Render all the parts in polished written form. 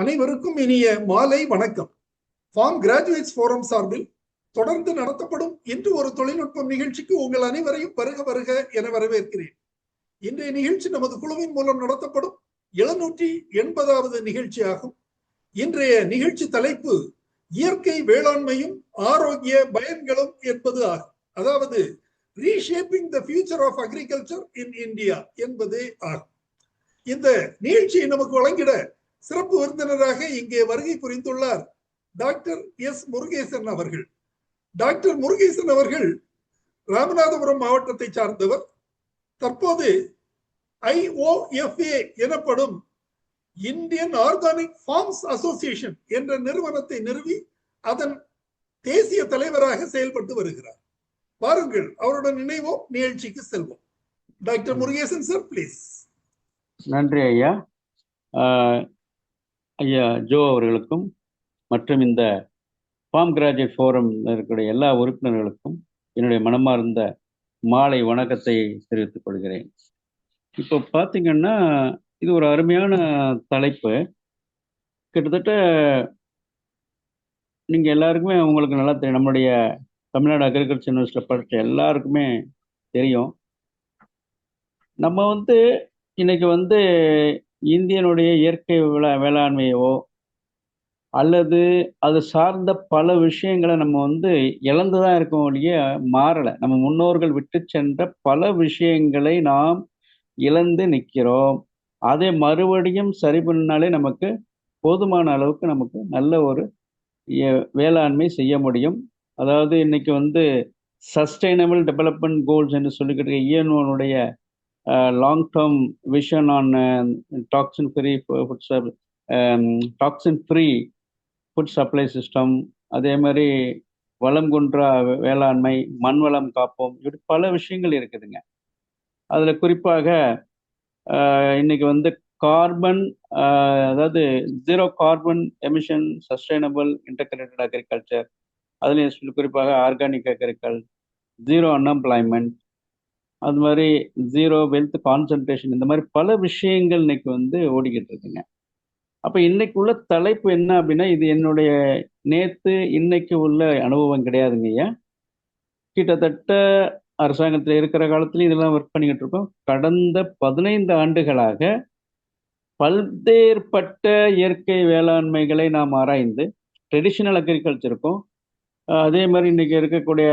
அனைவருக்கும் இனிய மாலை வணக்கம். ஃபார்ம் கிராஜுவேட்ஸ் ஃபோரம் சார்பில் தொடர்ந்து நடத்தப்படும் இன்று ஒரு தொழில்நுட்பம் நிகழ்ச்சிக்கு உங்கள் அனைவரையும் வருக வருக என வரவேற்கிறேன். இன்றைய நிகழ்ச்சி நமது குழுவின் மூலம் நடத்தப்படும் 780வது நிகழ்ச்சியாகும். இன்றைய நிகழ்ச்சி தலைப்பு இயற்கை வேளாண்மையும் ஆரோக்கிய பயன்களும் என்பது ஆகும். அதாவது reshaping the future of agriculture in India என்பதே ஆகும். இந்த நிகழ்ச்சியை நமக்கு வழங்கிட சிறப்பு விருந்தினராக இங்கே வருகை புரிந்துள்ளார் டாக்டர் எஸ் முருகேசன் அவர்கள். டாக்டர் முருகேசன் அவர்கள் ராமநாதபுரம் மாவட்டத்தை சார்ந்தவர். தற்போது IOFA எனப்படும் இந்தியன் ஆர்கானிக் ஃபார்ம்ஸ் அசோசியேஷன் என்ற நிறுவனத்தை நிறுவி அதன் தேசிய தலைவராக செயல்பட்டு வருகிறார். வாருங்கள், அவருடன் இணைவோம், நிகழ்ச்சிக்கு செல்வோம். Doctor Murugesan sir, please. நன்றி ஐயா. ஐயா ஜோ அவர்களுக்கும் மற்றும் இந்த ஃபார்ம் கிராஜுவேட் ஃபோரம் இருக்கக்கூடிய எல்லா உறுப்பினர்களுக்கும் என்னுடைய மனமார்ந்த மாலை வணக்கத்தை தெரிவித்துக் கொள்கிறேன். இப்போ பார்த்தீங்கன்னா இது ஒரு அருமையான தலைப்பு. கிட்டத்தட்ட நீங்கள் எல்லாருக்குமே உங்களுக்கு நல்லா தெரியும், நம்மளுடைய தமிழ்நாடு அக்ரிகல்ச்சர் யூனிவர்சிட்டியில் படித்த எல்லாருக்குமே தெரியும். நம்ம இன்னைக்கு இந்தியனுடைய இயற்கை வேளாண்மையோ அல்லது அது சார்ந்த பல விஷயங்களை நம்ம இழந்துதான் இருக்கோம் ஒழிய மாறலை. நம்ம முன்னோர்கள் விட்டு சென்ற பல விஷயங்களை நாம் இழந்து நிற்கிறோம். அதை மறுபடியும் சரி பண்ணாலே நமக்கு போதுமான அளவுக்கு நமக்கு நல்ல ஒரு வேளாண்மை செய்ய முடியும். அதாவது இன்னைக்கு சஸ்டைனபிள் டெவலப்மெண்ட் கோல்ஸ் என்று சொல்லிக்கிட்டு ஈஎன்ஓனுடைய long term vision on toxin free food supply system, அதே மாதிரி வளம் குன்றா வேளாண்மை, மண் வளம் காப்போம், இப்படி பல விஷயங்கள் இருக்குதுங்க. அதில் குறிப்பாக இன்னைக்கு கார்பன், அதாவது zero carbon emission sustainable integrated agriculture, அதுலேயும் குறிப்பாக ஆர்கானிக் அக்ரிகல்ச்சர், ஜீரோ அன்எம்ப்ளாய்மெண்ட், அது மாதிரி ஜீரோ வெல்த் கான்சன்ட்ரேஷன், இந்த மாதிரி பல விஷயங்கள் இன்னைக்கு ஓடிக்கிட்டு இருக்குங்க. அப்போ இன்னைக்கு உள்ள தலைப்பு என்ன அப்படின்னா, இது என்னுடைய நேற்று இன்னைக்கு உள்ள அனுபவம் கிடையாதுங்க ஐயா. கிட்டத்தட்ட அரசாங்கத்தில் இருக்கிற காலத்துலையும் இதெல்லாம் ஒர்க் பண்ணிக்கிட்டு இருக்கோம். கடந்த 15 ஆண்டுகளாக பல்வேறுபட்ட இயற்கை வேளாண்மைகளை நாம் ஆராய்ந்து ட்ரெடிஷ்னல் அக்ரிகல்ச்சருக்கும் அதே மாதிரி இன்னைக்கு இருக்கக்கூடிய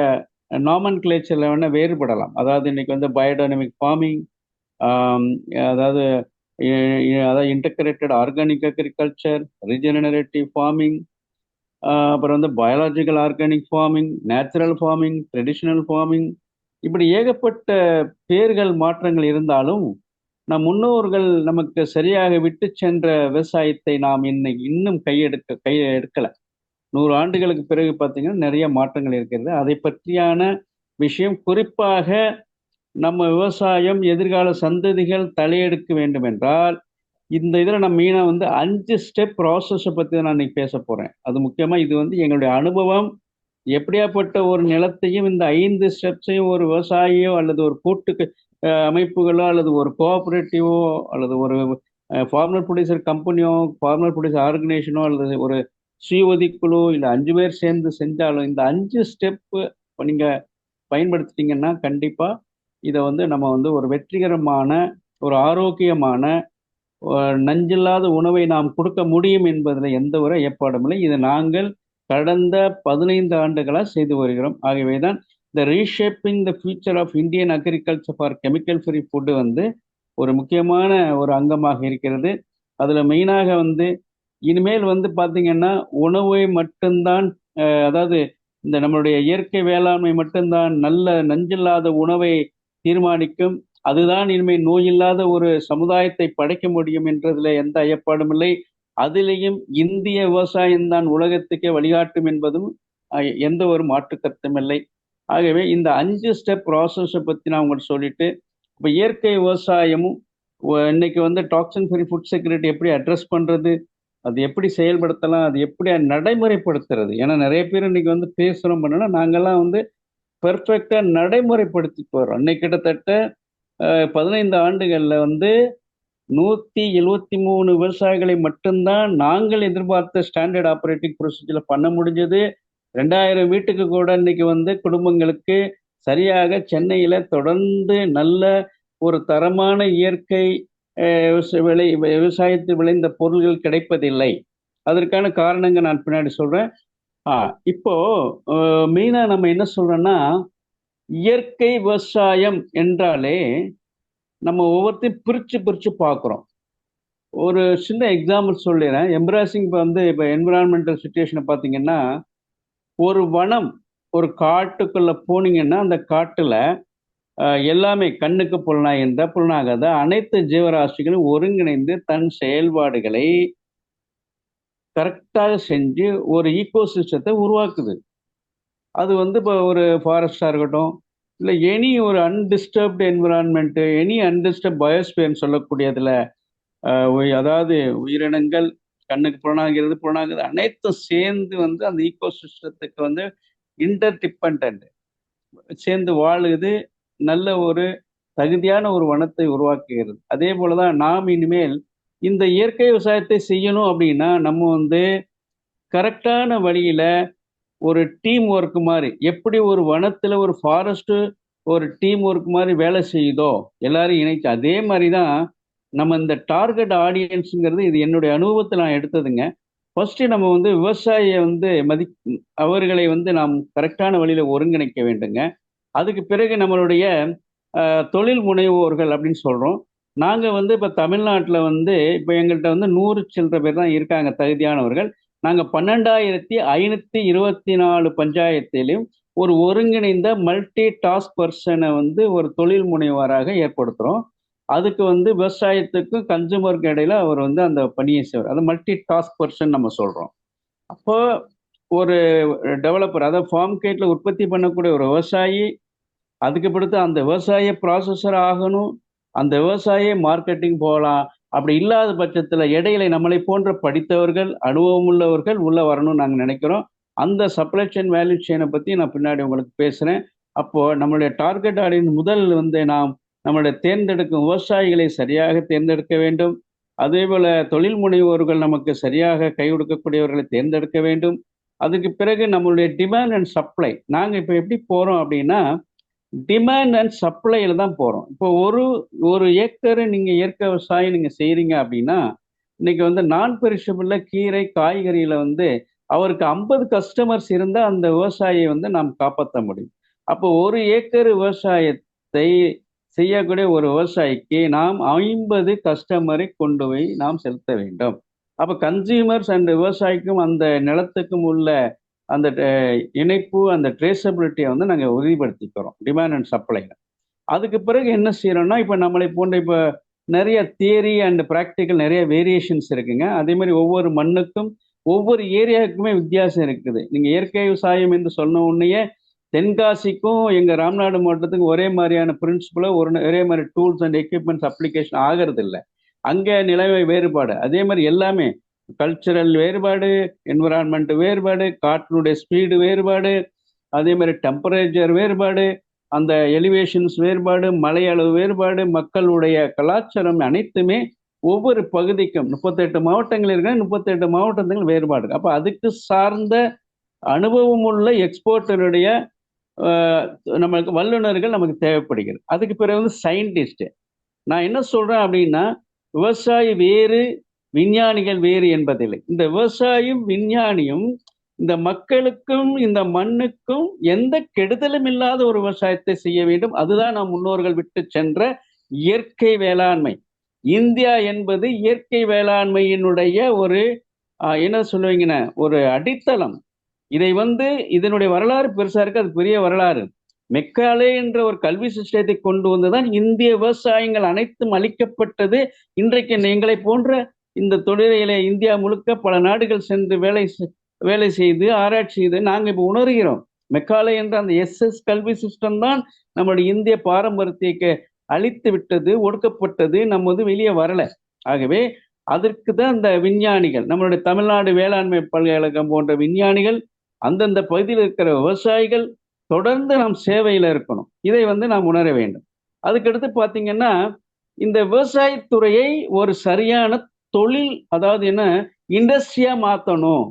நாமன் கிளேச்சரில் வேணால் வேறுபடலாம். அதாவது இன்னைக்கு பயோடைனமிக் ஃபார்மிங், அதாவது integrated organic agriculture, regenerative farming, அப்புறம் biological organic farming, natural farming, traditional farming, இப்படி ஏகப்பட்ட பேர்கள் மாற்றங்கள் இருந்தாலும் நம் முன்னோர்கள் நமக்கு சரியாக விட்டு சென்ற விவசாயத்தை நாம் இன்னும் கையெடுக்கலை. 100 ஆண்டுகளுக்கு பிறகு பார்த்தீங்கன்னா நிறைய மாற்றங்கள் இருக்கிறது. அதை பற்றியான விஷயம், குறிப்பாக நம்ம விவசாயம் எதிர்கால சந்ததிகள் தலையெடுக்க வேண்டும் என்றால் இந்த இதில் நம்ம மெயினாக 5 ஸ்டெப் ப்ராசஸை பற்றி நான் இன்னைக்கு பேச போகிறேன். அது முக்கியமாக இது எங்களுடைய அனுபவம். எப்படியாப்பட்ட ஒரு நிலத்தையும் இந்த 5 ஸ்டெப்ஸையும் ஒரு விவசாயியோ அல்லது ஒரு கூட்டு அமைப்புகளோ அல்லது ஒரு கோஆப்ரேட்டிவோ அல்லது ஒரு ஃபார்மர் ப்ரொடியூசர் கம்பெனியோ, ஃபார்மர் ப்ரொடியூசர் ஆர்கனைசேஷனோ அல்லது ஒரு சுய குழு இல்லை 5 பேர் சேர்ந்து செஞ்சாலும் இந்த 5 ஸ்டெப்பு நீங்கள் பயன்படுத்திட்டீங்கன்னா கண்டிப்பாக இதை நம்ம ஒரு வெற்றிகரமான, ஒரு ஆரோக்கியமான, நஞ்சில்லாத உணவை நாம் கொடுக்க முடியும் என்பதில் எந்த ஒரு ஏற்பாடும் இல்லை. இதை நாங்கள் கடந்த 15 ஆண்டுகளாக செய்து வருகிறோம். ஆகவே தான் இந்த reshaping the future of Indian agriculture for chemical free food ஒரு முக்கியமான ஒரு அங்கமாக இருக்கிறது. அதில் மெயினாக இனிமேல் பார்த்தீங்கன்னா உணவை மட்டும்தான், அதாவது இந்த நம்மளுடைய இயற்கை வேளாண்மை மட்டும்தான் நல்ல நஞ்சில்லாத உணவை தீர்மானிக்கும். அதுதான் இனிமேல் நோயில்லாத ஒரு சமுதாயத்தை படைக்க முடியும் என்றதில் எந்த ஐயப்பாடும் இல்லை. அதிலேயும் இந்திய விவசாயம்தான் உலகத்துக்கே வழிகாட்டும் என்பதும் எந்த ஒரு மாற்று கருத்தும் இல்லை. ஆகவே இந்த 5 ஸ்டெப் ப்ராசஸை பற்றி நான் உங்களுக்கு சொல்லிட்டு, இப்போ இயற்கை விவசாயமும் இன்னைக்கு டாக்ஸின் ஃப்ரீ ஃபுட் செக்யூரிட்டி எப்படி அட்ரஸ் பண்ணுறது, அது எப்படி செயல்படுத்தலாம், அது எப்படி நடைமுறைப்படுத்துறது. ஏன்னா நிறைய பேர் இன்னைக்கு பேசுகிறோம் பண்ணோன்னா நாங்கள்லாம் பெர்ஃபெக்டாக நடைமுறைப்படுத்தி போகிறோம். இன்னைக்கு கிட்டத்தட்ட 15 ஆண்டுகளில் 173 விவசாயிகளை மட்டும்தான் நாங்கள் எதிர்பார்த்த ஸ்டாண்டர்ட் ஆப்ரேட்டிங் ப்ரொசீஜர்ல பண்ண முடிஞ்சது. 2000 வீட்டுக்கு கூட இன்னைக்கு குடும்பங்களுக்கு சரியாக சென்னையில தொடர்ந்து நல்ல ஒரு தரமான இயற்கை விவசாயத்தில் விளைந்த பொருள்கள் கிடைப்பதில்லை. அதற்கான காரணங்கள் நான் பின்னாடி சொல்றேன். இப்போ மெயினா நம்ம என்ன சொல்றோம்னா, இயற்கை விவசாயம் என்றாலே நம்ம ஒவ்வொருத்தையும் பிரிச்சு பார்க்குறோம். ஒரு சின்ன எக்ஸாம்பிள் சொல்லிடுறேன். எம்ப்ராசிங் இப்போ என்விரான்மெண்டல் சுச்சுவேஷனை பார்த்தீங்கன்னா, ஒரு வனம், ஒரு காட்டுக்குள்ள போனீங்கன்னா அந்த காட்டுல எல்லாமே கண்ணுக்கு புலனாகாத அனைத்து ஜீவராசிகளும் ஒருங்கிணைந்து தன் செயல்பாடுகளை கரெக்டாக செஞ்சு ஒரு ஈகோசிஸ்டத்தை உருவாக்குது. அது இப்போ ஒரு ஃபாரஸ்டாக இருக்கட்டும், இல்லை எனி ஒரு அன்டிஸ்டர்ப்டு என்விரான்மெண்ட், எனி அன்டிஸ்டர்ப் பயோஸ்பியர்னு சொல்லக்கூடியதுல அதாவது உயிரினங்கள் கண்ணுக்கு புலனாகுது அனைத்தும் சேர்ந்து அந்த ஈகோசிஸ்டத்துக்கு இன்டர்டிபெண்டன்ட் சேர்ந்து வாழுது. நல்ல ஒரு தகுதியான ஒரு வனத்தை உருவாக்குகிறது. அதே போலதான் நாம் இனிமேல் இந்த இயற்கை விவசாயத்தை செய்யணும் அப்படின்னா நம்ம கரெக்டான வழியில ஒரு டீம் ஒர்க் மாதிரி, எப்படி ஒரு வனத்துல ஒரு ஃபாரஸ்ட் ஒரு டீம் ஒர்க் மாதிரி வேலை செய்யுதோ எல்லாரும் இணைச்சு, அதே மாதிரிதான் நம்ம இந்த டார்கெட் ஆடியன்ஸுங்கிறது இது என்னுடைய அனுபவத்தை நான் எடுத்ததுங்க. ஃபர்ஸ்ட் நம்ம விவசாயியை அவர்களை நாம் கரெக்டான வழியில ஒருங்கிணைக்க வேண்டுங்க. அதுக்கு பிறகு நம்மளுடைய தொழில் முனைவோர்கள் அப்படின்னு சொல்றோம். நாங்க இப்போ தமிழ்நாட்டில் இப்போ எங்கள்கிட்ட 100 சில்லற பேர் தான் இருக்காங்க தகுதியானவர்கள். நாங்கள் 12,524 பஞ்சாயத்திலையும் ஒரு ஒருங்கிணைந்த மல்டி டாஸ்க் பர்சனை ஒரு தொழில் முனைவராக ஏற்படுத்துகிறோம். அதுக்கு விவசாயத்துக்கும் கன்சூமருக்கு இடையில அவர் அந்த பணியை செய்வார். அது மல்டி டாஸ்க் பர்சன் நம்ம சொல்கிறோம். அப்போ ஒரு டெவலப்பர், அதாவது ஃபார்ம் கேட்டில் உற்பத்தி பண்ணக்கூடிய ஒரு விவசாயி, அதுக்கு பிடித்து அந்த விவசாய ப்ராசஸர் ஆகணும், அந்த விவசாய மார்க்கெட்டிங் போகலாம். அப்படி இல்லாத பட்சத்தில் இடையில நம்மளை போன்ற படித்தவர்கள், அனுபவம் உள்ளவர்கள் உள்ள வரணும்னு நாங்கள் நினைக்கிறோம். அந்த சப்ளை செயின் வேல்யூ செயினை பற்றி நான் பின்னாடி உங்களுக்கு பேசுகிறேன். அப்போது நம்மளுடைய டார்கெட் ஆடியன்ஸ் முதல் நாம் நம்மளுடைய தேர்ந்தெடுக்கும் விவசாயிகளை சரியாக தேர்ந்தெடுக்க வேண்டும். அதே போல் தொழில் முனைவோர்கள் நமக்கு சரியாக கை கொடுக்கக்கூடியவர்களை தேர்ந்தெடுக்க வேண்டும். அதுக்கு பிறகு நம்மளுடைய டிமாண்ட் அண்ட் சப்ளை, நாங்கள் இப்போ எப்படி போகிறோம் அப்படின்னா டிமாண்ட் அண்ட் சப்ளைல தான் போகிறோம். இப்போ ஒரு ஏக்கர் நீங்கள் இயற்கை விவசாயம் நீங்கள் செய்கிறீங்க அப்படின்னா, இன்னைக்கு நான் பெரிஷபிள்ல கீரை காய்கறியில் அவருக்கு 50 கஸ்டமர்ஸ் இருந்தால் அந்த விவசாயியை நாம் காப்பாற்ற முடியும். அப்போ ஒரு ஏக்கர் விவசாயத்தை செய்யக்கூடிய ஒரு விவசாயிக்கு நாம் 50 கஸ்டமரை கொண்டு போய் நாம் செலுத்த வேண்டும். அப்போ கன்சியூமர்ஸ் அண்ட் விவசாயிக்கும் அந்த நிலத்துக்கும் உள்ள அந்த இணைப்பு, அந்த ட்ரேசபிலிட்டியை நாங்கள் உறுதிப்படுத்திக்கிறோம் டிமாண்ட் அண்ட் சப்ளைல. அதுக்கு பிறகு என்ன செய்யறோம்னா, இப்போ நம்மளை போன்ற இப்போ நிறைய தியரி அண்ட் ப்ராக்டிக்கல் நிறைய வேரியேஷன்ஸ் இருக்குங்க. அதே மாதிரி ஒவ்வொரு மண்ணுக்கும் ஒவ்வொரு ஏரியாவுக்குமே வித்தியாசம் இருக்குது. நீங்கள் இயற்கை விவசாயம் என்று சொன்ன உடனேயே தென்காசிக்கும் எங்கள் ராமநாடு மாவட்டத்துக்கும் ஒரே மாதிரியான பிரின்சிபலோ ஒரே மாதிரி டூல்ஸ் அண்ட் எக்யூப்மெண்ட்ஸ் அப்ளிகேஷன் ஆகிறது இல்லை. அங்கே நிலைமை வேறுபாடு. அதே மாதிரி எல்லாமே கல்ச்சரல் வேறுபாடு, என்விரான்மெண்ட் வேறுபாடு, காற்றினுடைய ஸ்பீடு வேறுபாடு, அதே மாதிரி டெம்பரேச்சர் வேறுபாடு, அந்த எலிவேஷன்ஸ் வேறுபாடு, மலை அளவு வேறுபாடு, மக்களுடைய கலாச்சாரம் அனைத்துமே ஒவ்வொரு பகுதிக்கும் 38 மாவட்டங்கள் இருக்கிற 38 மாவட்டங்கள் வேறுபாடு. அப்போ அதுக்கு சார்ந்த அனுபவம் உள்ள எக்ஸ்போர்ட்டருடைய நம்மளுக்கு வல்லுநர்கள் நமக்கு தேவைப்படுகிறது. அதுக்கு பிறகு சயின்டிஸ்ட். நான் என்ன சொல்றேன் அப்படின்னா, விவசாயி வேறு விஞ்ஞானிகள் வேறு என்பதில்லை. இந்த விவசாயியும் விஞ்ஞானியும் இந்த மக்களுக்கும் இந்த மண்ணுக்கும் எந்த கெடுதலும் இல்லாத ஒரு விவசாயத்தை செய்ய வேண்டும். அதுதான் நாம் முன்னோர்கள் விட்டு சென்ற இயற்கை வேளாண்மை. இந்தியா என்பது இயற்கை வேளாண்மையினுடைய ஒரு என்ன சொல்லுவீங்கன்னா ஒரு அடித்தளம். இதை இதனுடைய வரலாறு பெருசா இருக்கு, அது பெரிய வரலாறு. மெக்காலே என்ற ஒரு கல்வி சிஸ்டத்தை கொண்டு வந்துதான் இந்திய விவசாயங்கள் அனைத்தும் அளிக்கப்பட்டது. இன்றைக்கு எங்களை போன்ற இந்த தொழிலை இந்தியா முழுக்க பல நாடுகள் சென்று வேலை செய்து ஆராய்ச்சி செய்து நாங்கள் இப்போ உணர்கிறோம். மெக்காலே என்ற அந்த SS கல்வி சிஸ்டம் தான் நம்மளுடைய இந்திய பாரம்பரியத்தை அழித்து விட்டது, ஒடுக்கப்பட்டது. நம்ம வெளியே வரல. ஆகவே அதற்கு தான் இந்த விஞ்ஞானிகள், நம்மளுடைய தமிழ்நாடு வேளாண்மை பல்கலைக்கழகம் போன்ற விஞ்ஞானிகள், அந்தந்த பகுதியில் இருக்கிற விவசாயிகள் தொடர்ந்து நாம் சேவையில் இருக்கணும். இதை நாம் உணர வேண்டும். அதுக்கடுத்து பார்த்தீங்கன்னா, இந்த விவசாயத்துறையை ஒரு சரியான தொழில், அதாவது என்ன, இண்டஸ்ட்ரியா மாத்தணும்.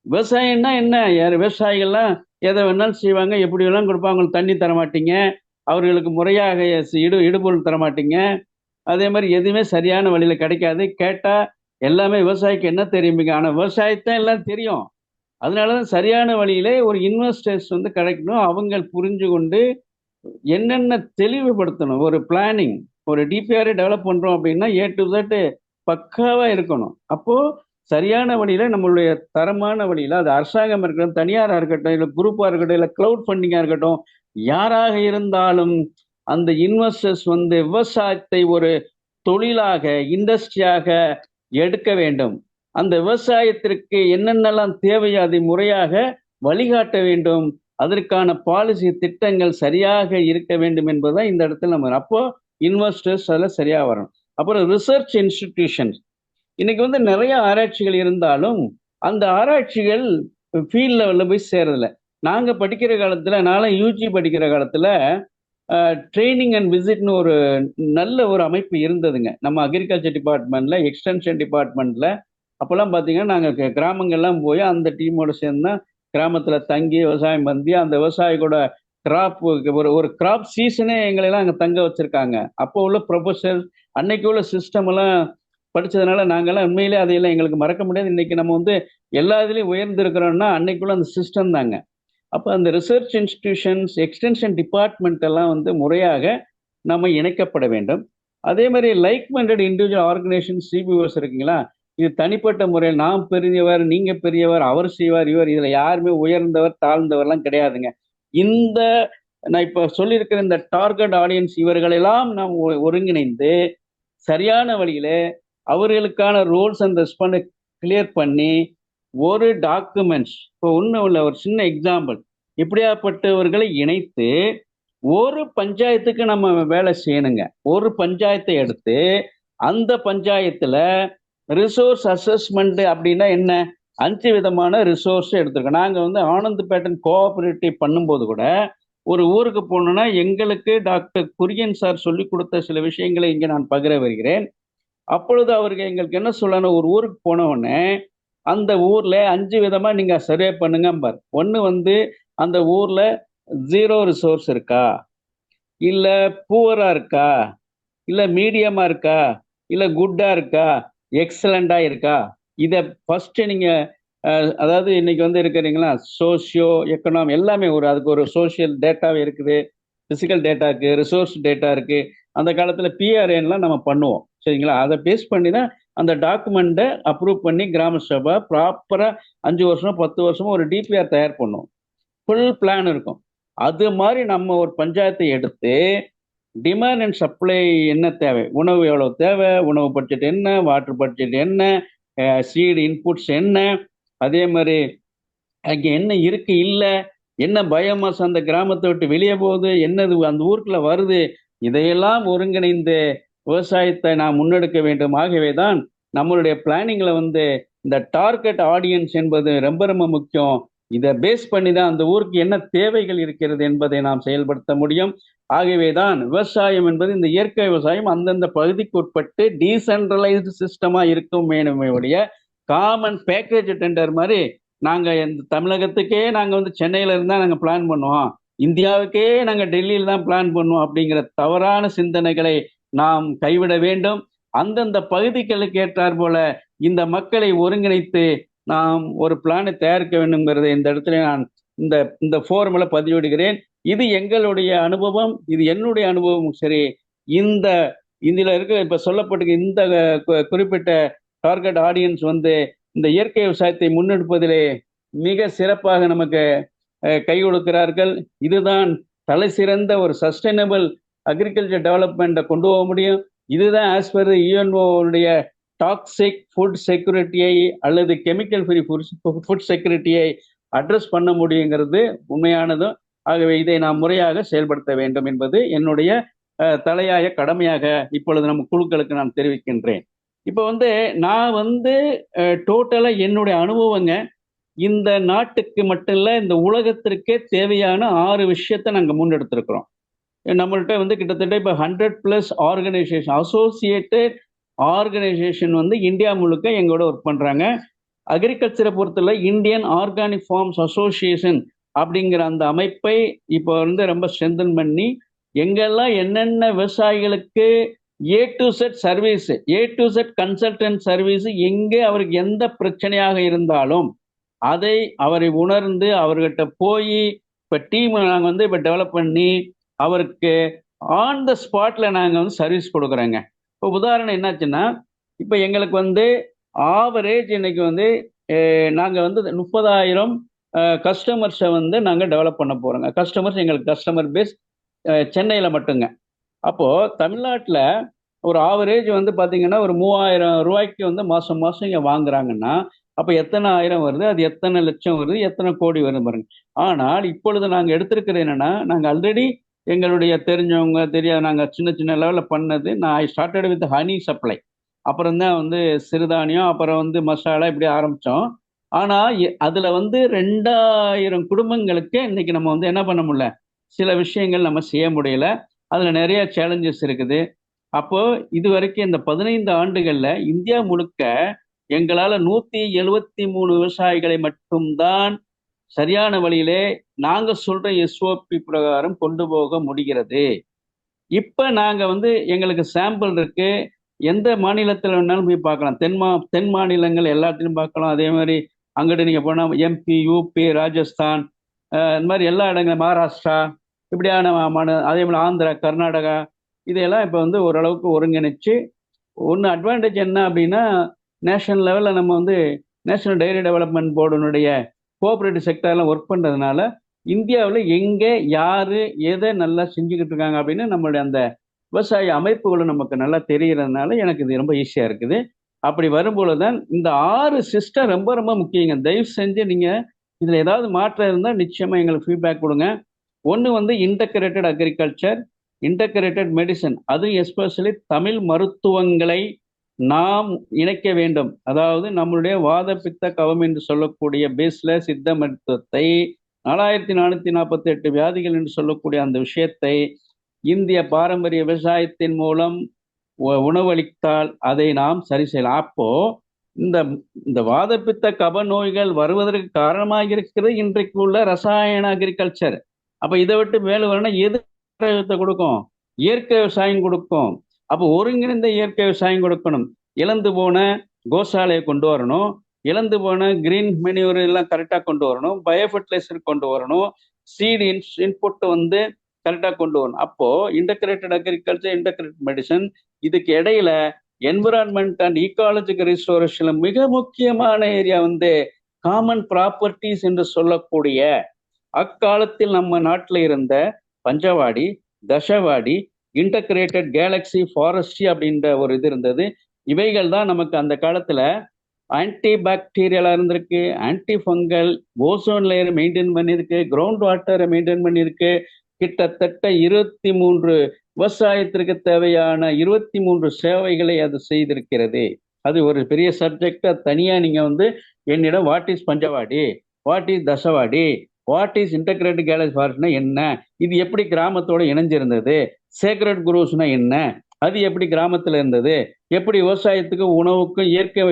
விவசாயம்னா என்ன, விவசாயிகள்லாம் எதை வேணாலும் செய்வாங்க, எப்படி வேணாலும் கொடுப்பாங்க, அவங்களுக்கு தண்ணி தர மாட்டீங்க, அவர்களுக்கு முறையாக இடுபொருள் தர மாட்டீங்க, அதே மாதிரி எதுவுமே சரியான வழியில கிடைக்காது. கேட்டா எல்லாமே விவசாயிக்கு என்ன தெரியுமிங்க, ஆனா விவசாயத்தான் எல்லாம் தெரியும். அதனாலதான் சரியான வழியிலே ஒரு இன்வெஸ்டர்ஸ் வந்து கிடைக்கணும். அவங்க புரிஞ்சு கொண்டு என்னென்ன தெளிவுபடுத்தணும். ஒரு பிளானிங், ஒரு டிபிஆர் டெவலப் பண்றோம் அப்படின்னா ஏ டு Z பக்காவா இருக்கணும். அப்போ சரியான வழியில, நம்மளுடைய தரமான வழியில, அது அரசாங்கம் இருக்கட்டும், தனியாரா இருக்கட்டும், இல்ல குரூப்பா இருக்கட்டும், இல்ல கிளவுட் ஃபண்டிங்கா இருக்கட்டும், யாராக இருந்தாலும் அந்த இன்வெஸ்டர்ஸ் வந்து விவசாயத்தை ஒரு தொழிலாக, இண்டஸ்ட்ரியாக எடுக்க வேண்டும். அந்த விவசாயத்திற்கு என்னென்னலாம் தேவையோ அதை முறையாக வழிகாட்ட வேண்டும். அதற்கான பாலிசி திட்டங்கள் சரியாக இருக்க வேண்டும் என்பதுதான் இந்த இடத்துல நம்ம. அப்போ இன்வெஸ்டர்ஸ் அதில் சரியா வரணும். அப்புறம் ரிசர்ச் இன்ஸ்டிடியூஷன்ஸ், இன்னைக்கு வந்து நிறைய ஆராய்ச்சிகள் இருந்தாலும் அந்த ஆராய்ச்சிகள் ஃபீல்ட் லெவல்ல போய் சேரதில்ல. நாங்க படிக்கிற காலத்துல, நானும் யூஜி படிக்கிற காலத்துல ட்ரைனிங் அண்ட் விசிட்னு ஒரு நல்ல ஒரு அமைப்பு இருந்ததுங்க. நம்ம அக்ரிகல்ச்சர் டிபார்ட்மெண்ட்ல, எக்ஸ்டென்ஷன் டிபார்ட்மெண்ட்ல. அப்போல்லாம் பார்த்தீங்கன்னா நாங்கள் கிராமங்கள்லாம் போய் அந்த டீமோட சேர்ந்து தான் கிராமத்துல தங்கி விவசாயம் பண்ணி, அந்த விவசாயியோட கிராப், ஒரு ஒரு கிராப் சீசனே எங்களெல்லாம் அங்கே தங்க வச்சிருக்காங்க. அப்போ உள்ள ப்ரொஃபஸர், அன்னைக்கு உள்ள சிஸ்டம் எல்லாம் படிச்சதுனால நாங்கெல்லாம் உண்மையிலே அதையெல்லாம் எங்களுக்கு மறக்க முடியாது. இன்னைக்கு நம்ம வந்து எல்லா இதுலயும் உயர்ந்திருக்கிறோம்னா அன்னைக்குள்ள அந்த சிஸ்டம் தாங்க. அப்போ அந்த ரிசர்ச் இன்ஸ்டிடியூஷன்ஸ், எக்ஸ்டென்ஷன் டிபார்ட்மெண்ட் எல்லாம் வந்து முறையாக நம்ம இணைக்கப்பட வேண்டும். அதே மாதிரி லைக் மைண்டட் இண்டிவிஜுவல் ஆர்கனைசேஷன், சிபிஓஸ் இருக்குங்களா, இது தனிப்பட்ட முறையில் நாம் பெரியவர், நீங்க பெரியவர், அவர் செய்வார், இவர், இதுல யாருமே உயர்ந்தவர் தாழ்ந்தவர்லாம் கிடையாதுங்க. இந்த நான் இப்ப சொல்லியிருக்கிற இந்த டார்கெட் ஆடியன்ஸ் இவர்களெல்லாம் நாம் ஒருங்கிணைந்து சரியான வழியில அவர்களுக்கான ரோல்ஸ் அண்ட் ரெஸ்பான்ஸ் கிளியர் பண்ணி ஒரு டாக்குமெண்ட்ஸ், இப்போ ஒன்றும் இல்லை, ஒரு சின்ன எக்ஸாம்பிள், இப்படியாப்பட்டவர்களை இணைத்து ஒரு பஞ்சாயத்துக்கு நம்ம வேலை செய்யணுங்க. ஒரு பஞ்சாயத்தை எடுத்து அந்த பஞ்சாயத்துல ரிசோர்ஸ் அசஸ்மெண்ட் அப்படின்னா என்ன, 5 விதமான ரிசோர்ஸ் எடுத்திருக்கோம். நாங்க வந்து ஆனந்த் பேட்டன் கோஆபரேட்டிவ் பண்ணும்போது கூட ஒரு ஊருக்கு போனோம்னா எங்களுக்கு டாக்டர் குரியன் சார் சொல்லி கொடுத்த சில விஷயங்களை இங்கே நான் பகிர வருகிறேன். அப்பொழுது அவருக்கு எங்களுக்கு என்ன சொல்லணும், ஒரு ஊருக்கு போன உடனே அந்த ஊர்ல 5 விதமா நீங்க சர்வே பண்ணுங்க பார். ஒண்ணு வந்து அந்த ஊர்ல 0 ரிசோர்ஸ் இருக்கா, இல்ல புவரா இருக்கா, இல்ல மீடியமா இருக்கா, இல்ல குட்டா இருக்கா, எக்ஸலண்டா இருக்கா. இத ஃபர்ஸ்ட் நீங்க அதாவது இன்னைக்கு வந்து இருக்கிறீங்களா, சோசியோ எக்கனாமி எல்லாமே அதுக்கு ஒரு சோசியல் டேட்டாவே இருக்குது, பிசிக்கல் டேட்டா இருக்கு, ரிசோர்ஸ் டேட்டா இருக்கு. அந்த காலத்துல பிஆர்ஏன்லாம் நம்ம பண்ணுவோம், சரிங்களா. அதை பேஸ் பண்ணி தான் அந்த டாக்குமெண்ட்டை அப்ரூவ் பண்ணி கிராம சபை ப்ராப்பரா 5 வருஷம் 10 வருஷமும் ஒரு டிபிஆர் தயார் பண்ணுவோம். ஃபுல் பிளான் இருக்கும். அது மாதிரி நம்ம ஒரு பஞ்சாயத்தை எடுத்து டிமாண்ட் அண்ட் சப்ளை என்ன தேவை, உணவு எவ்வளவு தேவை, உணவு பட்ஜெட் என்ன, வாட்டர் பட்ஜெட் என்ன, சீடு இன்புட்ஸ் என்ன, அதே மாதிரி அங்கே என்ன இருக்கு இல்லை, என்ன பயோமாஸ் அந்த கிராமத்தை விட்டு வெளியே போகுது, என்னது அந்த ஊருக்குள்ள வருது, இதையெல்லாம் ஒருங்கிணைந்து விவசாயத்தை நாம் முன்னெடுக்க வேண்டும். ஆகவே தான் நம்மளுடைய பிளானிங்ல வந்து இந்த டார்கெட் ஆடியன்ஸ் என்பது ரொம்ப ரொம்ப முக்கியம். இதை பேஸ் பண்ணி தான் அந்த ஊருக்கு என்ன தேவைகள் இருக்கிறது என்பதை நாம் செயல்படுத்த முடியும். ஆகவே தான் விவசாயம் என்பது, இந்த இயற்கை விவசாயம் அந்தந்த பகுதிக்கு உட்பட்டு டீசென்ட்ரலைஸ்டு சிஸ்டமா இருக்கும் வேணுமே ஒழிய காமன் பேக்கேஜ் டெண்டர் மாதிரி நாங்க இந்த தமிழகத்துக்கே நாங்க வந்து சென்னையில இருந்தா நாங்க பிளான் பண்ணுவோம், இந்தியாவுக்கே நாங்க டெல்லியில தான் பிளான் பண்ணுவோம் அப்படிங்கிற தவறான சிந்தனைகளை நாம் கைவிட வேண்டும். அந்தந்த பகுதிகளுக்கு ஏற்றார் போல இந்த மக்களை ஒருங்கிணைத்து நாம் ஒரு பிளானை தயாரிக்க வேண்டும்ங்கிறத இந்த இடத்துல நான் இந்த இந்த ஃபோரம்ல பதிவிடுகிறேன். இது எங்களுடைய அனுபவம், இது என்னுடைய அனுபவம். சரி, இந்த இதுல இருக்க இப்ப சொல்லப்பட்ட இந்த குறிப்பிட்ட டார்கெட் ஆடியன்ஸ் வந்து இந்த இயற்கை விவசாயத்தை முன்னெடுப்பதிலே மிக சிறப்பாக நமக்கு கை கொடுக்கிறார்கள். இதுதான் தலை சிறந்த ஒரு சஸ்டைனபிள் அக்ரிகல்ச்சர் டெவலப்மெண்ட்டை கொண்டு போக முடியும். இதுதான் ஆஸ் பர் யுஎன்ஓடைய டாக்ஸிக் ஃபுட் செக்யூரிட்டியை அல்லது கெமிக்கல் ஃப்ரீ ஃபுட் செக்யூரிட்டியை அட்ரஸ் பண்ண முடியுங்கிறது உண்மையானதும். ஆகவே இதை நாம் முறையாக செயல்படுத்த வேண்டும் என்பது என்னுடைய தலையாய கடமையாக இப்பொழுது நம்ம குழுக்களுக்கு நான் தெரிவிக்கின்றேன். இப்போ வந்து நான் வந்து டோட்டலா என்னுடைய அனுபவங்க, இந்த நாட்டுக்கு மட்டும் இல்ல, இந்த உலகத்திற்கே தேவையான 6 விஷயத்தை நாங்க முன்னெடுத்திருக்கிறோம். நம்மள்ட்ட வந்து கிட்டத்தட்ட இப்போ 100+ ஆர்கனைசேஷன், அசோசியேட்டட் ஆர்கனைசேஷன் வந்து இந்தியா முழுக்க எங்களோட ஒர்க் பண்றாங்க. அக்ரிகல்ச்சரை பொறுத்தவரை இந்தியன் ஆர்கானிக் ஃபார்ம்ஸ் அசோசியேஷன் அப்படிங்கிற அந்த அமைப்பை இப்போ வந்து ரொம்ப ஸ்ட்ரென்தன் பண்ணி எங்கெல்லாம் என்னென்ன விவசாயிகளுக்கு A to Z service, A to Z consultant service, எங்கே அவருக்கு எந்த பிரச்சனையாக இருந்தாலும் அதை அவரை உணர்ந்து அவர்கிட்ட போய் இப்போ டீம் நாங்கள் வந்து இப்போ டெவலப் பண்ணி அவருக்கு ஆன் த ஸ்பாட்ல நாங்கள் வந்து சர்வீஸ் கொடுக்குறோங்க. இப்போ உதாரணம் என்னாச்சுன்னா, இப்போ எங்களுக்கு வந்து ஆவரேஜ் இன்னைக்கு வந்து நாங்கள் வந்து 30,000 கஸ்டமர்ஸை வந்து நாங்கள் டெவலப் பண்ண போகிறோங்க. கஸ்டமர்ஸ் எங்களுக்கு கஸ்டமர் பேஸ் சென்னையில் மட்டுங்க. அப்போது தமிழ்நாட்டில் ஒரு ஆவரேஜ் வந்து பார்த்தீங்கன்னா ஒரு 3,000 ரூபாய்க்கு வந்து மாதம் மாதம் இங்கே வாங்குறாங்கன்னா அப்போ எத்தனை ஆயிரம் வருது, அது எத்தனை லட்சம் வருது, எத்தனை கோடி வருது பாருங்க. ஆனால் இப்பொழுது நாங்கள் எடுத்திருக்கிறது என்னன்னா, நாங்கள் ஆல்ரெடி எங்களுடைய தெரிஞ்சவங்க தெரியாத நாங்கள் சின்ன சின்ன லெவலில் பண்ணது. நான் I started with honey supply, அப்புறம் தான் வந்து சிறுதானியம், அப்புறம் வந்து மசாலா, இப்படி ஆரம்பித்தோம். ஆனால் அதில் வந்து 2,000 குடும்பங்களுக்கு இன்னைக்கு நம்ம வந்து என்ன பண்ண முடியல, சில விஷயங்கள் நம்ம செய்ய முடியல. அதில் நிறைய சேலஞ்சஸ் இருக்குது. அப்போ இது வரைக்கும் இந்த 15 ஆண்டுகளில் இந்தியா முழுக்க எங்களால் 173 விவசாயிகளை மட்டும்தான் சரியான வழியிலே நாங்கள் சொல்ற SOP பிரகாரம் கொண்டு போக முடிகிறது. இப்போ நாங்கள் வந்து எங்களுக்கு சாம்பிள் இருக்கு, எந்த மாநிலத்தில் வேணாலும் போய் பார்க்கலாம். தென் மாநிலங்கள் எல்லாத்திலும் பார்க்கலாம். அதே மாதிரி அங்கிட்டு நீங்கள் போனால் MP, UP, ராஜஸ்தான், இந்த மாதிரி எல்லா இடங்களும், மகாராஷ்டிரா, இப்படியான அதே மாதிரி ஆந்திரா, கர்நாடகா, இதையெல்லாம் இப்போ வந்து ஓரளவுக்கு ஒருங்கிணைச்சு ஒன்று அட்வான்டேஜ் என்ன அப்படின்னா, நேஷனல் லெவலில் நம்ம வந்து நேஷனல் டைரி டெவலப்மெண்ட் போர்டுனுடைய கோஆப்ரேட்டிவ் செக்டர்லாம் ஒர்க் பண்ணுறதுனால இந்தியாவில் எங்கே யார் எதை நல்லா செஞ்சுக்கிட்டு இருக்காங்க அப்படின்னு நம்மளுடைய அந்த விவசாய அமைப்புகளும் நமக்கு நல்லா தெரிகிறதுனால எனக்கு இது ரொம்ப ஈஸியாக இருக்குது. அப்படி வரும்போது தான் இந்த 6 சிஸ்டம் ரொம்ப ரொம்ப முக்கியங்க. தயவு செஞ்சு நீங்கள் இதில் ஏதாவது மாற்றம் இருந்தால் நிச்சயமாக எங்களுக்கு ஃபீட்பேக் கொடுங்க. ஒன்று வந்து இன்டகிரேட்டட் அக்ரிகல்ச்சர், இன்டகிரேட்டட் மெடிசன், அதுவும் எஸ்பெஷலி தமிழ் மருத்துவங்களை நாம் இணைக்க வேண்டும். அதாவது நம்மளுடைய வாத பித்த கவம் என்று சொல்லக்கூடிய பேஸ்ல சித்த மருத்துவத்தை 4448 வியாதிகள் என்று சொல்லக்கூடிய அந்த விஷயத்தை இந்திய பாரம்பரிய விவசாயத்தின் மூலம் உணவளித்தால் அதை நாம் சரி செய்யலாம். அப்போ இந்த வாதப்பித்த கப நோய்கள் வருவதற்கு காரணமாக இருக்கிறது இன்றைக்கு உள்ள ரசாயன அக்ரிகல்ச்சர். அப்ப இதை விட்டு மேல வரணும், எது கொடுக்கும்? இயற்கை விவசாயம் கொடுக்கும். அப்போ ஒருங்கிணைந்த இயற்கை விவசாயம் கொடுக்கணும். இழந்து போன கோசாலையை கொண்டு வரணும், இழந்து போன கிரீன் மெனியூர் எல்லாம் கரெக்டாக கொண்டு வரணும், பயோஃபர்டிலைசர் கொண்டு வரணும், சீட் இன்புட் வந்து கரெக்டாக கொண்டு வரணும். அப்போ இன்டகிரேட்டட் அக்ரிகல்ச்சர், இன்டகிரேட்டட் மெடிசன், இதுக்கு இடையில என்விரான்மெண்ட் அண்ட் ஈக்காலஜிக்கல் ரிஸ்டோரேஷன்ல மிக முக்கியமான ஏரியா வந்து காமன் ப்ராப்பர்ட்டிஸ் என்று சொல்லக்கூடிய அக்காலத்தில் நம்ம நாட்டில் இருந்த பஞ்சவாடி, தசவாடி, இன்டகிரேட்டட் கேலக்சி ஃபாரஸ்ட்ரி அப்படின்ற ஒரு இது இருந்தது. இவைகள் தான் நமக்கு அந்த காலத்துல ஆன்டி பாக்டீரியலா இருந்திருக்கு, anti fungal, ozone layer maintain பண்ணியிருக்கு, கிரவுண்ட் வாட்டரை மெயின்டைன் பண்ணியிருக்கு. கிட்டத்தட்ட 23 விவசாயத்திற்கு தேவையான 23 சேவைகளை அது செய்திருக்கிறது. அது ஒரு பெரிய சப்ஜெக்ட். தனியா நீங்க வந்து என்னிடம் what is Panchavadi, what is Dasavadi, what is integrated galaxy ஃபாரஸ்ட்னா என்ன, இது எப்படி கிராமத்தோட இணைஞ்சிருந்தது, சேக்ரெட் குரூஸ்னா என்ன, அது எப்படி கிராமத்துல இருந்தது, எப்படி விவசாயத்துக்கும் உணவுக்கும் இயற்கை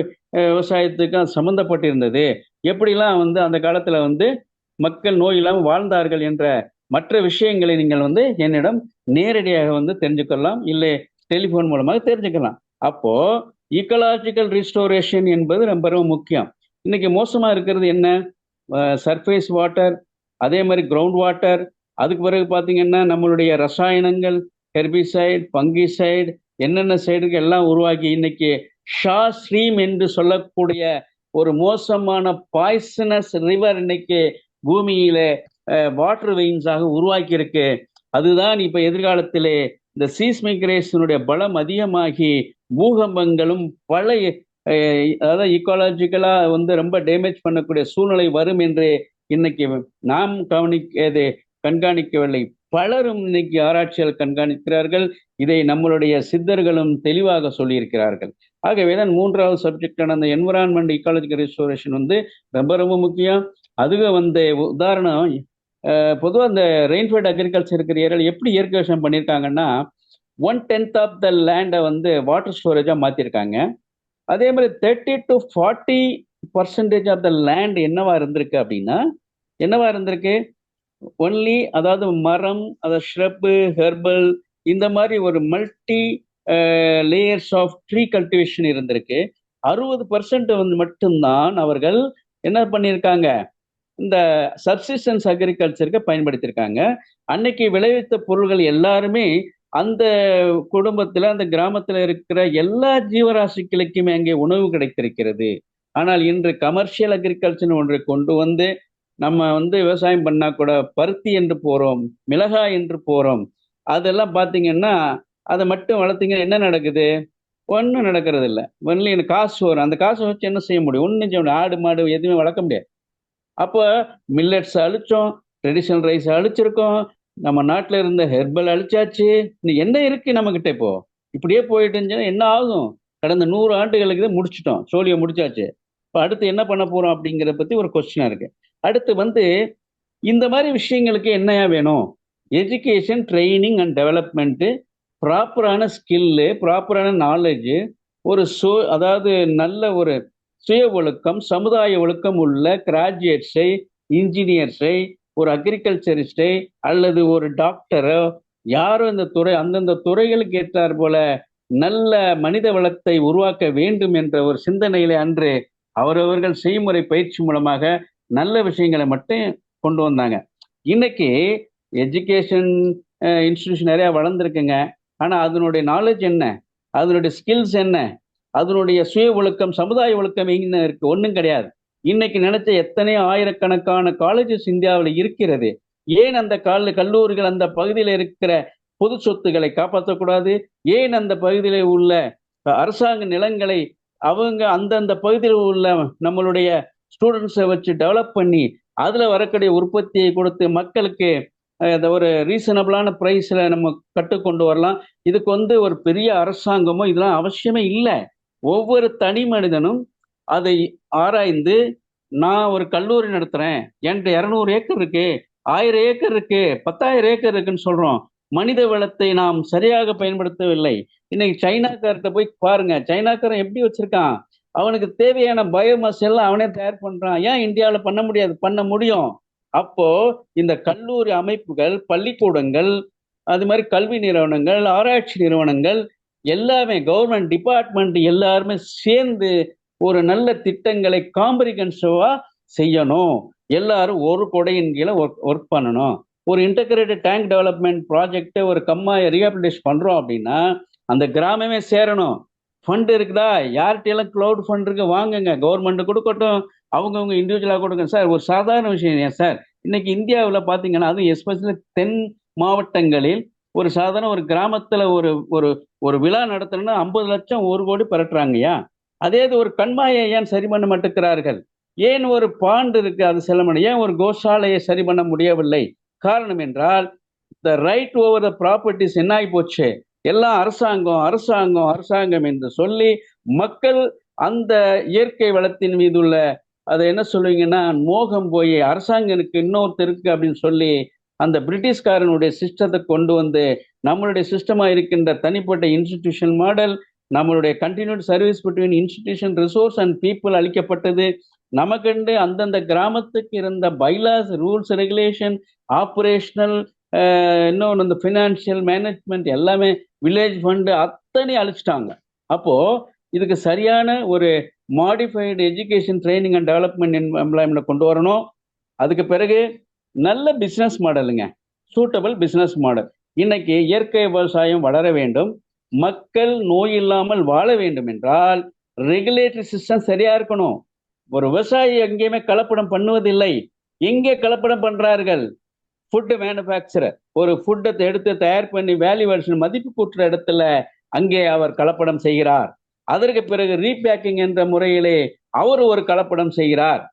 விவசாயத்துக்கும் சம்மந்தப்பட்டிருந்தது, எப்படிலாம் வந்து அந்த காலத்துல வந்து மக்கள் நோய் இல்லாமல் வாழ்ந்தார்கள் என்ற மற்ற விஷயங்களை நீங்கள் வந்து என்னிடம் நேரடியாக வந்து தெரிஞ்சுக்கலாம், இல்லை டெலிஃபோன் மூலமாக தெரிஞ்சுக்கலாம். அப்போ ஈக்கலாஜிக்கல் ரிஸ்டோரேஷன் என்பது ரொம்ப ரொம்ப முக்கியம். இன்னைக்கு மோசமா இருக்கிறது என்ன? சர்ஃபேஸ் வாட்டர், அதே மாதிரி கிரவுண்ட் வாட்டர், அதுக்கு பிறகு பார்த்தீங்கன்னா நம்மளுடைய ரசாயனங்கள், ஹெர்பிசைட், பங்கிசைடு, என்னென்ன சைடுக்கு எல்லாம் உருவாக்கி இன்னைக்கு ஷா ஸ்ட்ரீம் என்று சொல்லக்கூடிய ஒரு மோசமான பாய்சனஸ் ரிவர் இன்னைக்கு பூமியில வாட்டர் வெயின்ஸாக உருவாக்கி இருக்கு. அதுதான் இப்ப எதிர்காலத்திலே இந்த சீஸ்மிக் ரேஸினுடைய பலம் அதிகமாகி பூகம்பங்களும் பல அதாவது ஈக்காலஜிக்கலா வந்து ரொம்ப டேமேஜ் பண்ணக்கூடிய சூழ்நிலை வரும் என்று இன்னைக்கு நாம் கண்காணிக்கவில்லை, பலரும் இன்னைக்கு ஆராய்ச்சியால் கண்காணிக்கிறார்கள். இதை நம்மளுடைய சித்தர்களும் தெளிவாக சொல்லியிருக்கிறார்கள். ஆகவேதான் 3வது சப்ஜெக்டான அந்த என்விரான்மெண்ட் ஈக்காலஜிக்கல் ரிஸ்டோரேஷன் வந்து ரொம்ப ரொம்ப முக்கியம். அதுவே வந்து உதாரணம் பொதுவாக இந்த ரெயின்ஃபெட் அக்ரிகல்ச்சர் இருக்கிற ஏரியாவில் எப்படி இயற்கை விவசாயம் பண்ணியிருக்காங்கன்னா 1/10 ஆஃப் த லேண்டை வந்து வாட்டர் ஸ்டோரேஜாக மாற்றிருக்காங்க. அதே மாதிரி 30 to 40% ஆஃப் த லேண்ட் என்னவா இருந்திருக்கு ஒன்லி, அதாவது மரம், அதாவது ஷ்ரப்பு, ஹெர்பல், இந்த மாதிரி ஒரு multi layers of tree cultivation இருந்திருக்கு. 60% வந்து மட்டும்தான் அவர்கள் என்ன பண்ணியிருக்காங்க, இந்த சப்சிஸ்டன்ஸ் அக்ரிகல்ச்சருக்கு பயன்படுத்தியிருக்காங்க. அன்னைக்கு விளைவித்த பொருள்கள் எல்லாருமே அந்த குடும்பத்தில், அந்த கிராமத்தில் இருக்கிற எல்லா ஜீவராசிகளுக்குமே அங்கே உணவு கிடைத்திருக்கிறது. ஆனால் இன்று கமர்ஷியல் அக்ரிகல்ச்சர் ஒன்றை கொண்டு வந்து நம்ம வந்து விவசாயம் பண்ணா கூட பருத்தி என்று போறோம், மிளகாய் என்று போறோம். அதெல்லாம் பார்த்தீங்கன்னா அதை மட்டும் வளர்த்தீங்கன்னா என்ன நடக்குது? ஒன்றும் நடக்கிறது இல்லை. ஒன்லி எனக்கு காசு வரும். அந்த காசை வச்சு என்ன செய்ய முடியும்? ஒன்றும் செய்ய முடியும். ஆடு மாடு எதுவுமே வளர்க்க முடியாது. அப்போ மில்லட்ஸ் அழிச்சோம், ட்ரெடிஷனல் ரைஸ் அழிச்சிருக்கோம், நம்ம நாட்டில் இருந்த ஹெர்பல் அழிச்சாச்சு. இன்னும் என்ன இருக்கு நம்ம கிட்ட? இப்போ இப்படியே போயிட்டு இருந்துச்சுன்னா என்ன ஆகும்? கடந்த 100 ஆண்டுகளுக்கு தான் முடிச்சிட்டோம், சோழியை முடிச்சாச்சு. இப்போ அடுத்து என்ன பண்ண போறோம் அப்படிங்கிறத பத்தி ஒரு கொஸ்டினா இருக்கு. அடுத்து வந்து இந்த மாதிரி விஷயங்களுக்கு என்னையா வேணும்? எஜுகேஷன், ட்ரைனிங் அண்ட் டெவலப்மெண்ட்டு, ப்ராப்பரான ஸ்கில்லு, ப்ராப்பரான நாலேஜு, அதாவது நல்ல ஒரு சுய ஒழுக்கம், சமுதாய ஒழுக்கம் உள்ள கிராஜுவேட்ஸை, இன்ஜினியர்ஸை, ஒரு அக்ரிகல்ச்சரிஸ்டை அல்லது ஒரு டாக்டரோ, யாரோ இந்த துறை, அந்தந்த துறைகளுக்கு ஏற்றார் போல நல்ல மனித வளத்தை உருவாக்க வேண்டும் என்ற ஒரு சிந்தனையிலே அன்று அவரவர்கள் செய்முறை பயிற்சி மூலமாக நல்ல விஷயங்களை மட்டும் கொண்டு வந்தாங்க. இன்னைக்கு எஜுகேஷன் இன்ஸ்டிடியூஷன் நிறைய வளர்ந்துருக்குங்க. ஆனால் அதனுடைய நாலேஜ் என்ன, அதனுடைய ஸ்கில்ஸ் என்ன, அதனுடைய சுய ஒழுக்கம், சமுதாய ஒழுக்கம் எங்க இருக்கு? ஒன்றும் கிடையாது. இன்னைக்கு நினைச்ச எத்தனை ஆயிரக்கணக்கான காலேஜஸ் இந்தியாவில் இருக்கிறது. ஏன் அந்த கல்லூரிகள் அந்த பகுதியில் இருக்கிற பொது சொத்துக்களை காப்பாற்றக்கூடாது? ஏன் அந்த பகுதியில் உள்ள அரசாங்க நிலங்களை அவங்க அந்தந்த பகுதியில் உள்ள நம்மளுடைய ஸ்டூடெண்ட்ஸை வச்சு டெவலப் பண்ணி அதில் வரக்கூடிய உற்பத்தியை கொடுத்து மக்களுக்கு ஒரு ரீசனபிளான ப்ரைஸில் நம்ம கற்றுக்கொண்டு வரலாம். இதுக்கு வந்து ஒரு பெரிய அரசாங்கமோ இதெல்லாம் அவசியமே இல்லை. ஒவ்வொரு தனி மனிதனும் அதை ஆராய்ந்து, நான் ஒரு கல்லூரி நடத்துகிறேன், என்கிட்ட 200 ஏக்கர் இருக்கு, 1000 ஏக்கர் இருக்கு, 10,000 ஏக்கர் இருக்குன்னு சொல்கிறோம். மனித வளத்தை நாம் சரியாக பயன்படுத்தவில்லை. இன்னைக்கு சைனாக்கார்ட்ட போய் பாருங்க, சைனாக்காரன் எப்படி வச்சிருக்கான்? அவனுக்கு தேவையான பயோமாஸ் எல்லாம் அவனே தயார் பண்றான். ஏன் இந்தியாவில் பண்ண முடியாது? பண்ண முடியும். அப்போ இந்த கல்லூரி அமைப்புகள், பள்ளிக்கூடங்கள், அது மாதிரி கல்வி நிறுவனங்கள், ஆராய்ச்சி நிறுவனங்கள் எல்லாமே, கவர்மெண்ட் டிபார்ட்மெண்ட் எல்லாருமே சேர்ந்து ஒரு நல்ல திட்டங்களை காம்ப்ரிஹென்சிவா செய்யணும். எல்லாரும் ஒரு கொடையின் கீழே ஒர்க் பண்ணணும். ஒரு இன்டகிரேட்டட் டேங்க் டெவலப்மெண்ட் ப்ராஜெக்ட், ஒரு கம்மாயை ரீஹாபிலிட்டேஷன் பண்றோம் அப்படின்னா அந்த கிராமமே சேரணும். ஃபண்ட் இருக்குதா? யார்கிட்டயெல்லாம் க்ளவுட் ஃபண்ட் இருக்கு, வாங்குங்க, கவர்மெண்ட் கொடுக்கட்டும், அவங்கவுங்க இண்டிவிஜுவலாக கொடுங்க. சார் ஒரு சாதாரண விஷயம் ஏன் சார், இன்னைக்கு இந்தியாவில் பார்த்தீங்கன்னா, அதுவும் எஸ்பெஷலி தென் மாவட்டங்களில் ஒரு சாதாரண ஒரு கிராமத்தில் ஒரு ஒரு ஒரு விழா நடத்தணும்னா 50 லட்சம் 1 கோடி பரட்டுறாங்கய்யா. அதே இது ஒரு கண்மாயை ஏன் சரி பண்ண மாட்டேங்கிறார்கள்? ஏன் ஒரு பாண்டு இருக்கு, அது செல்ல முடியும்? ஏன் ஒரு கோசாலையை சரி பண்ண முடியவில்லை? காரணம் என்றால் the right over the properties என்ன ஆகி போச்சு? எல்லாம் அரசாங்கம் அரசாங்கம் அரசாங்கம் என்று சொல்லி மக்கள் அந்த இயற்கை வளத்தின் மீது உள்ள அதை என்ன சொல்லுவீங்கன்னா மோகம் போய் அரசாங்கனுக்கு இன்னொருத்தருக்கு அப்படின்னு சொல்லி அந்த பிரிட்டிஷ்காரனுடைய சிஸ்டத்தை கொண்டு வந்து நம்மளுடைய சிஸ்டமா இருக்கின்ற தனிப்பட்ட இன்ஸ்டிடியூஷன் மாடல், நம்மளுடைய continued service between institution resource and people அளிக்கப்பட்டது. நமக்கென்று அந்தந்த கிராமத்துக்கு இருந்த பைலாஸ், ரூல்ஸ், ரெகுலேஷன், ஆப்ரேஷனல், இன்னொன்று இந்த ஃபினான்ஷியல் மேனேஜ்மெண்ட் எல்லாமே, வில்லேஜ் ஃபண்டு அத்தனை அழிச்சிட்டாங்க. அப்போ இதுக்கு சரியான ஒரு modified education, training and development employment கொண்டு வரணும். அதுக்கு பிறகு நல்ல பிஸ்னஸ் மாடலுங்க, சூட்டபிள் பிஸ்னஸ் மாடல். இன்னைக்கு இயற்கை விவசாயம் வளர வேண்டும், மக்கள் நோய் இல்லாமல் வாழ வேண்டும் என்றால் ரெகுலேட்டரி சிஸ்டம் சரியா இருக்கணும். ஒரு விவசாயி எங்கேயுமே கலப்படம் பண்ணுவதில்லை. எங்கே கலப்படம் பண்றார்கள்? ஃபுட் மேனுஃபேக்சரர் ஒரு ஃபுட்டை எடுத்து தயார் பண்ணி வேல்யூவேஷன் மதிப்பு கூட்டுற இடத்துல அங்கே அவர் கலப்படம் செய்கிறார். அதற்கு பிறகு ரீபேக்கிங் என்ற முறையிலே அவர் ஒரு கலப்படம் செய்கிறார்.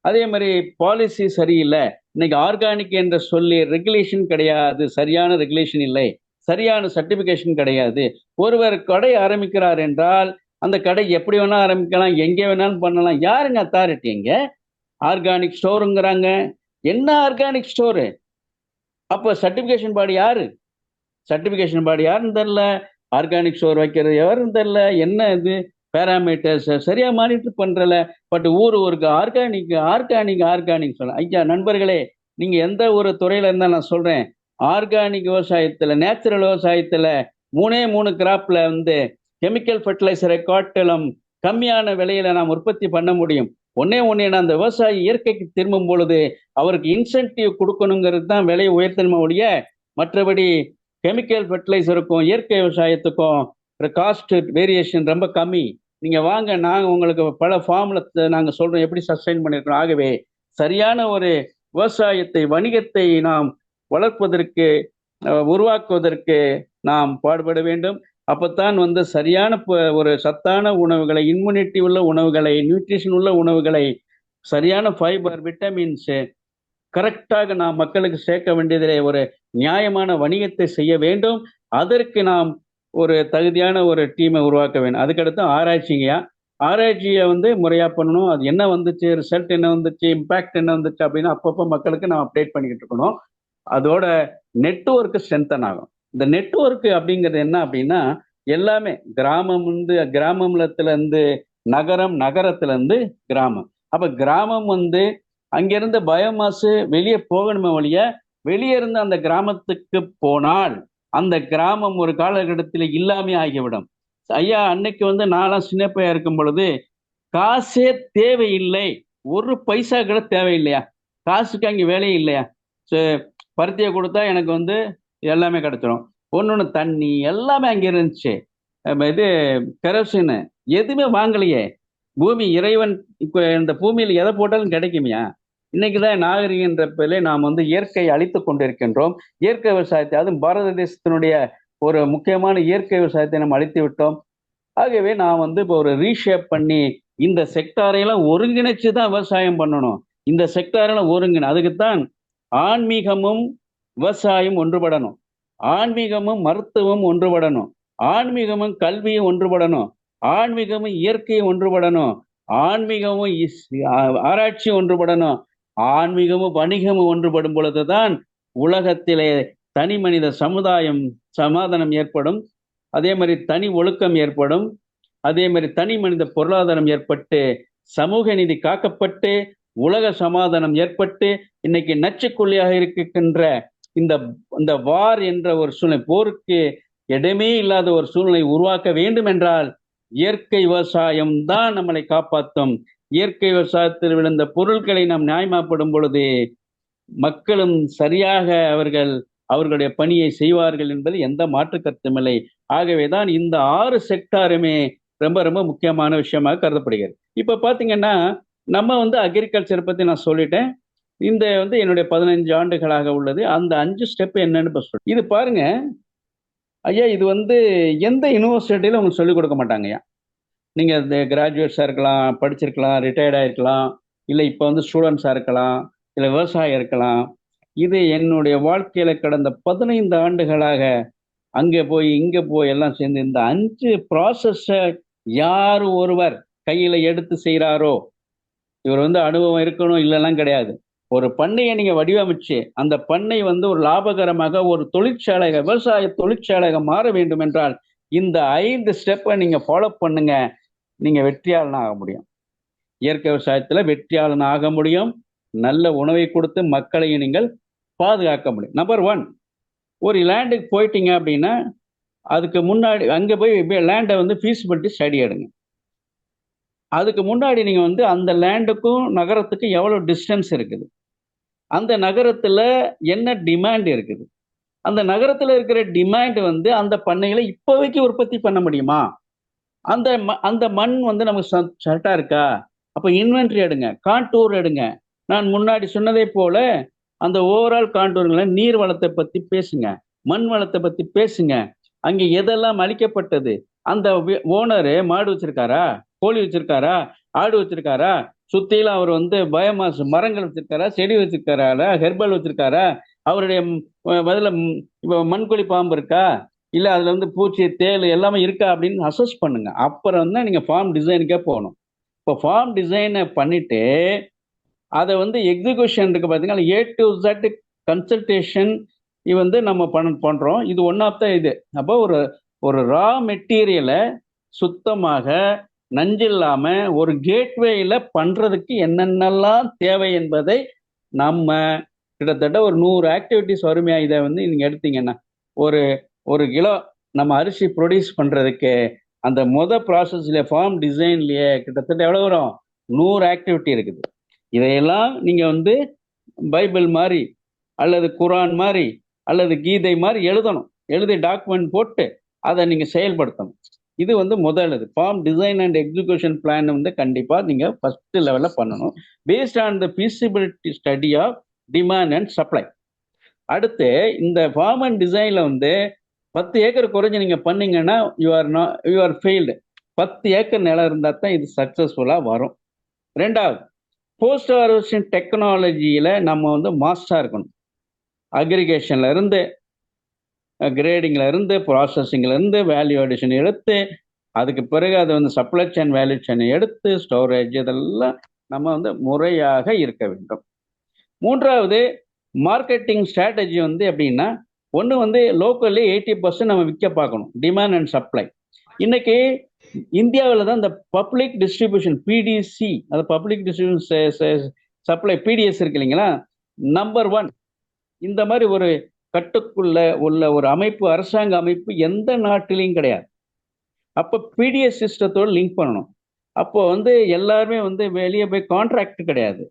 அதே மாதிரி பாலிசி சரியில்லை. இன்னைக்கு ஆர்கானிக் என்ற சொல்லி ரெகுலேஷன் கிடையாது, சரியான ரெகுலேஷன் இல்லை, சரியான சர்டிபிகேஷன் கிடையாது. ஒருவர் கடை ஆரம்பிக்கிறார் என்றால் அந்த கடை எப்படி வேணா ஆரம்பிக்கலாம், எங்கே வேணாலும் பண்ணலாம். யாருங்க அத்தாரிட்டி? எங்க ஆர்கானிக் ஸ்டோருங்கிறாங்க, என்ன ஆர்கானிக் ஸ்டோரு? அப்ப சர்டிபிகேஷன் பாடி யாரு? சர்டிபிகேஷன் பாடி யாருன்னு தெரியல, ஆர்கானிக் ஸ்டோர் வைக்கிறது யாருன்னு தெரியல, என்ன இது பேராமீட்டர்ஸ் சரியா மானிட்டர் பண்றல. பட் ஊருக்கு ஆர்கானிக் ஆர்கானிக் ஆர்கானிக் சொல்ல. ஐயா நண்பர்களே, நீங்க எந்த ஒரு துறையில இருந்தா நான் சொல்றேன், ஆர்கானிக் விவசாயத்துல, நேச்சுரல் விவசாயத்துல 3 கிராப்ல வந்து கெமிக்கல் ஃபர்டிலைசரை காட்டிலும் கம்மியான விலையில நாம் உற்பத்தி பண்ண முடியும். ஒன்னே அந்த விவசாயி இயற்கைக்கு திரும்பும் பொழுது அவருக்கு இன்சென்டிவ் கொடுக்கணுங்கிறது தான் விலையை உயர்த்தணுமே ஒழிய, மற்றபடி கெமிக்கல் ஃபர்டிலைசருக்கும் இயற்கை விவசாயத்துக்கும் காஸ்ட் வேரியேஷன் ரொம்ப கம்மி. நீங்க வாங்க, நாங்க உங்களுக்கு பல ஃபார்ம்ல நாங்க சொல்றோம் எப்படி சஸ்டைன் பண்ணிருக்கோம். ஆகவே சரியான ஒரு விவசாயத்தை, வணிகத்தை நாம் வளர்ப்பதற்கு, உருவாக்குவதற்கு நாம் பாடுபட வேண்டும். அப்பத்தான் வந்து சரியான ஒரு சத்தான உணவுகளை, இம்யூனிட்டி உள்ள உணவுகளை, நியூட்ரிஷன் உள்ள உணவுகளை, சரியான ஃபைபர், விட்டமின்ஸ் கரெக்டாக நாம் மக்களுக்கு சேர்க்க வேண்டியதிலே ஒரு நியாயமான வணிகத்தை செய்ய வேண்டும். அதற்கு நாம் ஒரு தகுதியான ஒரு டீமை உருவாக்க வேண்டும். அதுக்கடுத்து ஆராய்ச்சிங்கயா, ஆராய்ச்சியை வந்து முறையா பண்ணணும். அது என்ன வந்துச்சு, ரிசல்ட் என்ன வந்துச்சு, இம்பாக்ட் என்ன வந்துச்சு அப்படின்னு அப்பப்போ மக்களுக்கு நாம் அப்டேட் பண்ணிக்கிட்டு இருக்கணும். அதோட நெட்வொர்க்கு ஸ்ட்ரென்தன் ஆகும். இந்த நெட்வொர்க் அப்படிங்கிறது என்ன அப்படின்னா, எல்லாமே கிராமத்துல இருந்து நகரம், நகரத்துல இருந்து கிராமம். அப்ப கிராமம் வந்து அங்கிருந்து பயோமாஸ் வெளியே போகணுமே ஒழிய, வெளியே இருந்து அந்த கிராமத்துக்கு போனால் அந்த கிராமம் ஒரு காலகட்டத்தில் இல்லாமே ஆகிவிடும். ஐயா, அன்னைக்கு வந்து நான்லாம் சின்ன பையன் இருக்கும் பொழுது காசே தேவையில்லை, ஒரு பைசா கூட தேவையில்லையா, காசுக்கு அங்கே வேலையே இல்லையா, பருத்தியை கொடுத்தா எனக்கு வந்து எல்லாமே கிடைச்சிடும். ஒன்னொன்று தண்ணி எல்லாமே அங்கே இருந்துச்சு. இது கெரோசின் எதுவுமே வாங்கலையே. பூமி இறைவன் இப்போ இந்த பூமியில் எதை போட்டாலும் கிடைக்குமையா? இன்னைக்குதான் நாகரிகன்ற பேரிலே நாம் வந்து இயற்கையை அழித்து கொண்டிருக்கின்றோம். இயற்கை விவசாயத்தை, அதுவும் பாரத தேசத்தினுடைய ஒரு முக்கியமான இயற்கை விவசாயத்தை நாம் அழித்து விட்டோம். ஆகவே நான் வந்து இப்போ ஒரு ரீஷேப் பண்ணி இந்த செக்டாரையெல்லாம் ஒருங்கிணைச்சு தான் விவசாயம் பண்ணணும். இந்த செக்டாரெல்லாம் ஒருங்கிணை, அதுக்குத்தான் ஆன்மீகமும் விவசாயம் ஒன்றுபடணும், ஆன்மீகமும் மருத்துவம் ஒன்றுபடணும், ஆன்மீகமும் கல்வியும் ஒன்றுபடணும், ஆன்மீகமும் இயற்கையும் ஒன்றுபடணும், ஆன்மீகமும் ஆராய்ச்சி ஒன்றுபடணும், ஆன்மீகமும் வணிகமும் ஒன்றுபடும் பொழுதுதான் உலகத்திலே தனி மனித சமுதாயம் சமாதானம் ஏற்படும். அதே மாதிரி தனி ஒழுக்கம் ஏற்படும். அதே மாதிரி தனி மனித பொருளாதாரம் ஏற்பட்டு, சமூக நீதி காக்கப்பட்டு, உலக சமாதானம் ஏற்பட்டு, இன்னைக்கு நச்சுக்கொள்ளியாக இருக்கின்ற இந்த வார் என்ற ஒரு சூழ்நிலை, போருக்கு இடமே இல்லாத ஒரு சூழ்நிலை உருவாக்க வேண்டும் என்றால் இயற்கை விவசாயம் தான் நம்மளை காப்பாற்றும். இயற்கை விவசாயத்தில் விழுந்த பொருட்களை நாம் நியாயமாப்படும் பொழுது மக்களும் சரியாக அவர்களுடைய பணியை செய்வார்கள் என்பது எந்த மாற்று கருத்துமில்லை. ஆகவேதான் இந்த 6 செக்டாருமே ரொம்ப ரொம்ப முக்கியமான விஷயமாக கருதப்படுகிறது. இப்ப பாத்தீங்கன்னா, நம்ம வந்து அக்ரிகல்ச்சர் பத்தி நான் சொல்லிட்டேன். இந்த வந்து என்னுடைய 15 ஆண்டுகளாக உள்ளது. அந்த 5 ஸ்டெப் என்னன்னு சொல்றேன். இது பாருங்க ஐயா, இது வந்து எந்த யூனிவர்சிட்டியில உங்களுக்கு சொல்லிக் கொடுக்க மாட்டாங்கய்யா. நீங்க இந்த கிராஜுவேட்ஸா இருக்கலாம், படிச்சிருக்கலாம், ரிட்டையர்ட் ஆயிருக்கலாம், இல்லை இப்போ வந்து ஸ்டூடெண்ட்ஸா இருக்கலாம், இல்லை விவசாயம் இருக்கலாம். இது என்னுடைய வாழ்க்கையில கடந்த 15 ஆண்டுகளாக அங்கே போய் இங்கே போய் எல்லாம் சேர்ந்து இந்த 5 ப்ராசஸை யார் ஒருவர் கையில எடுத்து செய்கிறாரோ, இவர் வந்து அனுபவம் இருக்கணும் இல்லைலாம் கிடையாது. ஒரு பண்ணையை நீங்க வடிவமைச்சு அந்த பண்ணை வந்து ஒரு லாபகரமாக ஒரு தொழிற்சாலைக, விவசாய தொழிற்சாலைக மாற வேண்டும் என்றால் இந்த 5 ஸ்டெப்பை நீங்க ஃபாலோ பண்ணுங்க, நீங்க வெற்றியாளன் ஆக முடியும். இயற்கை விவசாயத்துல வெற்றியாளன் ஆக முடியும். நல்ல உணவை கொடுத்து மக்களையும் நீங்கள் பாதுகாக்க முடியும். நம்பர் 1, ஒரு லேண்டுக்கு போயிட்டீங்க அப்படின்னா அதுக்கு முன்னாடி அங்கே போய் லேண்டை வந்து ஃபீஸிபிலிட்டி ஸ்டடி எடுங்க. அதுக்கு முன்னாடி நீங்க வந்து அந்த லேண்டுக்கும் நகரத்துக்கும் எவ்வளோ டிஸ்டன்ஸ் இருக்குது, அந்த நகரத்துல என்ன டிமாண்ட் இருக்குது, அந்த நகரத்துல இருக்கிற டிமாண்ட் வந்து அந்த பண்ணைகளை இப்போதைக்கு உற்பத்தி பண்ண முடியுமா, அந்த மண் வந்து நமக்கு சட்டா இருக்கா, அப்ப இன்வென்ட்ரி எடுங்க, கான்டூர் எடுங்க. நான் முன்னாடி சொன்னதை போல அந்த ஓவரால் கான்டூர்களை நீர் வளத்தை பத்தி பேசுங்க, மண் வளத்தை பத்தி பேசுங்க. அங்கே எதெல்லாம் அளிக்கப்பட்டது, அந்த ஓனரு மாடு வச்சிருக்காரா, கோழி வச்சிருக்காரா, ஆடு வச்சிருக்காரா, சுத்தியில அவர் வந்து பயோமாஸ் மரங்கள் வச்சிருக்காரா, செடி வச்சிருக்காரா, ஹெர்பல் வச்சிருக்காரா, அவருடைய பதில மண்கொழி பாம்பு இருக்கா, இல்ல அதுல வந்து பூச்சி தேள் எல்லாமே இருக்கா அப்படின்னு அசஸ் பண்ணுங்க. அப்புறம் தான் நீங்க ஃபார்ம் டிசைனுக்கே போகணும். இப்போ ஃபார்ம் டிசைனை பண்ணிட்டு அதை வந்து எக்ஸிக்யூஷன் இருக்கு பார்த்தீங்கன்னா A to Z கன்சல்டேஷன் இது வந்து நம்ம பண்ணுறோம். இது ஒன் ஆஃப் த இது. அப்போ ஒரு ஒரு ரா மெட்டீரியலை சுத்தமாக நஞ்சில்லாம ஒரு கேட்வேயில் பண்ணுறதுக்கு என்னென்னலாம் தேவை என்பதை நம்ம கிட்டத்தட்ட ஒரு 100 ஆக்டிவிட்டிஸ் வருமையா. இதை வந்து நீங்கள் எடுத்தீங்கன்னா ஒரு ஒரு கிலோ நம்ம அரிசி ப்ரொடியூஸ் பண்ணுறதுக்கு அந்த ப்ராசஸ்ல ஃபார்ம் டிசைன்லயே கிட்டத்தட்ட எவ்வளோ வரும்? 100 ஆக்டிவிட்டி இருக்குது. இதையெல்லாம் நீங்கள் வந்து பைபிள் மாதிரி அல்லது குரான் மாதிரி அல்லது கீதை மாதிரி எழுதணும். எழுதி டாக்குமெண்ட் போட்டு அதை நீங்கள் செயல்படுத்தணும். இது வந்து முதல் இது farm design and execution plan வந்து கண்டிப்பாக நீங்கள் ஃபர்ஸ்ட் லெவலில் பண்ணணும். Based on the feasibility study of demand and supply. அடுத்து இந்த ஃபார்ம் அண்ட் டிசைனில் வந்து 10 ஏக்கர் குறைஞ்சி நீங்கள் பண்ணீங்கன்னா யூ ஆர் ஃபெயில்டு. 10 ஏக்கர் நிலம் இருந்தால் தான் இது சக்ஸஸ்ஃபுல்லாக வரும். ரெண்டாவது, போஸ்ட் ஹார்வெஸ்டிங் டெக்னாலஜியில் நம்ம வந்து மாஸ்டராக இருக்கணும். அக்ரிகேஷன்ல இருந்து கிரேடிங்ல இருந்து ப்ராசஸிங்ல இருந்து வேல்யூ அடிஷன் எடுத்து அதுக்கு பிறகு அதை வந்து சப்ளை செயின் வேல்யூ செயின் எடுத்து ஸ்டோரேஜ் இதெல்லாம் நம்ம வந்து முறையாக இருக்க வேண்டும். மூன்றாவது, மார்க்கெட்டிங் ஸ்ட்ராட்டஜி வந்து எப்படின்னா, ஒன்று வந்து லோக்கல்லி 80% நம்ம விற்க பார்க்கணும். Demand and supply. இன்னைக்கு இந்தியாவில் தான் இந்த பப்ளிக் டிஸ்ட்ரிபியூஷன் பிடிசி, அது பப்ளிக் டிஸ்ட்ரிபியூஷன் சப்ளை பிடிஎஸ் இருக்கு இல்லைங்களா, நம்பர் 1. இந்த மாதிரி ஒரு கட்டுக்குள்ள உள்ள ஒரு அமைப்பு, அரசாங்க அமைப்பு எந்த நாட்டிலையும் கிடையாது. அப்போ பிடிஎஸ் சிஸ்டத்தோடு லிங்க் பண்ணணும். அப்போ வந்து எல்லாருமே வந்து வெளியே போய் கான்ட்ராக்ட் கிடையாது,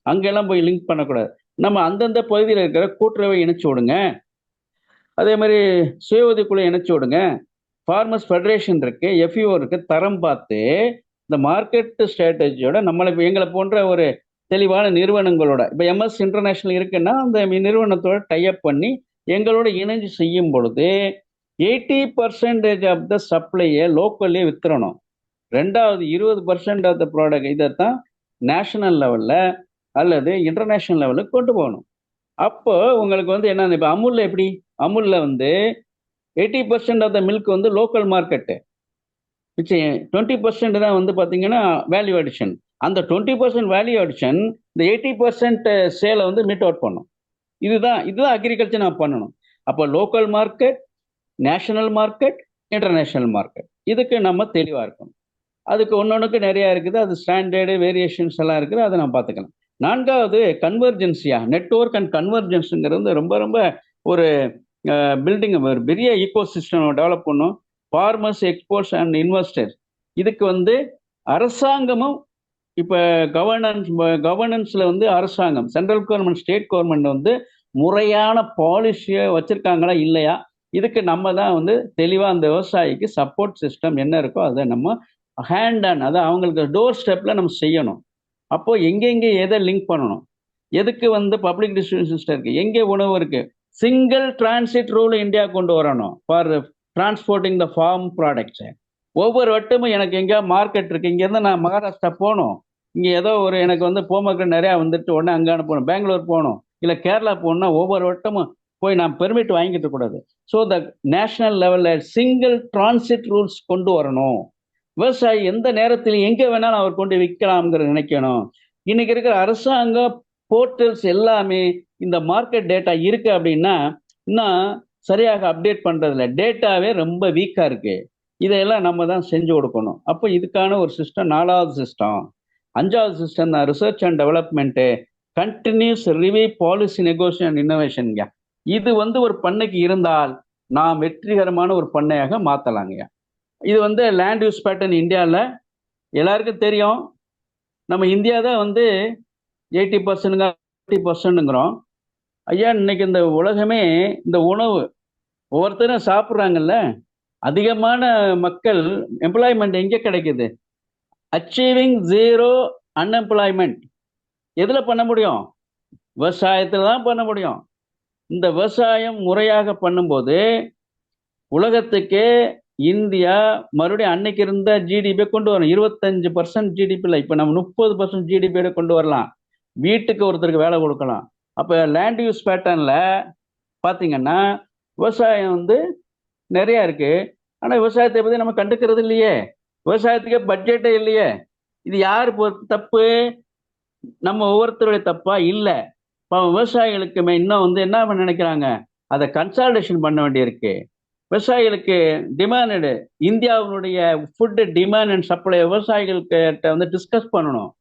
அங்கெல்லாம் போய் லிங்க் பண்ணக்கூடாது. நம்ம அந்தந்த பகுதியில் இருக்கிற கூட்டுறவை இணைச்சு விடுங்க, அதே மாதிரி சுய உதவிக்குழு இணைச்சு விடுங்க, ஃபார்மர்ஸ் ஃபெடரேஷன் இருக்கு, எஃப்இஓ இருக்கு. தரம் பார்த்து இந்த மார்க்கெட் ஸ்ட்ராட்டஜியோட எங்களை போன்ற ஒரு தெளிவான நிறுவனங்களோட, இப்போ எம்எஸ் இன்டர்நேஷனல் இருக்குன்னா அந்த நிறுவனத்தோட டைப் பண்ணி எங்களோட இணைஞ்சு செய்யும் பொழுது 80% ஆஃப் த சப்ளையை லோக்கல்லே வித்துறணும். ரெண்டாவது 20% ஆஃப் த ப்ராடக்ட் இதைத்தான் நேஷனல் லெவலில் அல்லது இன்டர்நேஷனல் லெவலுக்கு கொண்டு போகணும். அப்போ உங்களுக்கு வந்து என்ன, இப்போ அமுல்ல எப்படி, அமுல்ல வந்து 80% ஆஃப் த மில்க் வந்து லோக்கல் மார்க்கெட்டு, மிச்சம் 20% தான் வந்து பார்த்தீங்கன்னா வேல்யூ அடிஷன். அந்த 20% வேல்யூ அடிஷன் இந்த 80% சேலை வந்து மீட் அவுட் பண்ணும். இதுதான் அக்ரிகல்ச்சர் நான் பண்ணணும். அப்போ local market, national market, international market, இதுக்கு நம்ம தெளிவாக இருக்கணும். அதுக்கு ஒன்னொன்றுக்கு நிறையா இருக்குது, அது ஸ்டாண்டர்டு வேரியேஷன்ஸ் எல்லாம் இருக்குது, அதை நம்ம பார்த்துக்கலாம். நான்காவது, கன்வர்ஜென்சியா, நெட்வொர்க் அண்ட் கன்வர்ஜென்ஸுங்கிறது ரொம்ப ரொம்ப ஒரு பில்டிங், ஒரு பெரிய ஈகோ சிஸ்டம் டெவலப் பண்ணும். ஃபார்மர்ஸ், எக்ஸ்போர்ட்ஸ் அண்ட் இன்வெஸ்டர்ஸ், இதுக்கு வந்து அரசாங்கமும் இப்போ கவர்னன்ஸில் வந்து அரசாங்கம், சென்ட்ரல் கவர்மெண்ட், ஸ்டேட் கவர்மெண்ட் வந்து முறையான பாலிசியை வச்சுருக்காங்களா இல்லையா, இதுக்கு நம்ம தான் வந்து தெளிவாக அந்த விவசாயிக்கு சப்போர்ட் சிஸ்டம் என்ன இருக்கோ அதை நம்ம ஹேண்ட் ஆன், அதை அவங்களுக்கு டோர் ஸ்டெப்பில் நம்ம செய்யணும். அப்போது எங்கெங்கே எதை லிங்க் பண்ணணும், எதுக்கு வந்து பப்ளிக் டிஸ்ட்ரிபியூஷன் சிஸ்டம் இருக்குது, எங்கே உணவு இருக்குது, சிங்கிள் டிரான்சிட் ரூல் இந்தியா கொண்டு வரணும் ஃபார் டிரான்ஸ்போர்ட்டிங் த ஃபார்ம் ப்ராடக்ட்ஸை. ஒவ்வொரு வட்டமும் எனக்கு எங்கேயா மார்க்கெட் இருக்குது, இங்கேருந்து நான் மகாராஷ்டிரா போகணும், இங்கே ஏதோ ஒரு எனக்கு வந்து போமக்கள் நிறையா வந்துட்டு உடனே அங்கே அனுப்பணும், பெங்களூர் போகணும், இல்லை கேரளா போகணும்னா ஒவ்வொரு வட்டமும் போய் நான் பெர்மிட் வாங்கிட்டு கூடாது. ஸோ த நேஷனல் லெவலில் சிங்கிள் டிரான்சிட் ரூல்ஸ் கொண்டு வரணும். விவசாயி எந்த நேரத்தில் எங்கே வேணாலும் அவர் கொண்டு விற்கலாம்ங்கிறத நினைக்கணும். இன்னைக்கு இருக்கிற அரசாங்க போர்ட்டல்ஸ் எல்லாமே இந்த மார்க்கெட் டேட்டா இருக்கு அப்படின்னா இன்னும் சரியாக அப்டேட் பண்றதில்ல, டேட்டாவே ரொம்ப வீக்கா இருக்கு. இதையெல்லாம் நம்ம தான் செஞ்சு கொடுக்கணும். அப்போ இதுக்கான ஒரு சிஸ்டம், 4வது சிஸ்டம். 5வது சிஸ்டம் தான் research and development, continuous review, policy negotiation and இன்னோவேஷன்ங்க. இது வந்து ஒரு பண்ணைக்கு இருந்தால் நாம் வெற்றிகரமான ஒரு பண்ணையாக மாற்றலாங்க. இது வந்து லேண்ட் யூஸ் பேட்டர்ன் இந்தியாவில் எல்லாருக்கும் தெரியும். நம்ம இந்தியா தான் வந்து 80%, 80%ங்கிறோம். ஐயா, இன்னைக்கு இந்த உலகமே இந்த உணவு ஒவ்வொருத்தரும் சாப்பிட்றாங்கல்ல, அதிகமான மக்கள் எம்ப்ளாய்மெண்ட் எங்கே கிடைக்குது? அச்சீவிங் 0 அன்எம்ப்ளாய்மெண்ட் எதில் பண்ண முடியும்? விவசாயத்தில் தான் பண்ண முடியும். இந்த விவசாயம் முறையாக பண்ணும்போது உலகத்துக்கே இந்தியா மறுபடியும் அன்னைக்கு இருந்த ஜிடிபி கொண்டு வரணும். 25% ஜிடிபியில் இப்போ நம்ம 30% ஜிடிபியோட கொண்டு வரலாம். வீட்டுக்கு ஒருத்தருக்கு வேலை கொடுக்கலாம். அப்போ லேண்ட் யூஸ் பேட்டர்னில் பார்த்தீங்கன்னா விவசாயம் வந்து நிறையா இருக்குது. ஆனால் விவசாயத்தை பற்றி நம்ம கண்டுக்கிறது இல்லையே, விவசாயத்துக்கே பட்ஜெட்டே இல்லையே. இது யார் தப்பு? நம்ம ஒவ்வொருத்தருடைய தப்பா இல்ல. விவசாயிகளுக்கு இன்னும் வந்து என்ன நினைக்கிறாங்க, அதை கன்சால்டேஷன் பண்ண வேண்டியிருக்கு. விவசாயிகளுக்கு டிமாண்ட், இந்தியாவினுடைய ஃபுட் டிமாண்ட் அண்ட் சப்ளை விவசாயிகள்கிட்ட வந்து டிஸ்கஸ் பண்ணணும்.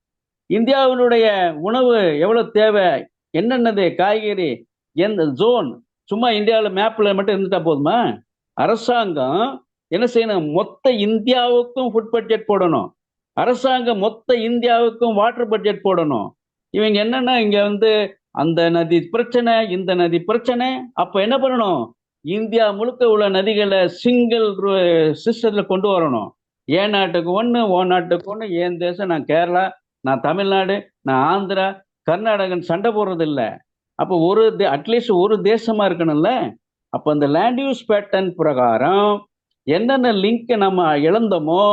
இந்தியாவினுடைய உணவு எவ்வளவு தேவை, என்னென்னது காய்கறி, எந்த ஜோன், சும்மா இந்தியாவில் மேப்ல மட்டும் இருந்துட்டா போதுமா? அரசாங்கம் என்ன செய்யணும், மொத்த இந்தியாவுக்கும் ஃபுட் பட்ஜெட் போடணும். அரசாங்கம் மொத்த இந்தியாவுக்கும் வாட்டர் பட்ஜெட் போடணும். இவங்க என்னன்னா இங்க வந்து அந்த நதி பிரச்சனை, இந்த நதி பிரச்சனை. அப்ப என்ன பண்ணணும், இந்தியா முழுக்க உள்ள நதிகளை சிங்கிள் சிஸ்டத்துல கொண்டு வரணும். என் நாட்டுக்கு ஒண்ணு, உன் நாட்டுக்கு ஒண்ணு, என் தேசம், நான் கேரளா, நான் தமிழ்நாடு, நான் ஆந்திரா, கர்நாடகன் சண்டை போடுறது இல்லை. அப்போ ஒரு அட்லீஸ்ட் ஒரு தேசமா இருக்கணும்ல. அப்போ அந்த லேண்ட் யூஸ் பேட்டர்ன் பிரகாரம் என்னென்ன லிங்க் நம்ம இழந்தோமோ,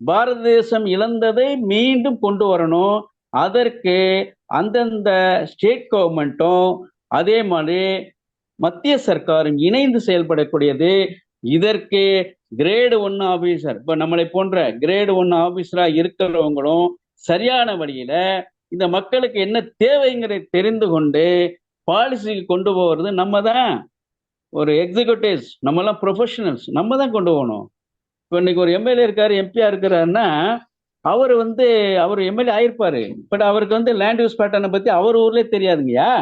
பாரத தேசம் இழந்ததை மீண்டும் கொண்டு வரணும். அதற்கு அந்தந்த ஸ்டேட் கவர்மெண்ட்டும் அதே மாதிரி மத்திய சர்க்காரும் இணைந்து செயல்படக்கூடியது. இதற்கு கிரேடு 1 ஆபீசர், இப்ப நம்மளை போன்ற கிரேடு 1 ஆபீசரா இருக்கிறவங்களும் சரியான வழியில இந்த மக்களுக்கு என்ன தேவைங்கிறதை தெரிந்து கொண்டு பாலிசிக்கு கொண்டு போகிறது நம்ம தான். ஒரு எக்ஸிக்யூட்டிவ்ஸ், நம்ம எல்லாம் ப்ரொஃபஷனல்ஸ், நம்ம தான் கொண்டு போகணும். இப்போ இன்னைக்கு ஒரு எம்எல்ஏ இருக்காரு, எம்பியா இருக்கிறாருன்னா அவர் வந்து அவர் எம்எல்ஏ ஆயிருப்பாரு, பட் அவருக்கு வந்து லேண்ட் யூஸ் பேட்டர்னை பத்தி அவர் ஊர்லயே தெரியாதுங்கய்யா.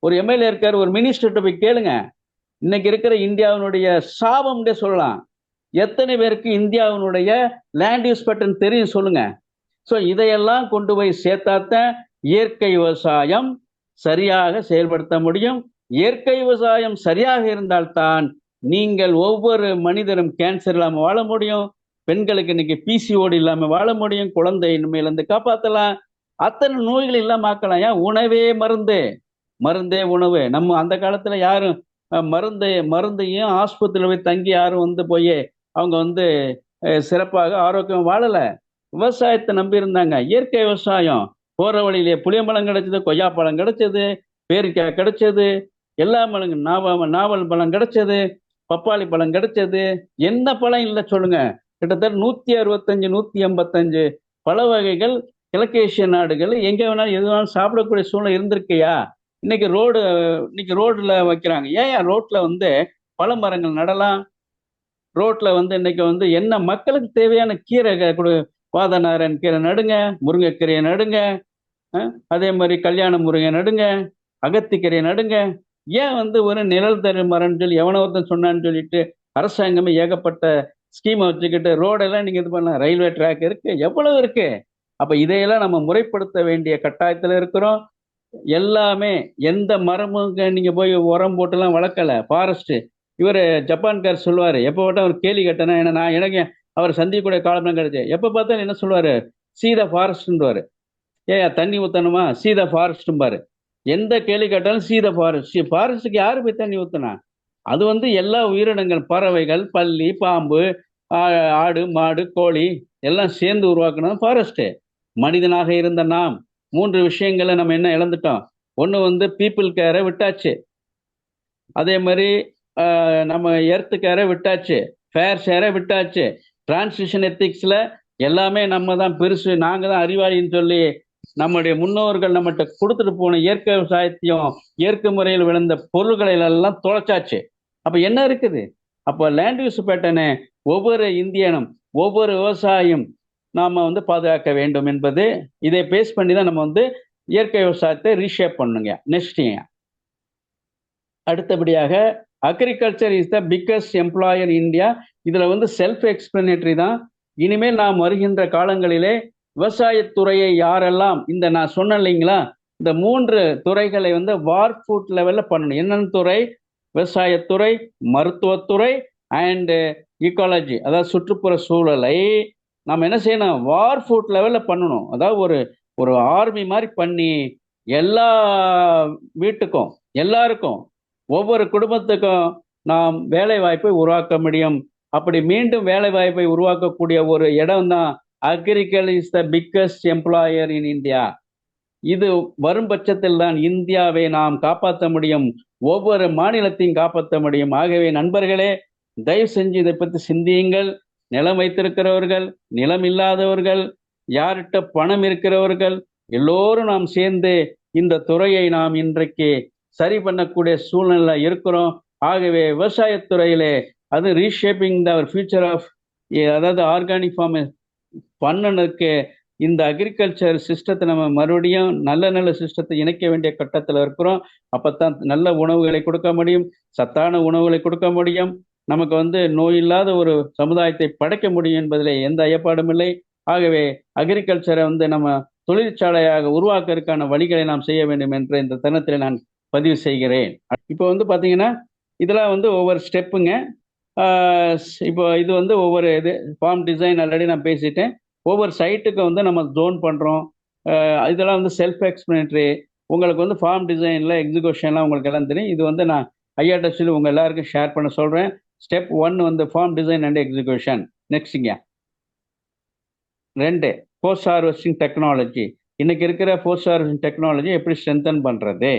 ஒரு எம்எல்ஏ இருக்காரு, ஒரு மினிஸ்டர்கிட்ட போய் கேளுங்க. இன்னைக்கு இருக்கிற இந்தியாவினுடைய சாபம்னே சொல்லலாம். எத்தனை பேருக்கு இந்தியாவினுடைய லேண்ட் யூஸ் பேட்டர்ன் தெரியும் சொல்லுங்க. ஸோ இதையெல்லாம் கொண்டு போய் சேர்த்தாத்தான் இயற்கை விவசாயம் சரியாக செயல்படுத்த முடியும். இயற்கை விவசாயம் சரியாக இருந்தால்தான் நீங்கள் ஒவ்வொரு மனிதரும் கேன்சர் இல்லாமல் வாழ முடியும். பெண்களுக்கு இன்னைக்கு பிசிஓடி இல்லாமல் வாழ முடியும். குழந்தை இனிமேலேருந்து காப்பாற்றலாம். அத்தனை நோய்கள் இல்லாம ஆக்கலாம். ஏன், உணவே மருந்து, மருந்தே உணவு. நம்ம அந்த காலத்துல யாரும் மருந்தையும் ஆஸ்பத்திரியில் போய் தங்கி யாரும் வந்து போய் அவங்க வந்து சிறப்பாக ஆரோக்கியம் வாழல. விவசாயத்தை நம்பி இருந்தாங்க. இயற்கை விவசாயம், போற வழியிலே புளியம்பழம் கிடைச்சது, கொய்யாப்பழம் கிடைச்சது, பேரிக்காய் கிடைச்சது, எல்லா பழம், நாவல் பழம் கிடைச்சது, பப்பாளி பழம் கிடைச்சது. என்ன பழம் இல்லை சொல்லுங்க? கிட்டத்தட்ட 165 185 பழ வகைகள் கிழக்கேசிய நாடுகள் எங்க வேணாலும் எது வேணாலும் சாப்பிடக்கூடிய சூழ்நிலை இருந்திருக்கையா? இன்னைக்கு ரோடுல வைக்கிறாங்க. ஏன் ரோட்ல வந்து பழ மரங்கள் நடலாம்? ரோட்ல வந்து இன்னைக்கு வந்து என்ன மக்களுக்கு தேவையான கீரை வாதநாராயண் கீரை நடுங்க, முருங்கைக்கீரையை நடுங்க, அதே மாதிரி கல்யாண முருங்கை நடுங்க, அகத்திக்கீரையை நடுங்க. ஏன் வந்து ஒரு நிழல் தரு மரம்னு சொல்லி எவனோ ஒருத்தன் சொன்னான்னு சொல்லிட்டு அரசாங்கமே ஏகப்பட்ட ஸ்கீமை வச்சுக்கிட்டு ரோடெல்லாம் நீங்க இது பண்ணலாம். ரயில்வே ட்ராக் இருக்கு, எவ்வளவு இருக்கு. அப்ப இதையெல்லாம் நம்ம முறைப்படுத்த வேண்டிய கட்டாயத்துல இருக்கிறோம். எல்லாமே எந்த மரமும் நீங்க போய் உரம் போட்டுலாம் வளர்க்கல. ஃபாரஸ்ட் இவர் ஜப்பான்கார் சொல்லுவாரு, எப்போ பார்த்தா அவர் கேள்வி கேட்டேன்னா என்ன, நான் எனக்கு அவர் சந்திக்கக்கூடிய காலம் கிடைச்சு எப்போ பார்த்தாலும் என்ன சொல்லுவாரு, சீதா ஃபாரஸ்ட்ன்றாரு. தண்ணி ஊத்தணுமா, சீதா ஃபாரஸ்ட்பாரு. எந்த கேள்வி கேட்டாலும் சீதா ஃபாரஸ்ட். ஃபாரஸ்ட்டுக்கு யாரு போய் தண்ணி ஊத்துனா? அது வந்து எல்லா உயிரினங்கள், பறவைகள், பல்லி, பாம்பு, ஆடு, மாடு, கோழி எல்லாம் சேர்ந்து உருவாக்கணும் ஃபாரஸ்ட். மனிதனாக இருந்த நாம் 3 விஷயங்களை நம்ம என்ன இழந்துட்டோம். ஒன்று வந்து பீப்புள் கேரை விட்டாச்சு, அதே மாதிரி நம்ம எர்த்து கேரை விட்டாச்சு, ஃபேர் ஷேரை விட்டாச்சு, டிரான்சிஷன் எத்திக்ஸ்ல எல்லாமே நம்ம தான் பெருசு, நாங்க தான் அறிவாளின்னு சொல்லி நம்முடைய முன்னோர்கள் நம்மகிட்ட கொடுத்துட்டு போன இயற்கை விவசாயத்தையும் இயற்கை முறையில் விளைந்த பொருள்களை எல்லாம் தொலைச்சாச்சு. அப்ப என்ன இருக்குது? அப்போ லேண்ட் யூஸ் பேட்டர்னை ஒவ்வொரு இந்தியனும், ஒவ்வொரு விவசாயியும் நாம வந்து பாதுகாக்க வேண்டும் என்பது, இதை பேஸ் பண்ணி தான் நம்ம வந்து இயற்கை விவசாயத்தை ரீஷேப் பண்ணுங்க. நெக்ஸ்ட், அடுத்தபடியாக agriculture is the biggest employer India. இதுல வந்து செல்ஃப் எக்ஸ்பிளனேட்டரி தான். இனிமேல் நாம் வருகின்ற காலங்களிலே விவசாயத்துறையை யாரெல்லாம் இந்த நான் சொன்னேன் இல்லைங்களா, இந்த 3 துறைகளை வந்து வார் ஃபுட் லெவல்ல பண்ணணும். என்னென்ன துறை? விவசாயத்துறை, மருத்துவத்துறை அண்ட் ஈக்காலஜி, அதாவது சுற்றுப்புற சூழலை நம்ம என்ன செய்யணும், வார் ஃபுட் லெவல்ல பண்ணணும். அதாவது ஒரு ஆர்மி மாதிரி பண்ணி எல்லா வீட்டுக்கும், எல்லாருக்கும், ஒவ்வொரு குடும்பத்துக்கும் நாம் வேலை வாய்ப்பை உருவாக்க முடியும். அப்படி மீண்டும் வேலை வாய்ப்பை உருவாக்கக்கூடிய ஒரு இடம் தான் agriculture is the biggest employer in India. இது வரும் பட்சத்தில் தான் இந்தியாவை நாம் காப்பாற்ற முடியும், ஒவ்வொரு மாநிலத்தையும் காப்பாற்ற முடியும். ஆகவே நண்பர்களே, தயவு செஞ்சு இதை பற்றி சிந்தியுங்கள். நிலம் வைத்திருக்கிறவர்கள், நிலம் இல்லாதவர்கள், யார்கிட்ட பணம் இருக்கிறவர்கள், எல்லோரும் நாம் சேர்ந்து இந்த துறையை நாம் இன்றைக்கு சரி பண்ணக்கூடிய சூழ்நிலை இருக்கிறோம். ஆகவே விவசாயத்துறையிலே அது ரீஷேப்பிங் த ஃபியூச்சர் ஆஃப், அதாவது ஆர்கானிக் ஃபார்ம் பண்ணனுக்கு இந்த அக்ரிகல்ச்சர் சிஸ்டத்தை நம்ம மறுபடியும் நல்ல நல்ல சிஸ்டத்தை இணைக்க வேண்டிய கட்டத்தில் இருக்கிறோம். அப்பத்தான் நல்ல உணவுகளை கொடுக்க முடியும், சத்தான உணவுகளை கொடுக்க முடியும், நமக்கு நோய் இல்லாத ஒரு சமுதாயத்தை படைக்க முடியும் என்பதில் எந்த ஐயப்பாடும் இல்லை. ஆகவே அக்ரிகல்ச்சரை நம்ம தொழிற்சாலையாக உருவாக்குவதற்கான வழிகளை நாம் செய்ய வேண்டும் என்ற இந்த தருணத்தில் நான் பதிவு செய்கிறேன். இப்போ பார்த்தீங்கன்னா இதெல்லாம் ஒவ்வொரு ஸ்டெப்புங்க. இப்போ இது ஒவ்வொரு இது ஃபார்ம் டிசைன் ஆல்ரெடி நான் பேசிட்டேன். ஒவ்வொரு சைட்டுக்கு நம்ம ஜோன் பண்ணுறோம். இதெல்லாம் செல்ஃப் எக்ஸ்பிளனேட்டரி. உங்களுக்கு ஃபார்ம் டிசைனில் எக்ஸிக்யூஷன்லாம் உங்களுக்கு எல்லாம் தெரியும். இது நான் ஐஆர்ட சொல்லி உங்கள் எல்லாருக்கும் ஷேர் பண்ண சொல்கிறேன். Step 1 farm design and execution. நெக்ஸ்ட்டுங்க 2 போஸ்ட் ஹார்வெஸ்டிங் டெக்னாலஜி. இன்னைக்கு இருக்கிற போஸ்ட் ஹார்வெஸ்டிங் டெக்னாலஜி எப்படி ஸ்ட்ரென்தன் பண்ணுறது?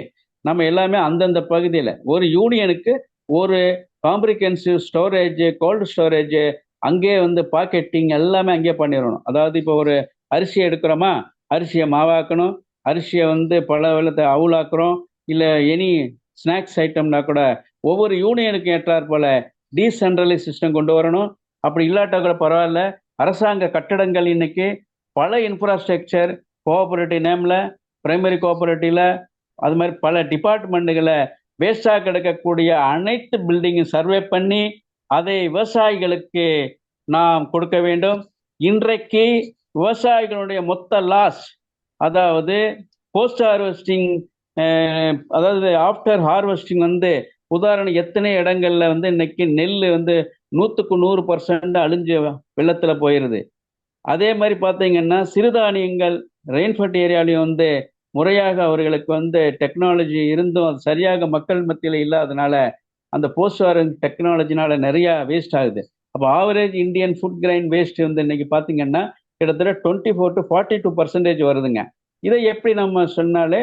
நம்ம எல்லாமே அந்தந்த பகுதியில் ஒரு யூனியனுக்கு ஒரு காம்ப்ரிஹென்சிவ் ஸ்டோரேஜ், கோல்டு ஸ்டோரேஜ், அங்கே பாக்கெட்டிங் எல்லாமே அங்கேயே பண்ணிடணும். அதாவது இப்போ ஒரு அரிசியை எடுக்கிறோமா, அரிசியை மாவாக்கணும், அரிசியை பல வெள்ளத்தை அவுளாக்குறோம், இல்லை எனி ஸ்நாக்ஸ் ஐட்டம்னா கூட ஒவ்வொரு யூனியனுக்கு ஏற்றாற் போல டீசென்ட்ரலைஸ் சிஸ்டம் கொண்டு வரணும். அப்படி இல்லாட்டா கூட பரவாயில்ல, அரசாங்க கட்டடங்கள் இன்னைக்கு பல இன்ஃப்ராஸ்ட்ரக்சர் கோஆபரேட்டிவ் நேமில், பிரைமரி கோஆபரேட்டிவ்ல, அது மாதிரி பல டிபார்ட்மெண்ட்டுகளை வேஸ்டாக கிடக்கக்கூடிய அனைத்து பில்டிங்கும் சர்வே பண்ணி அதை விவசாயிகளுக்கு நாம் கொடுக்க வேண்டும். இன்றைக்கு விவசாயிகளுடைய மொத்த லாஸ், அதாவது போஸ்ட் ஹார்வெஸ்டிங், அதாவது ஆஃப்டர் ஹார்வெஸ்டிங் உதாரணம் எத்தனை இடங்கள்ல இன்னைக்கு நெல் 100க்கு 100% அழிஞ்சு வெள்ளத்தில் போயிடுது. அதே மாதிரி பார்த்தீங்கன்னா சிறுதானியங்கள் ரெயின்ஃபட் ஏரியாலையும் முறையாக அவர்களுக்கு டெக்னாலஜி இருந்தும் அது சரியாக மக்கள் மத்தியில் இல்லாதனால அந்த போஸ்ட் ஹார்வெஸ்டிங் டெக்னாலஜினால நிறைய வேஸ்ட் ஆகுது. அப்போ average Indian food grain waste இன்னைக்கு பார்த்தீங்கன்னா கிட்டத்தட்ட 24 to 42% வருதுங்க. இதை எப்படி நம்ம சொன்னாலே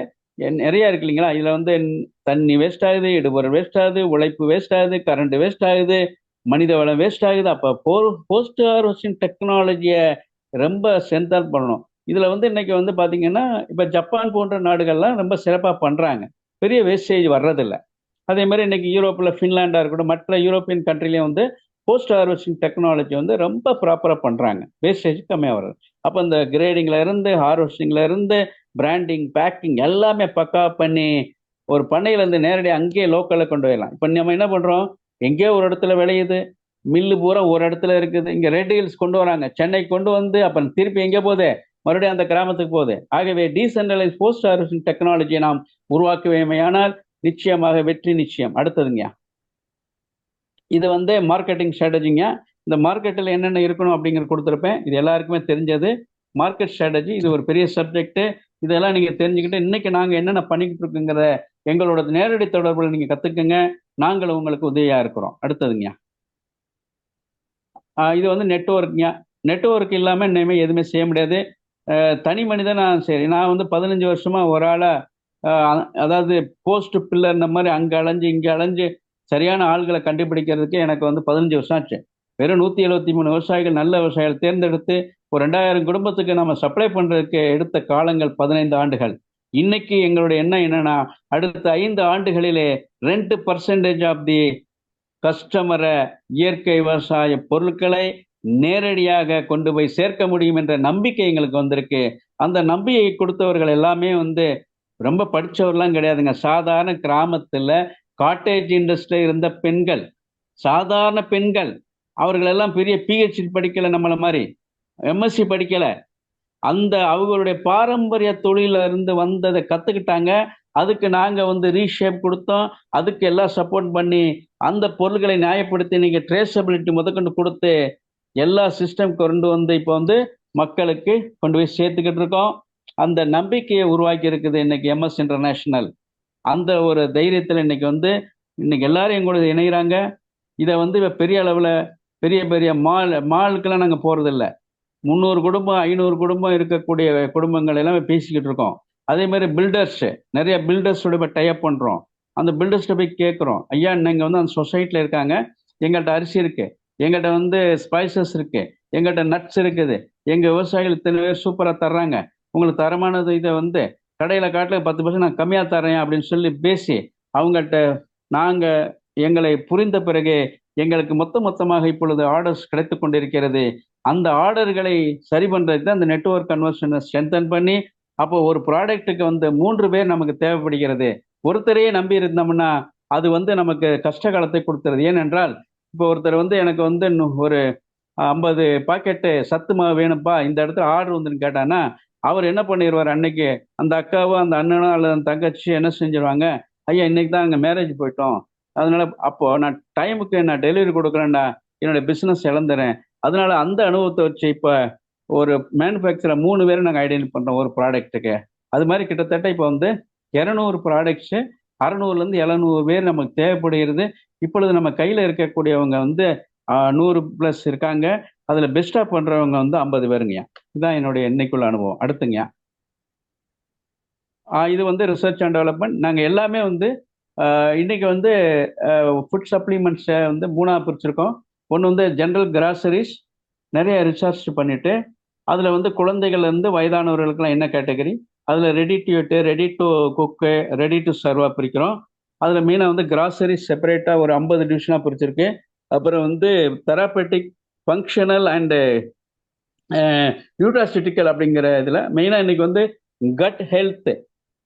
நிறைய இருக்கு இல்லைங்களா? இதில் தண்ணி வேஸ்ட் ஆகுது, இடுபொருள் வேஸ்ட் ஆகுது, உழைப்பு வேஸ்ட் ஆகுது, கரண்ட் வேஸ்ட் ஆகுது, மனித வளம் வேஸ்ட் ஆகுது. அப்போ போஸ்ட் ஹார்வெஸ்டிங் டெக்னாலஜியை ரொம்ப ஸ்ட்ரென்தன் பண்ணணும். இதில் இன்னைக்கு பார்த்தீங்கன்னா இப்போ ஜப்பான் போன்ற நாடுகள்லாம் ரொம்ப சிறப்பாக பண்ணுறாங்க, பெரிய வேஸ்டேஜ் வர்றதில்லை. அதே மாதிரி இன்னைக்கு யூரோப்பில் ஃபின்லாண்டாக இருக்கட்டும், மற்ற யூரோப்பியன் கண்ட்ரிலையும் போஸ்ட் ஹார்வெஸ்டிங் டெக்னாலஜி ரொம்ப ப்ராப்பராக பண்ணுறாங்க, வேஸ்டேஜ் கம்மியாக வருது. அப்போ இந்த கிரேடிங்ல இருந்து, ஹார்வெஸ்டிங்ல இருந்து, பிராண்டிங், பேக்கிங் எல்லாமே பக்கா பண்ணி ஒரு பண்ணையிலேருந்து நேரடியாக அங்கேயே லோக்கலில் கொண்டு போயிடலாம். இப்போ நம்ம என்ன பண்ணுறோம், எங்கேயோ ஒரு இடத்துல விளையுது, மில்லு பூரா ஒரு இடத்துல இருக்குது, இங்கே ரெட் ஹில்ஸ் கொண்டு வராங்க, சென்னை கொண்டு அப்போ திருப்பி எங்கே போகுது, மறுபடியும் அந்த கிராமத்துக்கு போகுது. ஆகவே டீசென்ட்ரலைஸ் போஸ்ட் ஹார்வெஸ்டிங் டெக்னாலஜியை நாம் உருவாக்குவேமையானால் நிச்சயமாக வெற்றி நிச்சயம். அடுத்ததுங்க, இது மார்க்கெட்டிங் ஸ்ட்ராட்டஜிங்க. இந்த மார்க்கெட்டில் என்னென்ன இருக்கணும் அப்படிங்கிறது கொடுத்துருப்பேன், இது எல்லாருக்குமே தெரிஞ்சது. மார்க்கெட் ஸ்ட்ராட்டஜி இது ஒரு பெரிய சப்ஜெக்ட். இதெல்லாம் நீங்கள் தெரிஞ்சுக்கிட்டு இன்னைக்கு நாங்கள் என்னென்ன பண்ணிக்கிட்டு இருக்குங்கிறத எங்களோட நேரடி தொடர்பில் நீங்கள் கற்றுக்குங்க, நாங்கள் உங்களுக்கு உதவியாக இருக்கிறோம். அடுத்ததுங்க, இது நெட்வொர்க்குங்க. நெட்வொர்க் இல்லாமல் இனிமேல் எதுவுமே செய்ய முடியாது. தனி மனிதன் சரி, நான் 15 வருஷமாக ஒரு ஆளாக, அதாவது போஸ்ட் பில்லர் இந்த மாதிரி அங்கே அலைஞ்சு இங்கே அலைஞ்சு சரியான ஆள்களை கண்டுபிடிக்கிறதுக்கு எனக்கு 15 வருஷம் ஆச்சு. வெறும் 173 விவசாயிகள், நல்ல விவசாயிகள் தேர்ந்தெடுத்து ஒரு 2000 குடும்பத்துக்கு நம்ம சப்ளை பண்ணுறதுக்கு எடுத்த காலங்கள் 15 ஆண்டுகள். இன்னைக்கு எங்களுடைய எண்ணம் என்னன்னா, அடுத்த 5 ஆண்டுகளிலே 2% ஆஃப் தி கஸ்டமரை இயற்கை விவசாய பொருட்களை நேரடியாக கொண்டு போய் சேர்க்க முடியும் என்ற நம்பிக்கை எங்களுக்கு வந்திருக்கு. அந்த நம்பிக்கை கொடுத்தவர்கள் எல்லாமே ரொம்ப படித்தவர்கள்லாம் கிடையாதுங்க. சாதாரண கிராமத்தில் காட்டேஜ் இண்டஸ்ட்ரியில் இருந்த பெண்கள், சாதாரண பெண்கள், அவர்களெல்லாம் பெரிய பிஹெச்டி படிக்கலை, நம்மளை மாதிரி எம்எஸ்சி படிக்கலை. அந்த அவங்களுடைய பாரம்பரிய தொழில இருந்து வந்ததை கற்றுக்கிட்டாங்க. அதுக்கு நாங்கள் ரீஷேப் கொடுத்தோம், அதுக்கு எல்லாம் சப்போர்ட் பண்ணி அந்த பொருட்களை நியாயப்படுத்தி இன்னைக்கு ட்ரேசபிலிட்டி முதற்கொண்டு கொடுத்து எல்லா சிஸ்டம் கொண்டு இப்போ மக்களுக்கு கொண்டு போய் சேர்த்துக்கிட்டு இருக்கோம். அந்த நம்பிக்கையை உருவாக்கி இருக்குது இன்னைக்கு எம்எஸ் இன்டர்நேஷனல். அந்த ஒரு தைரியத்தில் இன்னைக்கு எல்லாரும் எங்களோட இணைகிறாங்க. இதை இப்போ பெரிய அளவில் பெரிய பெரிய மாலுக்கெல்லாம் நாங்கள் போகிறதில்ல. 300 குடும்பம் 500 குடும்பம் இருக்கக்கூடிய குடும்பங்கள் எல்லாமே பேசிக்கிட்டு இருக்கோம். அதே மாதிரி பில்டர்ஸ், நிறைய பில்டர்ஸோட டைப் பண்ணுறோம். அந்த பில்டர்ஸ்கிட்ட போய் கேட்குறோம், ஐயா நீங்கள் அந்த சொசைட்டியில் இருக்காங்க, எங்கள்கிட்ட அரிசி இருக்குது, எங்கள்கிட்ட ஸ்பைசஸ் இருக்குது, எங்கள்கிட்ட நட்ஸ் இருக்குது, எங்கள் விவசாயிகள் இத்தனை பேர் சூப்பராக தர்றாங்க, உங்களுக்கு தரமானது இதை வந்து கடையில் காட்டில் 10% நான் கம்மியாக தரேன் அப்படின்னு சொல்லி பேசி அவங்கள்ட்ட நாங்கள் எங்களை புரிந்த பிறகு எங்களுக்கு மொத்தமாக இப்பொழுது ஆர்டர்ஸ் கிடைத்து கொண்டிருக்கிறது. அந்த ஆர்டர்களை சரி பண்ணுறதுக்கு தான் அந்த நெட்வொர்க் கன்வர்ஷனை ஸ்ட்ரென்தன் பண்ணி அப்போ ஒரு ப்ராடக்ட்டுக்கு வந்து 3 பேர் நமக்கு தேவைப்படுகிறது. ஒருத்தரையே நம்பி இருந்தோம்னா அது வந்து நமக்கு கஷ்ட காலத்தை கொடுத்துருது. ஏனென்றால் இப்போ ஒருத்தர் வந்து எனக்கு வந்து ஒரு 50 பாக்கெட்டு சத்து மாவு வேணும்ப்பா, இந்த இடத்துல ஆர்டர் வந்துன்னு கேட்டானா அவர் என்ன பண்ணிடுவார், அன்னைக்கு அந்த அக்காவோ அந்த அண்ணனோ அல்லது அந்த தங்கச்சி என்ன செஞ்சிருவாங்க, ஐயா இன்னைக்கு தான் அங்கே மேரேஜ் போயிட்டோம், அதனால அப்போ நான் டைமுக்கு நான் டெலிவரி கொடுக்குறேன்டா, என்னுடைய பிஸ்னஸ் இழந்துறேன். அதனால அந்த அனுபவத்தை வச்சு இப்போ ஒரு மேனுஃபேக்சரர் 3 பேரை நாங்கள் ஐடென்டிஃபை பண்ணுறோம் ஒரு ப்ராடக்ட்டுக்கு. அது மாதிரி கிட்டத்தட்ட இப்போ வந்து 200 ப்ராடக்ட்ஸு 600லேருந்து 700 பேர் நமக்கு தேவைப்படுகிறது. இப்பொழுது நம்ம கையில் இருக்கக்கூடியவங்க வந்து 100+ இருக்காங்க. அதில் பெஸ்ட்டாக பண்ணுறவங்க வந்து 50 பேருங்கய்யா. இதுதான் என்னுடைய இன்னைக்குள்ள அனுபவம். அடுத்துங்கய்யா, இது வந்து ரிசர்ச் அண்ட் டெவலப்மெண்ட். நாங்கள் எல்லாமே வந்து இன்னைக்கு வந்து ஃபுட் சப்ளிமெண்ட்ஸை வந்து 3ஆக பிரிச்சிருக்கோம். ஒன்று வந்து ஜென்ரல் கிராசரிஸ், நிறைய ரிசர்ச் பண்ணிட்டு அதில் வந்து குழந்தைகள்லேருந்து வயதானவர்களுக்கெல்லாம் என்ன கேட்டகரி, அதில் ready to eat, ready to cook, ready to சர்வாக பிரிக்கிறோம். அதில் மெயினாக வந்து கிராசரிஸ் செப்பரேட்டாக ஒரு 50 டிவிஷனாக பிரிச்சிருக்கு. அப்புறம் வந்து தெராபெட்டிக், ஃபங்க்ஷனல் அண்டு நியூட்ராசிட்டிக்கல் அப்படிங்கிற இதில் மெயினாக இன்னைக்கு வந்து கட் ஹெல்த்,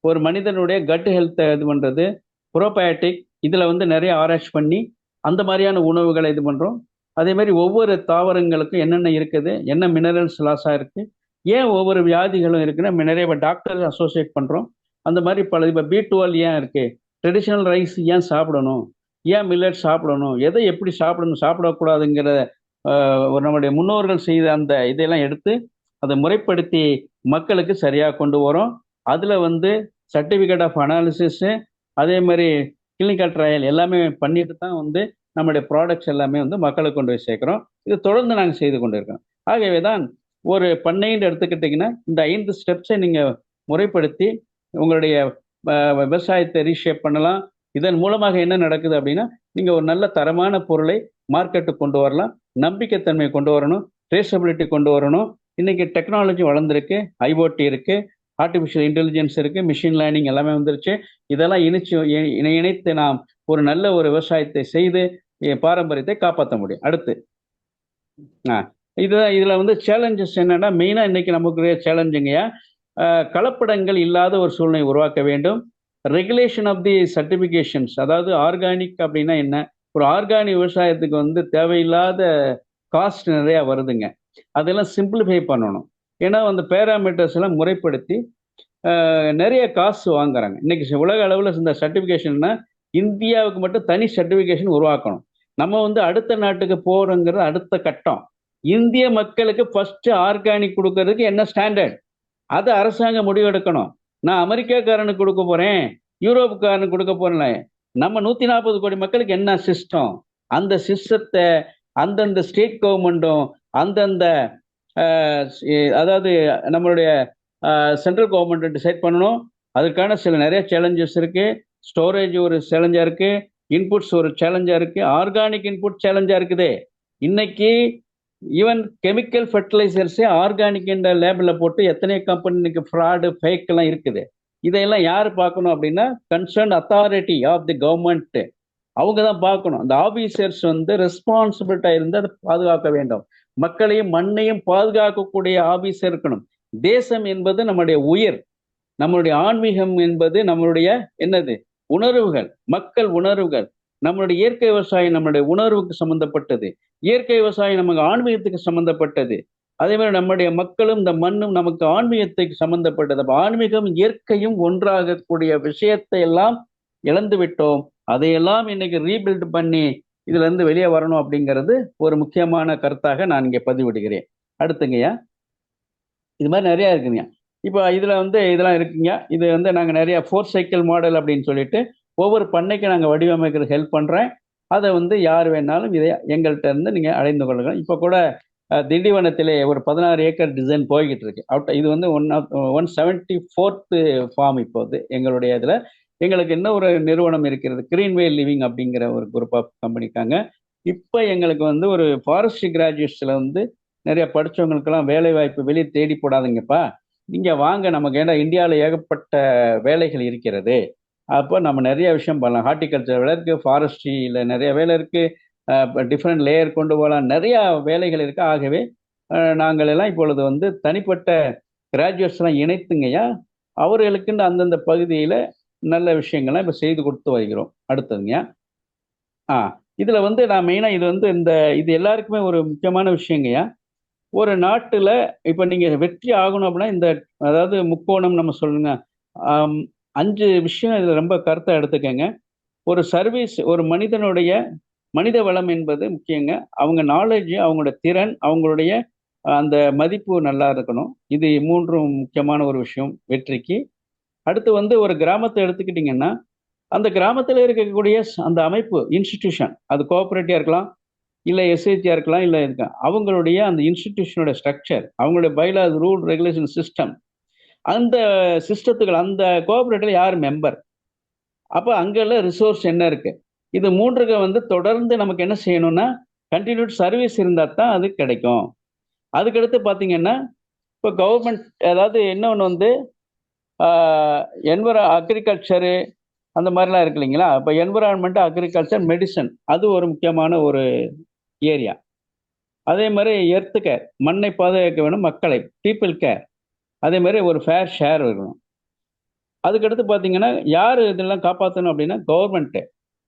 ஒரு மனிதனுடைய கட் ஹெல்த்தை இது பண்ணுறது, ப்ரோபயோட்டிக், இதில் வந்து நிறைய ஆராய்ச்சி பண்ணி அந்த மாதிரியான உணவுகளை இது பண்ணுறோம். அதே மாதிரி ஒவ்வொரு தாவரங்களுக்கும் என்னென்ன இருக்குது, என்ன மினரல்ஸ் லாஸாக இருக்குது, ஏன் ஒவ்வொரு வியாதிகளும் இருக்குன்னு நிறைய டாக்டர் அசோசியேட் பண்ணுறோம். அந்த மாதிரி பல இப்போ B12 ஏன் இருக்குது, ட்ரெடிஷ்னல் ரைஸ் ஏன் சாப்பிடணும், ஏன் மில்லட் சாப்பிடணும், எதை எப்படி சாப்பிடணும் சாப்பிடக்கூடாதுங்கிற நம்முடைய முன்னோர்கள் செய்த அந்த இதெல்லாம் எடுத்து அதை முறைப்படுத்தி மக்களுக்கு சரியாக கொண்டு வரோம். அதில் வந்து சர்டிஃபிகேட் ஆஃப் அனாலிசிஸு, அதே மாதிரி கிளினிக்கல் ட்ரையல் எல்லாமே பண்ணிட்டு தான் வந்து நம்முடைய ப்ராடக்ட்ஸ் எல்லாமே வந்து மக்களுக்கு கொண்டு போய் சேர்க்குறோம். இது தொடர்ந்து நாங்கள் செய்து கொண்டு இருக்கோம். ஆகவே தான் ஒரு பண்ணைன்னு எடுத்துக்கிட்டிங்கன்னா இந்த 5 ஸ்டெப்ஸை நீங்கள் முறைப்படுத்தி உங்களுடைய விவசாயத்தை ரீஷேப் பண்ணலாம். இதன் மூலமாக என்ன நடக்குது அப்படின்னா, நீங்கள் ஒரு நல்ல தரமான பொருளை மார்க்கெட்டுக்கு கொண்டு வரலாம், நம்பிக்கைத்தன்மை கொண்டு வரணும், ட்ரேசபிலிட்டி கொண்டு வரணும். இன்னைக்கு டெக்னாலஜி வளர்ந்துருக்கு, IoT இருக்கு, ஆர்டிஃபிஷியல் இன்டெலிஜென்ஸ் இருக்கு, மிஷின் லேர்னிங் எல்லாமே வந்துருச்சு. இதெல்லாம் இணைத்து நாம் ஒரு நல்ல ஒரு விவசாயத்தை செய்து பாரம்பரியத்தை காப்பாற்ற முடியும். அடுத்து இதில் வந்து சேலஞ்சஸ் என்னன்னா, மெயினாக இன்னைக்கு நமக்கு சேலஞ்சுங்கய்யா, கலப்படங்கள் இல்லாத ஒரு சூழ்நிலை உருவாக்க வேண்டும். ரெகுலேஷன் ஆஃப் தி சர்டிஃபிகேஷன்ஸ், அதாவது ஆர்கானிக் அப்படின்னா என்ன, ஒரு ஆர்கானிக் விவசாயத்துக்கு வந்து தேவையில்லாத காஸ்ட் நிறையா வருதுங்க. அதெல்லாம் சிம்பிளிஃபை பண்ணணும். ஏன்னா அந்த பேராமீட்டர்ஸ் எல்லாம் முறைப்படுத்தி நிறைய காசு வாங்குறாங்க. இன்னைக்கு உலக அளவில் இந்த சர்டிஃபிகேஷன்னா இந்தியாவுக்கு மட்டும் தனி சர்டிஃபிகேஷன் உருவாக்கணும். நம்ம வந்து அடுத்த நாட்டுக்கு போகிறோங்கிறது அடுத்த கட்டம். இந்திய மக்களுக்கு ஃபர்ஸ்ட் ஆர்கானிக் கொடுக்கறதுக்கு என்ன ஸ்டாண்டர்ட், அது அரசாங்கம் முடிவெடுக்கணும். நான் அமெரிக்காக்காரனுக்கு கொடுக்க போறேன், யூரோப்புக்காரனுக்கு கொடுக்க போறேன், நம்ம 140 கோடி மக்களுக்கு என்ன சிஸ்டம், அந்த சிஸ்டத்தை அந்தந்த ஸ்டேட் கவர்மெண்ட்டும் அந்தந்த அதாவது நம்மளுடைய சென்ட்ரல் கவர்மெண்ட் டிசைட் பண்ணணும். அதுக்கான சில நிறைய சேலஞ்சஸ் இருக்கு. ஸ்டோரேஜ் ஒரு சேலஞ்சா இருக்கு, இன்புட்ஸ் ஒரு சேலஞ்சா இருக்கு, ஆர்கானிக் இன்புட் சேலஞ்சா இருக்குது. இன்னைக்கு ஈவன் கெமிக்கல் ஃபர்டிலைசர்ஸே ஆர்கானிக் என்ற லேபிளில் போட்டு எத்தனை கம்பெனிக்கு ஃப்ராடு ஃபேக் எல்லாம் இருக்குது. இதையெல்லாம் யார் பார்க்கணும் அப்படின்னா, concern authority of the government, அவங்க தான் பார்க்கணும். அந்த ஆபீசர்ஸ் வந்து ரெஸ்பான்சிபிலிட்டா இருந்து அதை பாதுகாக்க வேண்டும். மக்களையும் மண்ணையும் பாதுகாக்கக்கூடிய ஆபீசர் இருக்கணும். தேசம் என்பது நம்முடைய உயிர், நம்மளுடைய ஆன்மீகம் என்பது நம்மளுடைய என்னது உணர்வுகள், மக்கள் உணர்வுகள். நம்மளுடைய இயற்கை விவசாயம் நம்மளுடைய உணர்வுக்கு சம்பந்தப்பட்டது, இயற்கை விவசாயம் நமக்கு ஆன்மீகத்துக்கு சம்பந்தப்பட்டது. அதே மாதிரி நம்முடைய மக்களும் இந்த மண்ணும் நமக்கு ஆன்மீகத்துக்கு சம்பந்தப்பட்டது. ஆன்மீகம் இயற்கையும் ஒன்றாகக்கூடிய விஷயத்தை எல்லாம் இழந்து விட்டோம். அதையெல்லாம் இன்னைக்கு ரீபில்ட் பண்ணி இதுல இருந்து வெளியே வரணும் அப்படிங்கிறது ஒரு முக்கியமான கருத்தாக நான் இங்கே பதிவிடுகிறேன். அடுத்துங்கய்யா, இது மாதிரி நிறைய இருக்குங்க. இப்போ இதுல வந்து இதெல்லாம் இருக்குங்க. இது வந்து நாங்கள் நிறைய 4 சைக்கிள் மாடல் அப்படின்னு சொல்லிட்டு ஒவ்வொரு பண்ணைக்கு நாங்கள் வடிவமைக்கிறது ஹெல்ப் பண்றேன். அதை வந்து யார் வேணாலும் இதை எங்கள்கிட்ட இருந்து நீங்க அடைந்து கொள்ளுங்கள். இப்போ கூட திண்டிவனத்திலே ஒரு 16 ஏக்கர் டிசைன் போய்கிட்டு இருக்கு. இது வந்து 174th ஃபார்ம். இப்போது எங்களுடைய இதுல எங்களுக்கு இன்னும் ஒரு நிறுவனம் இருக்கிறது, கிரீன்வே லிவிங் அப்படிங்கிற ஒரு குரூப் ஆஃப் கம்பெனிக்காங்க. இப்போ எங்களுக்கு வந்து ஒரு ஃபாரஸ்ட்ரி கிராஜுவேட்ஸ்ல வந்து நிறைய படிச்சவங்களுக்கெல்லாம் வேலை வாய்ப்பு வெளியே தேடி போடாதீங்கப்பா, நீங்க வாங்க, நமக்கு ஏன்னா இந்தியாவில் ஏகப்பட்ட வேலைகள் இருக்கிறது. அப்போ நம்ம நிறைய விஷயம் பண்ணலாம். ஹார்டிகல்ச்சர் வேலை இருக்கு, ஃபாரஸ்ட்ரியில் நிறைய வேலை இருக்கு, டிஃப்ரெண்ட் லேயர் கொண்டு போகலாம், நிறைய வேலைகள் இருக்கு. ஆகவே நாங்கள் எல்லாம் இப்பொழுது வந்து தனிப்பட்ட கிராஜுவேட்ஸ்லாம் இணைத்துங்கய்யா, அவர்களுக்குன்னு அந்தந்த பகுதியில் நல்ல விஷயங்கள்லாம் இப்போ செய்து கொடுத்து வருகிறோம். அடுத்ததுங்க, இதுல வந்து நான் மெயினா இது வந்து இது எல்லாருக்குமே ஒரு முக்கியமான விஷயங்கய்யா. ஒரு நாட்டுல இப்ப நீங்க வெற்றி ஆகணும் அப்படின்னா அதாவது முக்கோணம் நம்ம சொல்லுங்க. 5 விஷயம் இதுல ரொம்ப கருத்தை எடுத்துக்கங்க. ஒரு சர்வீஸ், ஒரு மனிதனுடைய மனித வளம் என்பது முக்கியங்க. அவங்க நாலேஜ், அவங்களோட திறன், அவங்களுடைய அந்த மதிப்பு நல்லா இருக்கணும். இது 3ம் முக்கியமான ஒரு விஷயம் வெற்றிக்கு. அடுத்து வந்து ஒரு கிராமத்தை எடுத்துக்கிட்டிங்கன்னா, அந்த கிராமத்தில் இருக்கக்கூடிய அந்த அமைப்பு, இன்ஸ்டிடியூஷன், அது கோஆபரேட்டிவா இருக்கலாம், இல்ல எஸ்ஹெச்ஆ இருக்கலாம், இல்ல இருக்க அவங்களுடைய அந்த இன்ஸ்டிடியூஷனோட ஸ்ட்ரக்சர், அவங்களுடைய பைலாஸ், ரூல், ரெகுலேஷன் சிஸ்டம், அந்த சிஸ்டத்துகள், அந்த கோஆபரேட்டிவ்ல யார் மெம்பர், அப்ப அங்கெல்லாம் ரிசோர்ஸ் என்ன இருக்கு, இது 3க்கு வந்து தொடர்ந்து நமக்கு என்ன செய்யணும்னா கண்டினியூட் சர்வீஸ் இருந்தா தான் அது கிடைக்கும். அதுக்கடுத்து பாத்தீங்கன்னா, இப்போ கவர்மெண்ட் அதாவது இன்னொன்று வந்து அக்ரிகல்ச்சரு அந்த மாதிரிலாம் இருக்கு இல்லைங்களா. இப்போ என்விரான்மெண்ட், அக்ரிகல்ச்சர், மெடிசன், அது ஒரு முக்கியமான ஒரு ஏரியா. அதே மாதிரி எர்த்து கேர், மண்ணை பாதுகாக்க வேணும், மக்களை, பீப்புள் கேர், அதே மாதிரி ஒரு ஃபேர் ஷேர் இருக்கணும். அதுக்கடுத்து பார்த்தீங்கன்னா யார் இதெல்லாம் காப்பாற்றணும் அப்படின்னா கவர்மெண்ட்டு,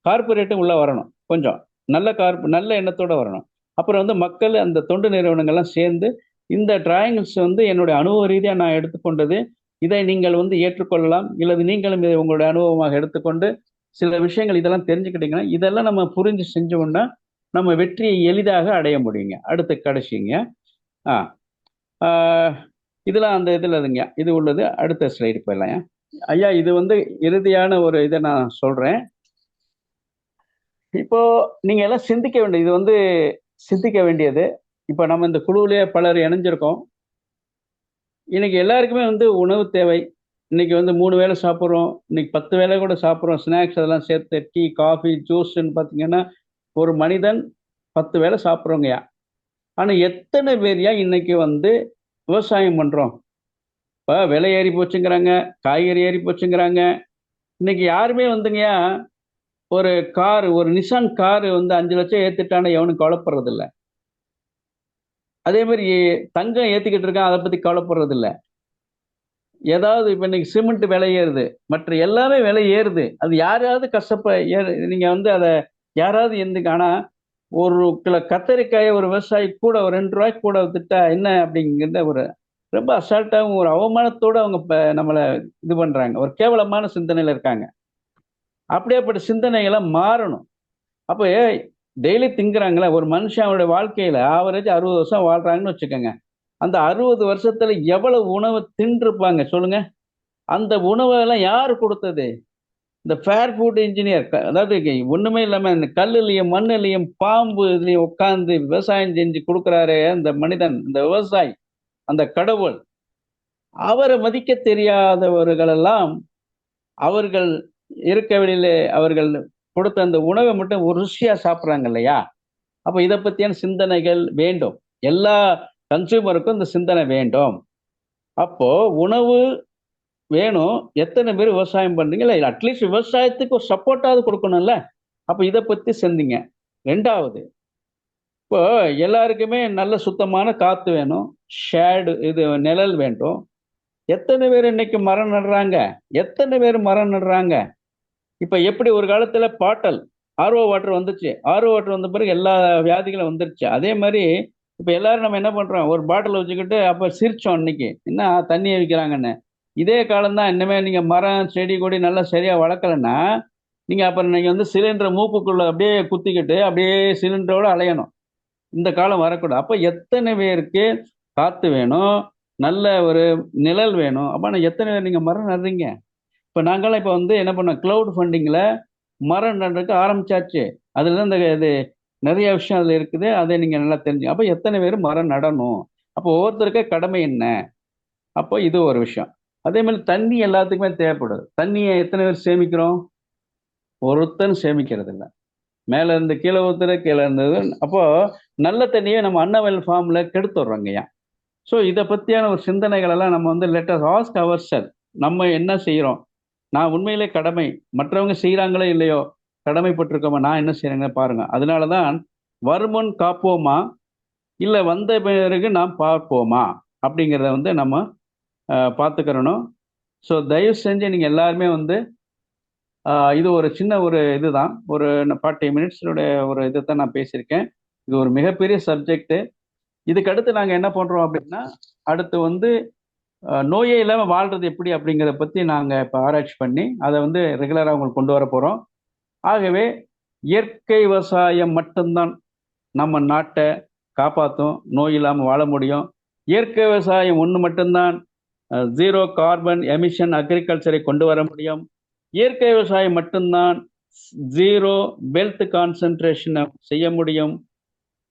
கார்பரேட்டும் உள்ளே வரணும், கொஞ்சம் நல்ல எண்ணத்தோடு வரணும். அப்புறம் வந்து மக்கள், அந்த தொண்டு நிறுவனங்கள்லாம் சேர்ந்து இந்த ட்ராயிங்ஸ் வந்து என்னுடைய அனுபவ ரீதியாக நான் எடுத்துக்கொண்டது, இதை நீங்கள் வந்து ஏற்றுக்கொள்ளலாம், இல்லது நீங்களும் இதை உங்களுடைய அனுபவமாக எடுத்துக்கொண்டு சில விஷயங்கள் இதெல்லாம் தெரிஞ்சுக்கிட்டீங்கன்னா, இதெல்லாம் நம்ம புரிஞ்சு செஞ்சோம்னா நம்ம வெற்றியை எளிதாக அடைய முடியுங்க. அடுத்து கடைசிங்க, இதெல்லாம் அந்த இதில் இதுங்க, இது உள்ளது. அடுத்த ஸ்லைடு போயிடலாம் ஐயா. இது வந்து இறுதியான ஒரு இதை நான் சொல்றேன். இப்போ நீங்க எல்லாம் சிந்திக்க வேண்டியது, இது வந்து சிந்திக்க வேண்டியது. இப்போ நம்ம இந்த குழுவிலேயே பலர் இணைஞ்சிருக்கோம். இன்னைக்கு எல்லாருக்குமே வந்து உணவு தேவை. இன்னைக்கு வந்து 3 வேளை சாப்பிட்றோம், இன்னைக்கு 10 வேளை கூட சாப்பிட்றோம். ஸ்நாக்ஸ் அதெல்லாம் சேர்த்து டீ, காஃபி, ஜூஸ்ன்னு பார்த்தீங்கன்னா ஒரு மனிதன் 10 வேளை சாப்பிட்றோங்கய்யா. ஆனால் எத்தனை பேர்யா இன்னைக்கு வந்து விவசாயம் பண்ணுறோம்? இப்போ விலை ஏறி போச்சுங்கிறாங்க, காய்கறி ஏறி போச்சுங்கிறாங்க. இன்னைக்கு யாருமே வந்துங்கய்யா ஒரு நிசான் காரு வந்து 5 லட்சம் ஏற்றிட்டான எவனும் கவலைப்படுறது இல்லை. அதே மாதிரி தங்கம் ஏற்றிக்கிட்டு இருக்கான், அதை பற்றி கவலைப்படுறது இல்லை. ஏதாவது இப்போ இன்னைக்கு சிமெண்ட் விலை ஏறுது, மற்ற எல்லாமே விலை ஏறுது. அது யாராவது நீங்கள் வந்து அதை யாராவது எந்துக்கு. ஆனால் ஒரு கிலோ கத்தரிக்காயை ஒரு விவசாயி கூட ஒரு 2 ரூபாய்க்கு கூட வித்துட்டா என்ன அப்படிங்கிறத ஒரு ரொம்ப அசால்ட்டாகவும் ஒரு அவமானத்தோடு அவங்க நம்மளை இது பண்ணுறாங்க. ஒரு கேவலமான சிந்தனையில் இருக்காங்க. அப்படியேப்பட்ட சிந்தனைகளை மாறணும். அப்போ டெய்லி திங்குறாங்களே ஒரு மனுஷன், அவருடைய வாழ்க்கையில் ஆவரேஜ் 60 வருஷம் வாழ்கிறாங்கன்னு வச்சுக்கோங்க. அந்த 60 வருஷத்தில் எவ்வளவு உணவு தின்றுப்பாங்க சொல்லுங்க. அந்த உணவெல்லாம் யார் கொடுத்தது? இந்த ஃபேர் ஃபுட் இன்ஜினியர், அதாவது ஒண்ணுமே இல்லாம இந்த கல்லுலையும் மண்ணுலையும் பாம்பு இதுலையும் உட்கார்ந்து விவசாயம் செஞ்சு கொடுக்குறாரு அந்த மனிதன், இந்த விவசாயி, அந்த கடவுள். அவரை மதிக்க தெரியாதவர்களெல்லாம் அவர்கள் இருக்கவழியிலே அவர்கள் கொடுத்த அந்த உணவை மட்டும் ஒரு ருசியா சாப்பிட்றாங்க இல்லையா. அப்ப இதை பத்தியான சிந்தனைகள் வேண்டும். எல்லா கன்சியூமருக்கும் இந்த சிந்தனை வேண்டும். அப்போ உணவு வேணும். எத்தனை பேர் விவசாயம் பண்றீங்களா? இல்லை அட்லீஸ்ட் விவசாயத்துக்கு ஒரு சப்போர்ட்டாவது கொடுக்கணும்ல. அப்போ இதை பற்றி சிந்திங்க. 2வது, இப்போ எல்லாருக்குமே நல்ல சுத்தமான காற்று வேணும், ஷேடு இது நிழல் வேண்டும். எத்தனை பேர் இன்னைக்கு மரம் நடுறாங்க? எத்தனை பேர் மரம் நடுறாங்க? இப்போ எப்படி ஒரு காலத்தில் பாட்டல் ஆர்ஓ வாட்டர் வந்துச்சு, ஆர்ஓ வாட்டர் வந்த பிறகு எல்லா வியாதிகளும் வந்துருச்சு. அதே மாதிரி இப்போ எல்லாரும் நம்ம என்ன பண்ணுறோம், ஒரு பாட்டில் வச்சுக்கிட்டு அப்போ சிரிச்சோம் இன்னைக்கு என்ன தண்ணியை விற்கிறாங்கன்னு. இதே காலம்தான். இனிமேல் நீங்கள் மரம் செடி கொடி நல்லா சரியாக வளர்க்கலைன்னா நீங்கள் அப்புறம் நீங்கள் வந்து சிலிண்டரை மூக்குக்குள்ளே அப்படியே குத்திக்கிட்டு அப்படியே சிலிண்டரோடு அலையணும். இந்த காலம் வரக்கூடாது. அப்போ எத்தனை பேருக்கு காற்று வேணும், நல்ல ஒரு நிழல் வேணும். அப்போ நான் எத்தனை பேர் நீங்கள் மரம் நடுறீங்க? இப்போ நாங்களாம் இப்போ வந்து என்ன பண்ணோம், க்ளவுட் ஃபண்டிங்கில் மரம் நடுறதுக்கு ஆரம்பிச்சாச்சு. அதில் தான் இது நிறைய விஷயம் அதில் இருக்குது. அதை நீங்கள் நல்லா தெரிஞ்சுங்க. அப்போ எத்தனை பேர் மரம் நடணும்? அப்போ ஒவ்வொருத்தருக்க கடமை என்ன? அப்போ இது ஒரு விஷயம். அதே மாதிரி தண்ணி எல்லாத்துக்குமே தேவைப்படுது. தண்ணியை எத்தனை பேர் சேமிக்கிறோம்? ஒருத்தரும் சேமிக்கிறது இல்லை. மேலே இருந்து கீழே ஊத்துற, கீழே இருந்தது. அப்போ நல்ல தண்ணியை நம்ம அன்னவெல் ஃபார்மில் கெடுத்துடுறோங்கய்யா. ஸோ இதை பற்றியான ஒரு சிந்தனைகள் எல்லாம் நம்ம வந்து லெட் அஸ் ஆஸ்க் அவர் செல், நம்ம என்ன செய்கிறோம், நான் உண்மையிலே கடமை, மற்றவங்க செய்கிறாங்களோ இல்லையோ கடமைப்பட்டிருக்கோமா, நான் என்ன செய்கிறேங்க பாருங்க. அதனால தான் வருமுன் காப்போமா இல்லை வந்த பிறகு நாம் பார்ப்போமா அப்படிங்கிறத வந்து நம்ம பார்த்துக்கிறணும். ஸோ தயவு செஞ்சு நீங்கள் எல்லாருமே வந்து இது ஒரு சின்ன ஒரு இதுதான், ஒரு 40 மினிட்ஸோடைய ஒரு இதை தான் நான் பேசியிருக்கேன். இது ஒரு மிகப்பெரிய சப்ஜெக்ட். இதுக்கு அடுத்து நாங்கள் என்ன பண்ணுறோம் அப்படின்னா, அடுத்து வந்து நோயே இல்லாமல் வாழ்றது எப்படி அப்படிங்கிறத பற்றி நாங்கள் இப்போ ஆராய்ச்சி பண்ணி அதை வந்து ரெகுலராக உங்களுக்கு கொண்டு வர போகிறோம். ஆகவே இயற்கை விவசாயம் மட்டும்தான் நம்ம நாட்டை காப்பாற்றும், நோய் இல்லாமல் வாழ முடியும். இயற்கை விவசாயம் ஒன்று மட்டும்தான் ஜீரோ கார்பன் எமிஷன் அக்ரிகல்ச்சரை கொண்டு வர முடியும். இயற்கை விவசாயம் மட்டும்தான் ஜீரோ வெல்த் கான்சென்ட்ரேஷனை செய்ய முடியும்.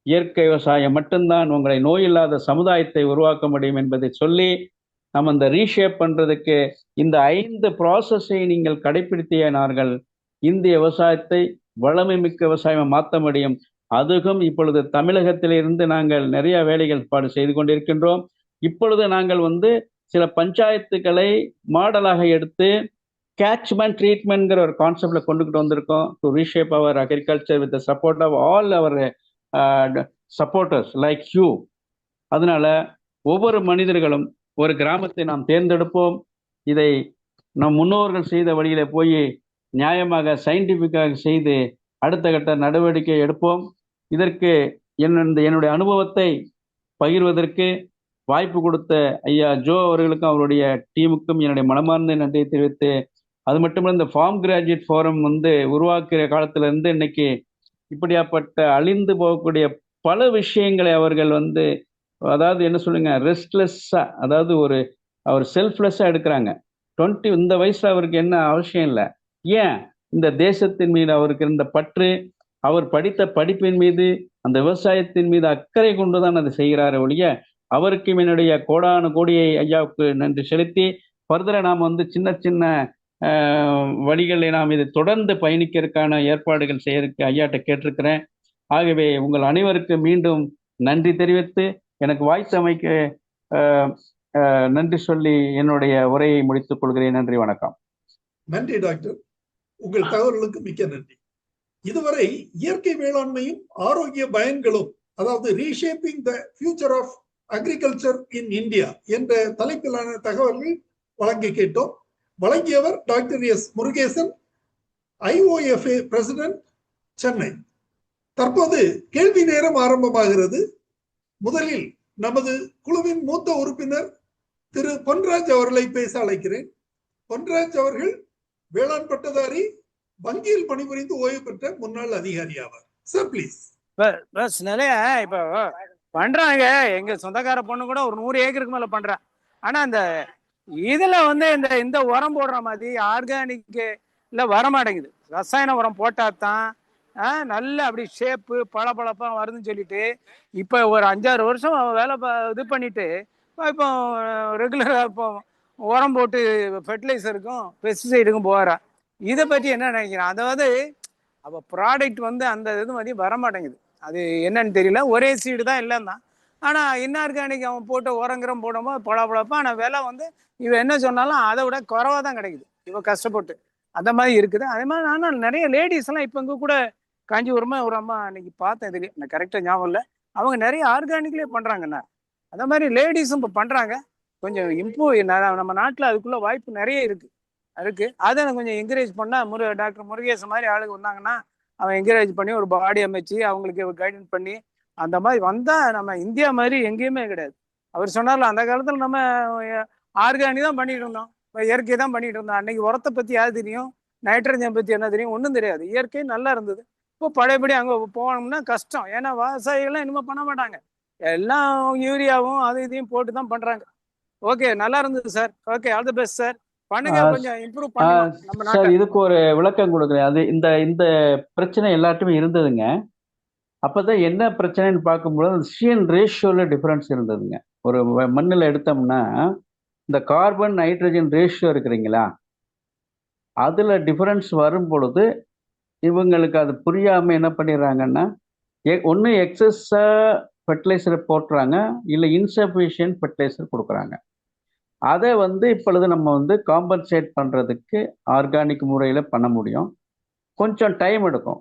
இயற்கை விவசாயம் மட்டும்தான் உங்களை நோய் இல்லாத சமுதாயத்தை உருவாக்க முடியும் என்பதை சொல்லி, நம்ம இந்த ரீஷேப் பண்றதுக்கு இந்த 5 ப்ராசஸை நீங்கள் கடைபிடித்தினார்கள் இந்திய விவசாயத்தை வளமை மிக்க விவசாயமாக மாற்ற முடியும். அதுவும் இப்பொழுது தமிழகத்திலிருந்து நாங்கள் நிறைய வேலைகள் செய்து கொண்டிருக்கின்றோம். இப்பொழுது நாங்கள் வந்து சில பஞ்சாயத்துக்களை மாடலாக எடுத்து கேட்ச்மெண்ட் ட்ரீட்மெண்ட்ங்கிற ஒரு கான்செப்ட்ல கொண்டுகிட்டு வந்திருக்கோம். To reshape our agriculture with support of all our supporters like you. அதனால ஒவ்வொரு மனிதர்களும் ஒரு கிராமத்தை நாம் தேர்ந்தெடுப்போம். இதை நம் முன்னோர்கள் செய்த வழியில போய் நியாயமாக சயின்டிஃபிக்காக செய்து அடுத்த கட்ட நடவடிக்கை எடுப்போம். இதற்கு என்னுடைய அனுபவத்தை பகிர்வதற்கு வாய்ப்பு கொடுத்த ஐயா ஜோ அவர்களுக்கும் அவருடைய டீமுக்கும் என்னுடைய மனமார்ந்த நன்றியை தெரிவித்து, அது மட்டுமல்ல இந்த ஃபார்ம் கிராஜுவேட் ஃபோரம் வந்து உருவாக்குற காலத்துல இருந்து இன்னைக்கு இப்படியாப்பட்ட அழிந்து போகக்கூடிய பல விஷயங்களை அவர்கள் வந்து, அதாவது என்ன சொல்லுங்க, ரெஸ்ட்லெஸ்ஸா, அதாவது அவர் செல்ஃப்லெஸ்ஸா எடுக்கிறாங்க. இந்த வயசுல அவருக்கு என்ன அவசியம் இல்லை. ஏன்? இந்த தேசத்தின் மீது அவருக்கு இருந்த பற்று, அவர் படித்த படிப்பின் மீது, அந்த விவசாயத்தின் மீது அக்கறை கொண்டுதான் அதை செய்கிறாரு ஒழிய, அவருக்கு என்னுடைய கோடான கோடியை ஐயாவுக்கு நன்றி செலுத்தி, ஃபர்தரா நாம் வந்து சின்ன சின்ன வழிகளை நாம் இதை தொடர்ந்து பயணிக்கிறதுக்கான ஏற்பாடுகள் செய்யறதுக்கு ஐயாட்ட கேட்டிருக்கிறேன். ஆகவே உங்கள் அனைவருக்கு மீண்டும் நன்றி தெரிவித்து எனக்கு வாய்ஸ் அமைக்க நன்றி சொல்லி என்னுடைய உரையை முடித்துக் கொள்கிறேன். நன்றி, வணக்கம். நன்றி டாக்டர், உங்கள் தகவல்களுக்கு மிக்க நன்றி. இதுவரை இயற்கை வேளாண்மையும் ஆரோக்கிய பயன்களும், அதாவது reshaping the future of agriculture in India என்ற தலைப்பிலான தகவல்கள் வழங்கி கேட்டோம். வழங்கியவர் doctor S Murugesan, IOFA president, Chennai. தற்போது கேள்வி நேரம் ஆரம்பமாகிறது. முதலில் நமது குழுவின் மூத்த உறுப்பினர் திரு பொன்ராஜ் அவர்களை பேச அழைக்கிறேன். பொன்ராஜ் அவர்கள் வேளாண் பட்டதாரி, வங்கியில் பணிபுரிந்து ஓய்வு பெற்ற முன்னாள் அதிகாரி ஆவார். Sir please. நிறைய இப்போ பண்றாங்க. எங்க சொந்தக்கார பொண்ணு கூட ஒரு 100 ஏக்கருக்கு மேல பண்றேன். ஆனா அந்த இதுல வந்து இந்த உரம் போடுற மாதிரி ஆர்கானிக் இல்ல வரமாட்டேங்குது. ரசாயன உரம் போட்டா தான் நல்ல அப்படி ஷேப்பு பளபளப்பா வருதுன்னு சொல்லிட்டு இப்ப ஒரு 5-6 வருஷம் வேலை இது பண்ணிட்டு இப்போ ரெகுலரா இப்போ உரம் போட்டு ஃபெர்டிலைசருக்கும் பெஸ்டிசைடுக்கும் போகிறேன். இதை பற்றி என்ன நினைக்கிறேன்? அதாவது அப்போ ப்ராடக்ட் வந்து அந்த இது மாதிரி வரமாட்டேங்குது. அது என்னன்னு தெரியல. ஒரே சீடு தான் இல்லைன்னா, ஆனால் இன்ஆர்கானிக் அவன் போட்டு உரங்கிறம் போடும்போது பளபளப்பா, ஆனால் விலை வந்து இவன் என்ன சொன்னாலும் அதை விட குறைவாக தான் கிடைக்குது. இவன் கஷ்டப்பட்டு அந்த மாதிரி இருக்குது. அதே மாதிரி ஆனால் நிறைய லேடிஸ் எல்லாம் இப்போ இங்கே கூட காஞ்சிபுரமா ஒரு அம்மா அன்னைக்கு பார்த்தேன். இதுலேயே எனக்கு கரெக்டாக ஞாபகம் இல்லை. அவங்க நிறைய ஆர்கானிக்லேயே பண்ணுறாங்கண்ணா. அந்த மாதிரி லேடிஸும் இப்போ பண்ணுறாங்க. கொஞ்சம் இம்ப்ரூவ் நம்ம நாட்டில் அதுக்குள்ள வாய்ப்பு நிறைய இருக்கு. அதை எனக்கு கொஞ்சம் என்கரேஜ் பண்ணால் டாக்டர் முருகேசன் மாதிரி ஆளுங்க வந்தாங்கன்னா அவன் என்கரேஜ் பண்ணி ஒரு பாடி அமைச்சு அவங்களுக்கு கைடன்ஸ் பண்ணி அந்த மாதிரி வந்தால் நம்ம இந்தியா மாதிரி எங்கேயுமே கிடையாது. அவர் சொன்னார்ல, அந்த காலத்தில் நம்ம ஆர்கானிக் தான் பண்ணிட்டு இருந்தோம், இயற்கை தான் பண்ணிட்டு இருந்தோம். அன்னைக்கு உரத்தை பற்றி யார் தெரியும், நைட்ரஜன் பற்றி என்ன தெரியும், ஒன்றும் தெரியாது. இயற்கை நல்லா இருந்தது. இப்போ பழையபடி அங்கே போனோம்னா கஷ்டம். ஏன்னா விவசாயிகள்லாம் இனிமேல் பண்ண மாட்டாங்க. எல்லாம் யூரியாவும் அது இதையும் போட்டு தான் பண்ணுறாங்க. ஓகே, நல்லா இருந்தது sir. Okay, all the best sir. பண்ணுங்க, கொஞ்சம் இம்ப்ரூவ் பண்ணலாம் நம்ம நாட்டை. சார், இதுக்கு ஒரு விளக்கம் கொடுக்குறேன். அது இந்த பிரச்சனை எல்லாத்துமே இருந்ததுங்க. அப்பதான் என்ன பிரச்சனைன்னு பார்க்கும்போது சிஎன் ரேஷியோல டிஃபரன்ஸ் இருந்ததுங்க. ஒரு மண்ணில் எடுத்தோம்னா இந்த கார்பன் நைட்ரஜன் ரேஷியோ இருக்கிறீங்களா, அதுல டிஃபரன்ஸ் வரும் பொழுது இவங்களுக்கு அது புரியாம என்ன பண்ணிடுறாங்கன்னா, ஒன்று எக்ஸஸா ஃபெர்டிலைசரை போட்டுறாங்க, இல்லை இன்சஃபிஷியன்ட் ஃபெர்டிலைசர் கொடுக்குறாங்க. அதை இப்பொழுது நம்ம காம்பன்சேட் பண்ணுறதுக்கு ஆர்கானிக் முறையில் பண்ண முடியும். கொஞ்சம் டைம் எடுக்கும்.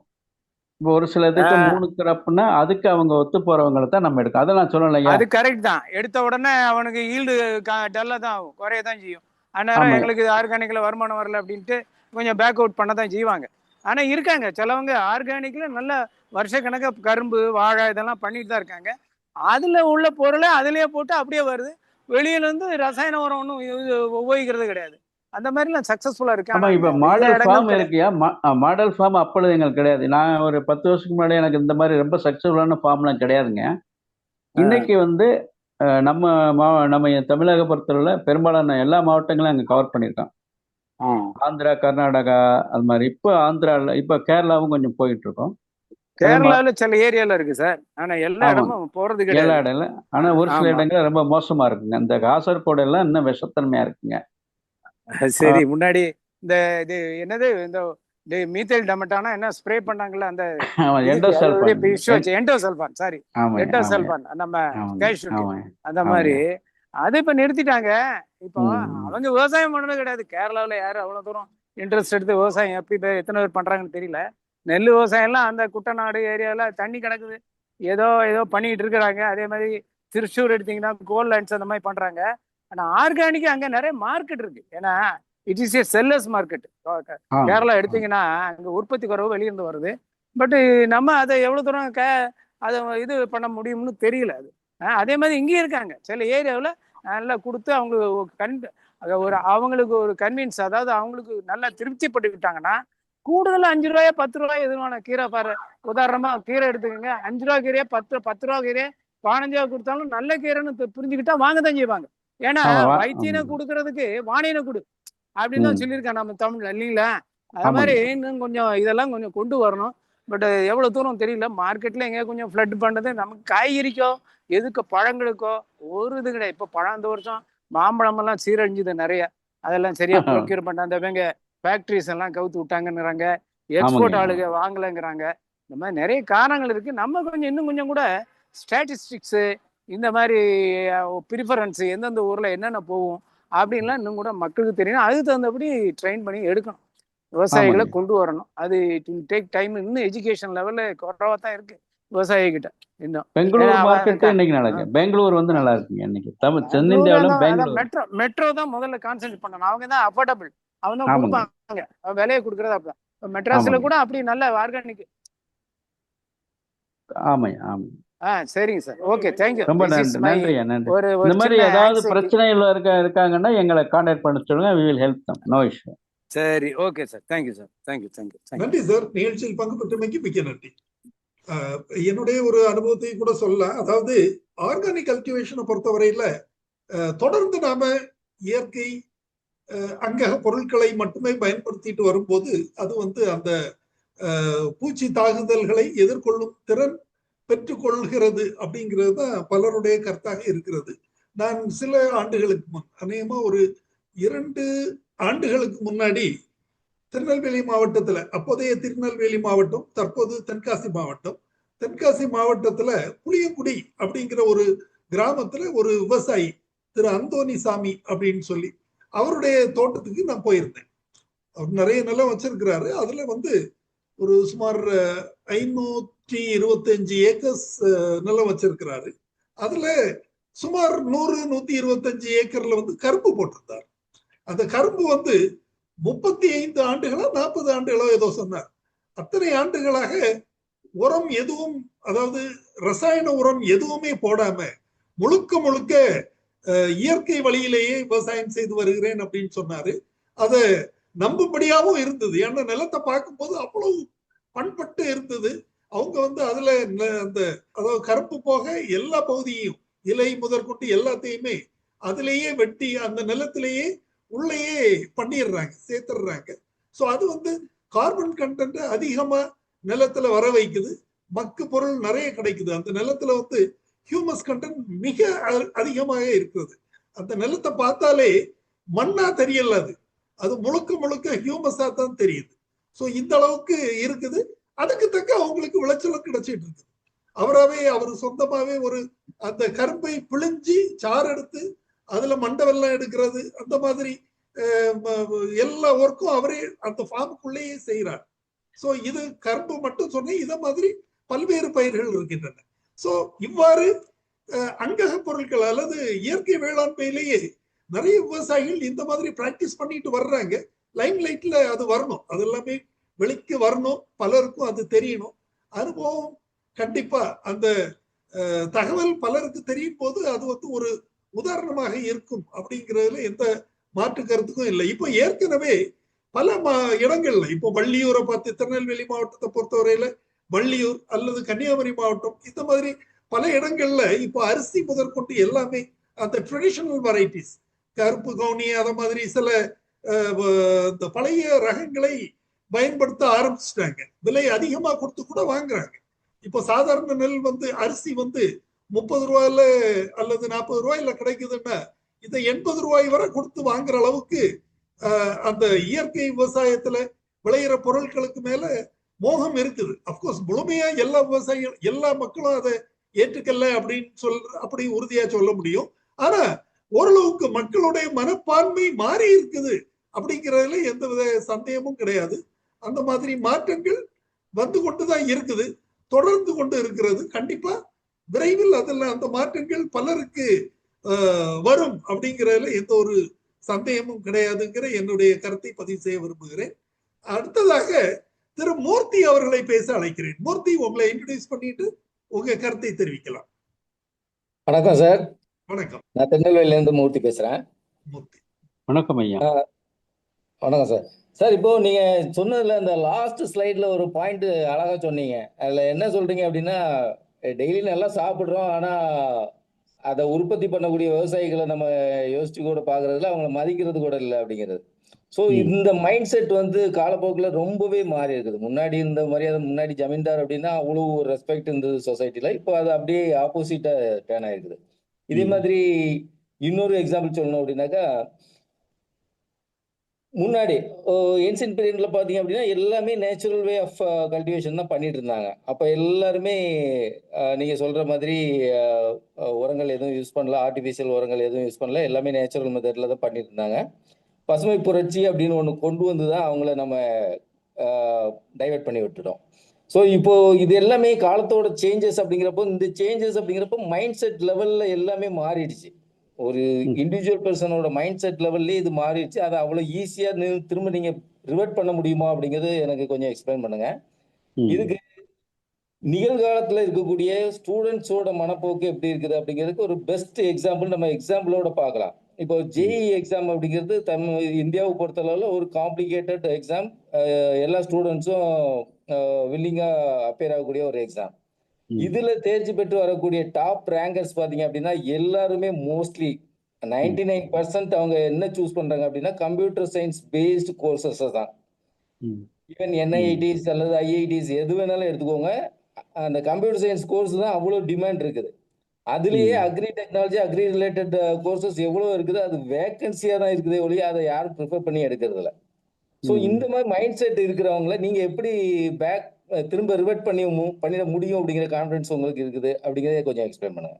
இப்போ ஒரு சில இதுக்கு 3 கிராப்னா அதுக்கு அவங்க ஒத்து போறவங்களை தான் நம்ம எடுக்கும். அதை நான் சொல்லலையா? அது கரெக்ட் தான். எடுத்த உடனே அவனுக்கு ஈல்டு டல்லா தான் ஆகும், குறைய தான் செய்யும். அந்நேரம் ஆமா. எங்களுக்கு ஆர்கானிக்ல வருமானம் வரல அப்படின்ட்டு கொஞ்சம் பேக் அவுட் பண்ண தான் செய்வாங்க. ஆனா இருக்காங்க சிலவங்க ஆர்கானிக்ல நல்ல வருஷக்கணக்கா கரும்பு, வாழை இதெல்லாம் பண்ணிட்டு தான் இருக்காங்க. அதுல உள்ள பொருளை அதுலயே போட்டு அப்படியே வருது. வெளியில இருந்து ரசாயன உரம் ஒன்றும் உபயோகிக்கிறது கிடையாது. அந்த மாதிரிலாம் சக்சஸ்ஃபுல்லா இருக்கு. ஆமா, ஆனா இப்ப நிறைய மாடல் இடங்கள் ஃபார்ம் கிடையாது. இருக்கியா? மாடல் ஃபார்ம் அப்பொழுது எங்களுக்கு கிடையாது. நான் ஒரு 10 வருஷத்துக்கு முன்னாடி எனக்கு இந்த மாதிரி ரொம்ப சக்சஸ்ஃபுல்லான ஃபார்ம்லாம் கிடையாதுங்க. இன்னைக்கு நம்ம தமிழக பொறுத்தவரையில பெரும்பாலான எல்லா மாவட்டங்களும் அங்கே கவர் பண்ணியிருக்கோம். ஆந்திரா, கர்நாடகா, அது மாதிரி. இப்போ கேரளாவும் கொஞ்சம் போயிட்டு இருக்கோம். கேரளால சில ஏரியால இருக்கு சார். ஆனா எல்லா இடமும் போறது எல்லா கிடையாது. இடம்ல. ஆனா ஒரு சில இடங்கள் ரொம்ப மோசமா இருக்குங்க. இந்த காசர்கோடு எல்லாம் இன்னும் விஷத்தன்மையா இருக்குங்க. சரி, முன்னாடி இந்த இது என்னது இந்த மீத்தேல் டமட்டானா என்ன ஸ்ப்ரே பண்ணாங்கல்ல அந்த எண்டோசல்ஃபான், சாரி எண்டோசல்ஃபான், நம்ம அந்த மாதிரி அது இப்ப நிறுத்திட்டாங்க. இப்போ அவங்க விவசாயம் பண்ணது கிடையாது. கேரளாவில் யாரு அவ்வளவு தூரம் இன்ட்ரெஸ்ட் எடுத்து விவசாயம் எத்தனை பேர் பண்றாங்கன்னு தெரியல. நெல் விவசாயம் எல்லாம் அந்த குட்டநாடு ஏரியால தண்ணி கிடக்குது, ஏதோ பண்ணிட்டு இருக்கிறாங்க. அதே மாதிரி திருச்சூர் எடுத்தீங்கன்னா கோல் லைன்ஸ் அந்த மாதிரி பண்றாங்க. ஆனா ஆர்கானிக் அங்க நிறைய மார்க்கெட் இருக்கு. ஏன்னா it is a sellers market. Kerala எடுத்தீங்கன்னா அங்க உற்பத்தி குறைவு வெளியிருந்து வருது. பட் நம்ம அதை எவ்வளவு தூரம் அதை இது பண்ண முடியும்னு தெரியல. அது அதே மாதிரி இங்கேயும் இருக்காங்க சில ஏரியாவில் நல்லா கொடுத்து அவங்களுக்கு ஒரு கன்வீன்ஸ், அதாவது அவங்களுக்கு நல்லா திருப்திப்பட்டுக்கிட்டாங்கன்னா கூடுதல் 5 ரூபாயோ 10 ரூபாய் எதுவான கீரை பாரு. உதாரணமா கீரை எடுத்துக்கோங்க, 5 ரூபா கீரையே 10 ரூபா கீரையே 15 ரூபா கொடுத்தாலும் நல்ல கீரைன்னு புரிஞ்சுக்கிட்டா வாங்கதான் செய்வாங்க. ஏன்னா வைத்தியனை கொடுக்கறதுக்கு வாணியனை கொடு அப்படின்னு தான் சொல்லியிருக்காங்க நம்ம தமிழ்ல, இல்லைங்களா? அது மாதிரி இன்னும் கொஞ்சம் இதெல்லாம் கொஞ்சம் கொண்டு வரணும். பட் எவ்வளவு தூரம் தெரியல. மார்க்கெட்ல எங்கேயா கொஞ்சம் ஃப்ளட் பண்ணது நமக்கு காய்கறிக்கோ எதுக்கு பழங்களுக்கோ ஒரு இது கிடையாது. இப்போ பழம் இந்த வருஷம் மாம்பழம் எல்லாம் சீரழிஞ்சுது நிறைய. அதெல்லாம் சரியா ப்ரொக்யூர் பண்ண அந்த ஃபேக்டரிஸ் எல்லாம் கவுத்து விட்டாங்கங்கிறாங்க. எக்ஸ்போர்ட் ஆளுங்க வாங்கலைங்கிறாங்க. இந்த மாதிரி நிறைய காரணங்கள் இருக்கு. நம்ம கொஞ்சம் இன்னும் கொஞ்சம் கூட ஸ்டாட்டிஸ்டிக்ஸ், இந்த மாதிரி ப்ரிஃபரன்ஸ் எந்தெந்த ஊர்ல என்னென்ன போகும் அப்படின்லாம் இன்னும் கூட மக்களுக்கு தெரியணும். அதுக்கு தகுந்தபடி ட்ரெயின் பண்ணி எடுக்கணும், விவசாயிகளை கொண்டு வரணும். அது இட் வில் டேக் டைம். இன்னும் எஜுகேஷன் லெவல்ல குறைவா தான் இருக்கு விவசாயி கிட்ட. இன்னும் பெங்களூர் மார்க்கெட் இன்னைக்கு நடக்குது. பெங்களூர் நல்லா இருக்குங்க இன்னைக்கு. தென்னிந்தியாவிலும் மெட்ரோ தான் முதல்ல கான்சென்ட்ரேட் பண்ணணும். அவங்க தான் அஃபோர்டபிள், அவங்க தான் கொடுப்பாங்க, விலையை கொடுக்கறது. அப்ப மெட்ராஸ்ல கூட அப்படி நல்ல ஆர்கானிக். சரிங்க சார், ஓகே, தேங்க்யூ. ரொம்ப நன்றி. இந்த மாதிரி ஏதாவது பிரச்சனைகள் இருக்காங்கன்னா எங்களை கான்டாக்ட் பண்ண சொல்லுங்க. we will help them, no issue. சரி, okay sir, thank you sir, thank you. நன்றி சார். நிகழ்ச்சியில் பங்கு பெற்றமைக்கு மிக்க நன்றி. என்னுடைய ஒரு அனுபவத்தை கூட சொல்லலாம். அதாவது ஆர்கானிக் கல்டிவேஷனை பொறுத்தவரையில தொடர்ந்து நாம இயற்கை அங்க பொருட்களை மட்டுமே பயன்படுத்திட்டு வரும்போது அது அந்த பூச்சி தாக்குதல்களை எதிர்கொள்ளும் திறன் பெற்றுக்கொள்கிறது அப்படிங்கிறது தான் பலருடைய கருத்தாக இருக்கிறது. நான் சில ஆண்டுகளுக்கு முன், அநேகமா ஒரு 2 ஆண்டுகளுக்கு முன்னாடி திருநெல்வேலி மாவட்டத்துல, அப்போதைய திருநெல்வேலி மாவட்டம், தற்போது தென்காசி மாவட்டம், தென்காசி மாவட்டத்துல புளியங்குடி அப்படிங்கிற ஒரு கிராமத்துல ஒரு விவசாயி திரு அந்தோனி சாமி அப்படின்னு சொல்லி அவருடைய தோட்டத்துக்கு நான் போயிருந்தேன். அவர் நிறைய நிலம் வச்சிருக்கிறாரு. அதுல ஒரு சுமார் 525 ஏக்கர்ஸ் நிலம் வச்சிருக்கிறாரு. அதுல சுமார் 100-125 ஏக்கர்ல கரும்பு போட்டிருந்தார். அந்த கரும்பு 35 ஆண்டுகளோ 40 ஆண்டுகளோ ஏதோ சொன்னார். அத்தனை ஆண்டுகளாக உரம் எதுவும், அதாவது ரசாயன உரம் எதுவுமே போடாம முழுக்க முழுக்க இயற்கை வழியிலேயே விவசாயம் செய்து வருகிறேன் அப்படின்னு சொன்னாரு. அத நம்பும்படியாகவும் இருந்தது. ஏன்னா நிலத்தை பார்க்கும்போது அவ்வளவு பண்பட்டு இருந்தது. அவங்க அதுல அந்த அதாவது கருப்பு போக எல்லா பகுதியையும், இலை முதற்கொண்டு எல்லாத்தையுமே அதுலேயே வெட்டி அந்த நிலத்திலேயே உள்ளேயே பண்ணிடுறாங்க, சேர்த்துடுறாங்க. ஸோ அது கார்பன் கண்டென்ட் அதிகமா நிலத்துல வர வைக்குது. மக்கு பொருள் நிறைய கிடைக்குது. அந்த நிலத்துல ஹியூமஸ் கண்டென்ட் மிக அதிகமாக இருக்கிறது. அந்த நிலத்தை பார்த்தாலே மண்ணா தெரியல, அது முழுக்க முழுக்க ஹியூமஸா தான் தெரியுது. ஸோ இந்த அளவுக்கு இருக்குது. அதுக்கு தக்க அவங்களுக்கு விளைச்சலும் கிடைச்சிட்டு இருக்குது. அவர் சொந்தமாவே ஒரு அந்த கரும்பை பிழிஞ்சி சாறு எடுத்து அதுல மண்டை வெல்லம் எடுக்கிறது, அந்த மாதிரி எல்லா ஒர்க்கும் அவரே அந்த ஃபார்முக்குள்ளேயே செய்யறார். சோ இது கரும்பு மட்டும் சொன்னேன், இத மாதிரி பல்வேறு பயிர்கள் இருக்கின்றன. சோ இவ்வாறு அங்கக பொருட்கள் அல்லது இயற்கை வேளாண்மையிலேயே நிறைய விவசாயிகள் இந்த மாதிரி பிராக்டிஸ் பண்ணிட்டு வர்றாங்க. லைம் லைட்ல அது வரணும், அது எல்லாமே வெளிக்கு வரணும், பலருக்கும் அது தெரியணும். அனுபவம் கண்டிப்பா அந்த தகவல் பலருக்கு தெரியும் போது அது ஒரு உதாரணமாக இருக்கும் அப்படிங்கிறதுல எந்த மாற்று கருத்துக்கும் இல்லை. இப்போ ஏற்கனவே பல இடங்கள்ல, இப்போ வள்ளியூரை பார்த்து திருநெல்வேலி மாவட்டத்தை பொறுத்தவரையில வள்ளியூர் அல்லது கன்னியாகுமரி மாவட்டம், இந்த மாதிரி பல இடங்கள்ல இப்போ அரிசி முதற்கொண்டு எல்லாமே அந்த ட்ரெடிஷனல் வெரைட்டிஸ், கருப்பு கவுனி, அத மாதிரி சில இந்த பழைய ரகங்களை பயன்படுத்த ஆரம்பிச்சிட்டாங்க. விலை அதிகமா கொடுத்து கூட வாங்குறாங்க. இப்போ சாதாரண நெல் அரிசி 30 ரூபாயில அல்லது 40 ரூபாயில கிடைக்குதுன்னா இதை 80 ரூபாய் வரை கொடுத்து வாங்குற அளவுக்கு அந்த இயற்கை விவசாயத்துல விளையிற பொருட்களுக்கு மேல மோகம் இருக்குது. அப்கோர்ஸ் முழுமையா எல்லா விவசாயிகள் எல்லா மக்களும் அதை ஏற்றுக்கல அப்படின்னு அப்படி உறுதியா சொல்ல முடியும். ஆனா ஓரளவுக்கு மக்களுடைய மனப்பான்மை மாறி இருக்குது அப்படிங்கிறதுல எந்தவித சந்தேகமும் கிடையாது. அந்த மாதிரி மாற்றங்கள் வந்து கொண்டுதான் இருக்குது, தொடர்ந்து கொண்டு இருக்கிறது. கண்டிப்பா விரைவில் அதில் அந்த மாற்றங்கள் பலருக்கு வரும் அப்படிங்கிறதுல எந்த ஒரு சந்தேகமும் கிடையாதுங்கிற என்னுடைய கருத்தை பதிவு செய்ய விரும்புகிறேன். அடுத்ததாக திரு மூர்த்தி அவர்களை பேச அழைக்கிறேன். மூர்த்தி, உங்களை இன்ட்ரோடியூஸ் பண்ணிட்டு உங்க கருத்தை தெரிவிக்கலாம். வணக்கம் சார். வணக்கம். நான் திருநெல்வேலியில இருந்து மூர்த்தி பேசுறேன். மூர்த்தி வணக்கம் ஐயா. வணக்கம் சார். சார், இப்போ நீங்க சொன்னதுல இந்த லாஸ்ட் ஸ்லைட்ல ஒரு பாயிண்ட் அழகா சொன்னீங்க. அதுல என்ன சொல்றீங்க அப்படின்னா, டெய்லி நல்லா சாப்பிடுறோம், ஆனா அதை உற்பத்தி பண்ணக்கூடிய விவசாயிகளை நம்ம யோசிச்சு கூட பாக்குறதுல அவங்கள மதிக்கிறது கூட இல்லை அப்படிங்கிறது. ஸோ இந்த மைண்ட் செட் காலப்போக்கில் ரொம்பவே மாறி இருக்குது. முன்னாடி இருந்த மரியாதை, முன்னாடி ஜமீன்தார் அப்படின்னா அவ்வளோ ரெஸ்பெக்ட் இருந்தது சொசைட்டில. இப்போ அது அப்படியே ஆப்போசிட்டா டேர்ன் ஆயிருக்குது. இதே மாதிரி இன்னொரு எக்ஸாம்பிள் சொல்லணும் அப்படின்னாக்கா, முன்னாடி ஏன்சியன்ட் பீரியட்ல பாத்தீங்க அப்படின்னா எல்லாமே நேச்சுரல் வே ஆஃப் கல்டிவேஷன் தான் பண்ணிட்டு இருந்தாங்க. அப்ப எல்லாருமே நீங்க சொல்ற மாதிரி உரங்கள் எதுவும் யூஸ் பண்ணல, ஆர்டிபிஷியல் உரங்கள் எதுவும் யூஸ் பண்ணல, எல்லாமே நேச்சுரல் மெத்தட்ல தான் பண்ணிட்டு இருந்தாங்க. பசுமை புரட்சி அப்படின்னு ஒன்று கொண்டு வந்து தான் அவங்கள நம்ம டைவர்ட் பண்ணி விட்டுட்டோம். ஸோ இப்போ இது எல்லாமே காலத்தோட சேஞ்சஸ் அப்படிங்கிறப்போ, இந்த சேஞ்சஸ் அப்படிங்கிறப்போ மைண்ட் செட் லெவல்ல எல்லாமே மாறிடுச்சு. ஒரு இண்டிவிஜுவல் பர்சனோட மைண்ட் செட் லெவல்லே இது மாறிடுச்சு. அதை அவ்வளோ ஈஸியா திரும்ப நீங்க ரிவர்ட் பண்ண முடியுமா அப்படிங்கிறது எனக்கு கொஞ்சம் எக்ஸ்பிளைன் பண்ணுங்க. இதுக்கு நிகழ்காலத்துல இருக்கக்கூடிய ஸ்டூடெண்ட்ஸோட மனப்போக்கு எப்படி இருக்குது அப்படிங்கிறதுக்கு ஒரு பெஸ்ட் எக்ஸாம்பிள் நம்ம எக்ஸாம்பிளோட பார்க்கலாம். இப்போ ஜேஇ எக்ஸாம் அப்படிங்கிறது இந்தியாவை பொறுத்தளவுல ஒரு காம்ப்ளிகேட்டட் எக்ஸாம். எல்லா ஸ்டூடெண்ட்ஸும் வில்லிங்கா அப்பியர் ஆகக்கூடிய ஒரு எக்ஸாம். இதுல தேர்ச்சி பெற்று வரக்கூடிய டாப் ரேங்கர்ஸ் பாத்தீங்க அப்படின்னா எல்லாருமே மோஸ்ட்லி 99% அவங்க என்ன சூஸ் பண்றாங்க அப்படின்னா கம்ப்யூட்டர் சயின்ஸ் பேஸ்டு கோர்சஸ் தான். ஈவன் என்ஐடிஸ் அல்லது ஐஐடிஸ் எது வேணாலும் எடுத்துக்கோங்க, அந்த கம்ப்யூட்டர் சயின்ஸ் கோர்ஸ் தான் அவ்வளவு டிமாண்ட் இருக்குது. அதுலயே agri technology, agri related courses எவ்வளவு இருக்குது, அது வேகன்சியா தான் இருக்குதே ஒழிய அதை யாரும் ப்ரிஃபர் பண்ணி எடுக்கிறது இல்லை. ஸோ இந்த மாதிரி மைண்ட் செட் இருக்கிறவங்கள நீங்க எப்படி திரும்ப ரிவர்ட் பண்ணிட முடியும் அப்படிங்கிற கான்ஃபிடன்ஸ் உங்களுக்கு இருக்குது அப்படிங்கிறத கொஞ்சம் எக்ஸ்பிளைன் பண்ணுங்க.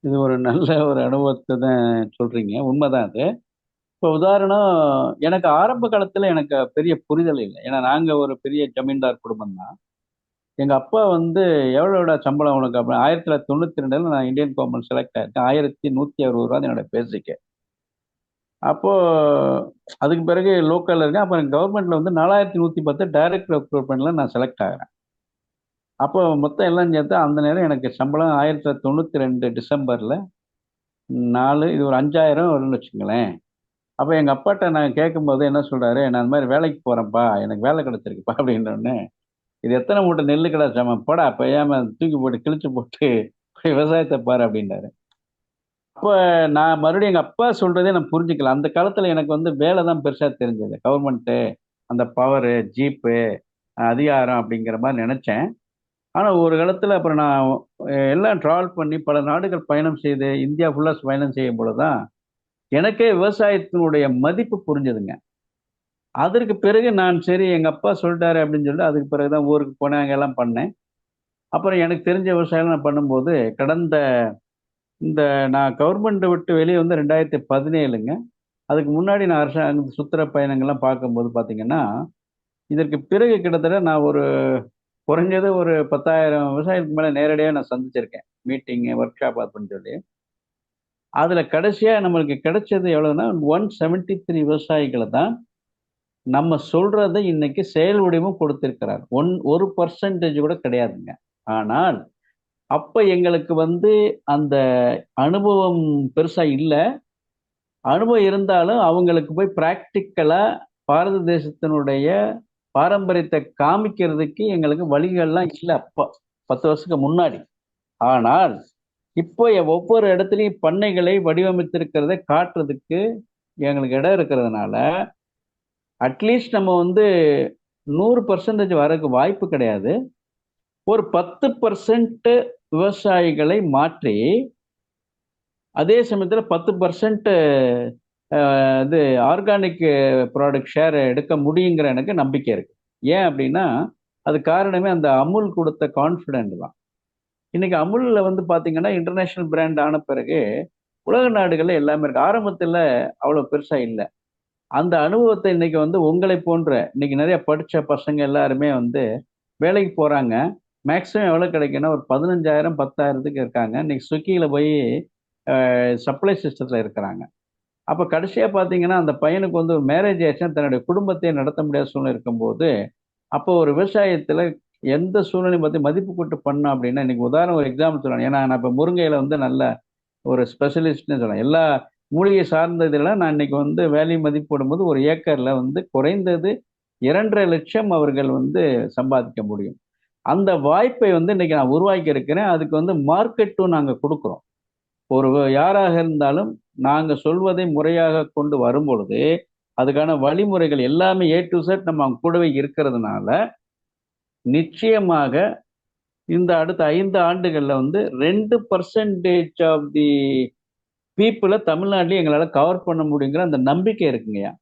இது ஒரு நல்ல ஒரு அனுபவத்தை தான் சொல்றீங்க, உண்மைதான் அது. இப்போ உதாரணம், எனக்கு ஆரம்ப காலத்துல எனக்கு பெரிய புரிதல் இல்லை. ஏன்னா நாங்க ஒரு பெரிய ஜமீன்தார் குடும்பம் தான். எங்க அப்பா எவ்வளோட சம்பளம் உனக்கு அப்படி 1992 நான் இந்தியன் கவர்மெண்ட் செலக்ட் ஆயிருக்கேன். 1160 ரூபா என்னோட பேசிக்கு. அப்போ அதுக்கு பிறகு லோக்கல்ல இருக்கேன். அப்புறம் கவர்மெண்ட்ல 4110 டைரக்ட் ரெக்ரூட்மெண்ட்ல நான் செலக்ட் ஆகிறேன். அப்போ மொத்தம் எல்லாம் சேர்த்து அந்த நேரம் எனக்கு சம்பளம் 1992 டிசம்பர்ல 4, இது ஒரு 5000 வரும்னு வச்சுங்களேன். அப்போ எங்க அப்பாட்ட நான் கேட்கும்போது என்ன சொல்றாரு, நான் அந்த மாதிரி வேலைக்கு போறேன்ப்பா, எனக்கு வேலை கிடைச்சிருக்குப்பா அப்படின்னோடனே, இது எத்தனை மூட்டை நெல்லு கிடைச்சாம போடா, அப்ப ஏமா தூக்கி போட்டு கிழிச்சு போட்டு விவசாயத்தை பாரு அப்படின்னாரு. அப்போ நான் மறுபடியும் எங்க அப்பா சொல்றதே நான் புரிஞ்சுக்கல. அந்த காலத்துல எனக்கு வேலை தான் பெருசா தெரிஞ்சது. கவர்மெண்ட்டு, அந்த பவரு, ஜீப்பு, அதிகாரம் அப்படிங்கிற மாதிரி நினைச்சேன். ஆனா ஒரு காலத்துல அப்புறம் நான் எல்லாம் டிராவல் பண்ணி பல நாடுகள் பயணம் செய்து இந்தியா ஃபுல்லா பயணம் செய்யும் பொழுதுதான் எனக்கே விவசாயத்தினுடைய மதிப்பு புரிஞ்சதுங்க. அதற்கு பிறகு நான் சரி எங்க அப்பா சொல்லிட்டாரு அப்படின்னு சொல்லிட்டு அதுக்கு பிறகுதான் ஊருக்கு போனேன், அங்கெல்லாம் பண்ணேன். அப்புறம் எனக்கு தெரிஞ்ச விவசாயம் நான் பண்ணும்போது கடந்த இந்த நான் கவர்மெண்ட்டை விட்டு வெளியே வந்து 2017ங்க. அதுக்கு முன்னாடி நான் அரசாங்க சுற்றுற பயணங்கள்லாம் பார்க்கும்போது பார்த்தீங்கன்னா, இதற்கு பிறகு கிட்டத்தட்ட நான் ஒரு குறைஞ்சது ஒரு 10,000 விவசாயிகளுக்கு மேலே நேரடியாக நான் சந்திச்சிருக்கேன். மீட்டிங்கு, ஒர்க் ஷாப் அப்படின்னு சொல்லி. அதில் கடைசியாக நம்மளுக்கு கிடைச்சது எவ்வளோன்னா 173 விவசாயிகளை தான் நம்ம சொல்றதை இன்னைக்கு செயல் வடிவம் கொடுத்திருக்கிறார். 1% கூட கிடையாதுங்க. ஆனால் அப்ப எங்களுக்கு வந்து அந்த அனுபவம் பெருசா இல்ல. அனுபவம் இருந்தாலும் அவங்களுக்கு போய் பிராக்டிக்கலா பாரத தேசத்தினுடைய பாரம்பரியத்தை காமிக்கிறதுக்கு எங்களுக்கு வழிகள்லாம் இல்ல அப்ப 10 வருஷத்துக்கு முன்னாடி. ஆனால் இப்போ ஒவ்வொரு இடத்துலையும் பண்ணைகளை வடிவமைத்திருக்கிறதை காட்டுறதுக்கு எங்களுக்கு இடம் இருக்கிறதுனால அட்லீஸ்ட் நம்ம வந்து 100% வரக்கு வாய்ப்பு கிடையாது. ஒரு 10% விவசாயிகளை மாற்றி அதே சமயத்தில் 10% இது ஆர்கானிக் ப்ராடக்ட் ஷேர் எடுக்க முடியுங்கிற எனக்கு நம்பிக்கை இருக்கு. ஏன் அப்படின்னா அது காரணமே அந்த அமுல் கொடுத்த கான்ஃபிடென்ட் தான். இன்னைக்கு அமுல்ல வந்து பார்த்தீங்கன்னா இன்டர்நேஷனல் பிராண்ட் ஆன பிறகு உலக நாடுகளில் எல்லாமே இருக்கு. ஆரம்பத்தில் அவ்வளோ பெருசா இல்லை. அந்த அனுபவத்தை இன்னைக்கு வந்து உங்களை போன்ற இன்னைக்கு நிறைய படித்த பசங்க எல்லாருமே வந்து வேலைக்கு போகிறாங்க. மேக்ஸிமம் எவ்வளோ கிடைக்குன்னா ஒரு 15,000 10,000க்கு இருக்காங்க. இன்னைக்கு ஸ்விக்கியில் போய் சப்ளை சிஸ்டத்தில் இருக்கிறாங்க. அப்போ கடைசியாக பார்த்தீங்கன்னா அந்த பையனுக்கு வந்து ஒரு மேரேஜ் ஆச்சுன்னா தன்னுடைய குடும்பத்தை நடத்த முடியாத சூழ்நிலை இருக்கும்போது அப்போ ஒரு விவசாயத்தில் எந்த சூழ்நிலையும் பார்த்து மதிப்பு கூட்டு பண்ணோம் அப்படின்னா இன்னைக்கு உதாரணம் ஒரு எக்ஸாம்பிள் சொல்லணும். ஏன்னா நான் இப்போ முருங்கையில் வந்து நல்ல ஒரு ஸ்பெஷலிஸ்ட்னு சொல்லலாம். எல்லா மூலிகை சார்ந்த இதெல்லாம் நான் இன்னைக்கு வந்து வேல்யூ மதிப்பு போடும்போது ஒரு ஏக்கரில் வந்து குறைந்தது 2.5 லட்சம் அவர்கள் வந்து சம்பாதிக்க முடியும். அந்த வாய்ப்பை வந்து இன்னைக்கு நான் உருவாக்கி இருக்கிறேன். அதுக்கு வந்து மார்க்கெட்டும் நாங்கள் கொடுக்குறோம். ஒரு யாராக இருந்தாலும் நாங்கள் சொல்வதை முறையாக கொண்டு வரும் பொழுது அதுக்கான வழிமுறைகள் எல்லாமே A to Z நம்ம அவங்க கூடவே இருக்கிறதுனால நிச்சயமாக இந்த அடுத்த 5 ஆண்டுகளில் வந்து 2% ஆஃப் தி பீப்புளை தமிழ்நாட்டில் எங்களால் கவர் பண்ண முடியுங்கிற அந்த நம்பிக்கை இருக்குங்கய்யா.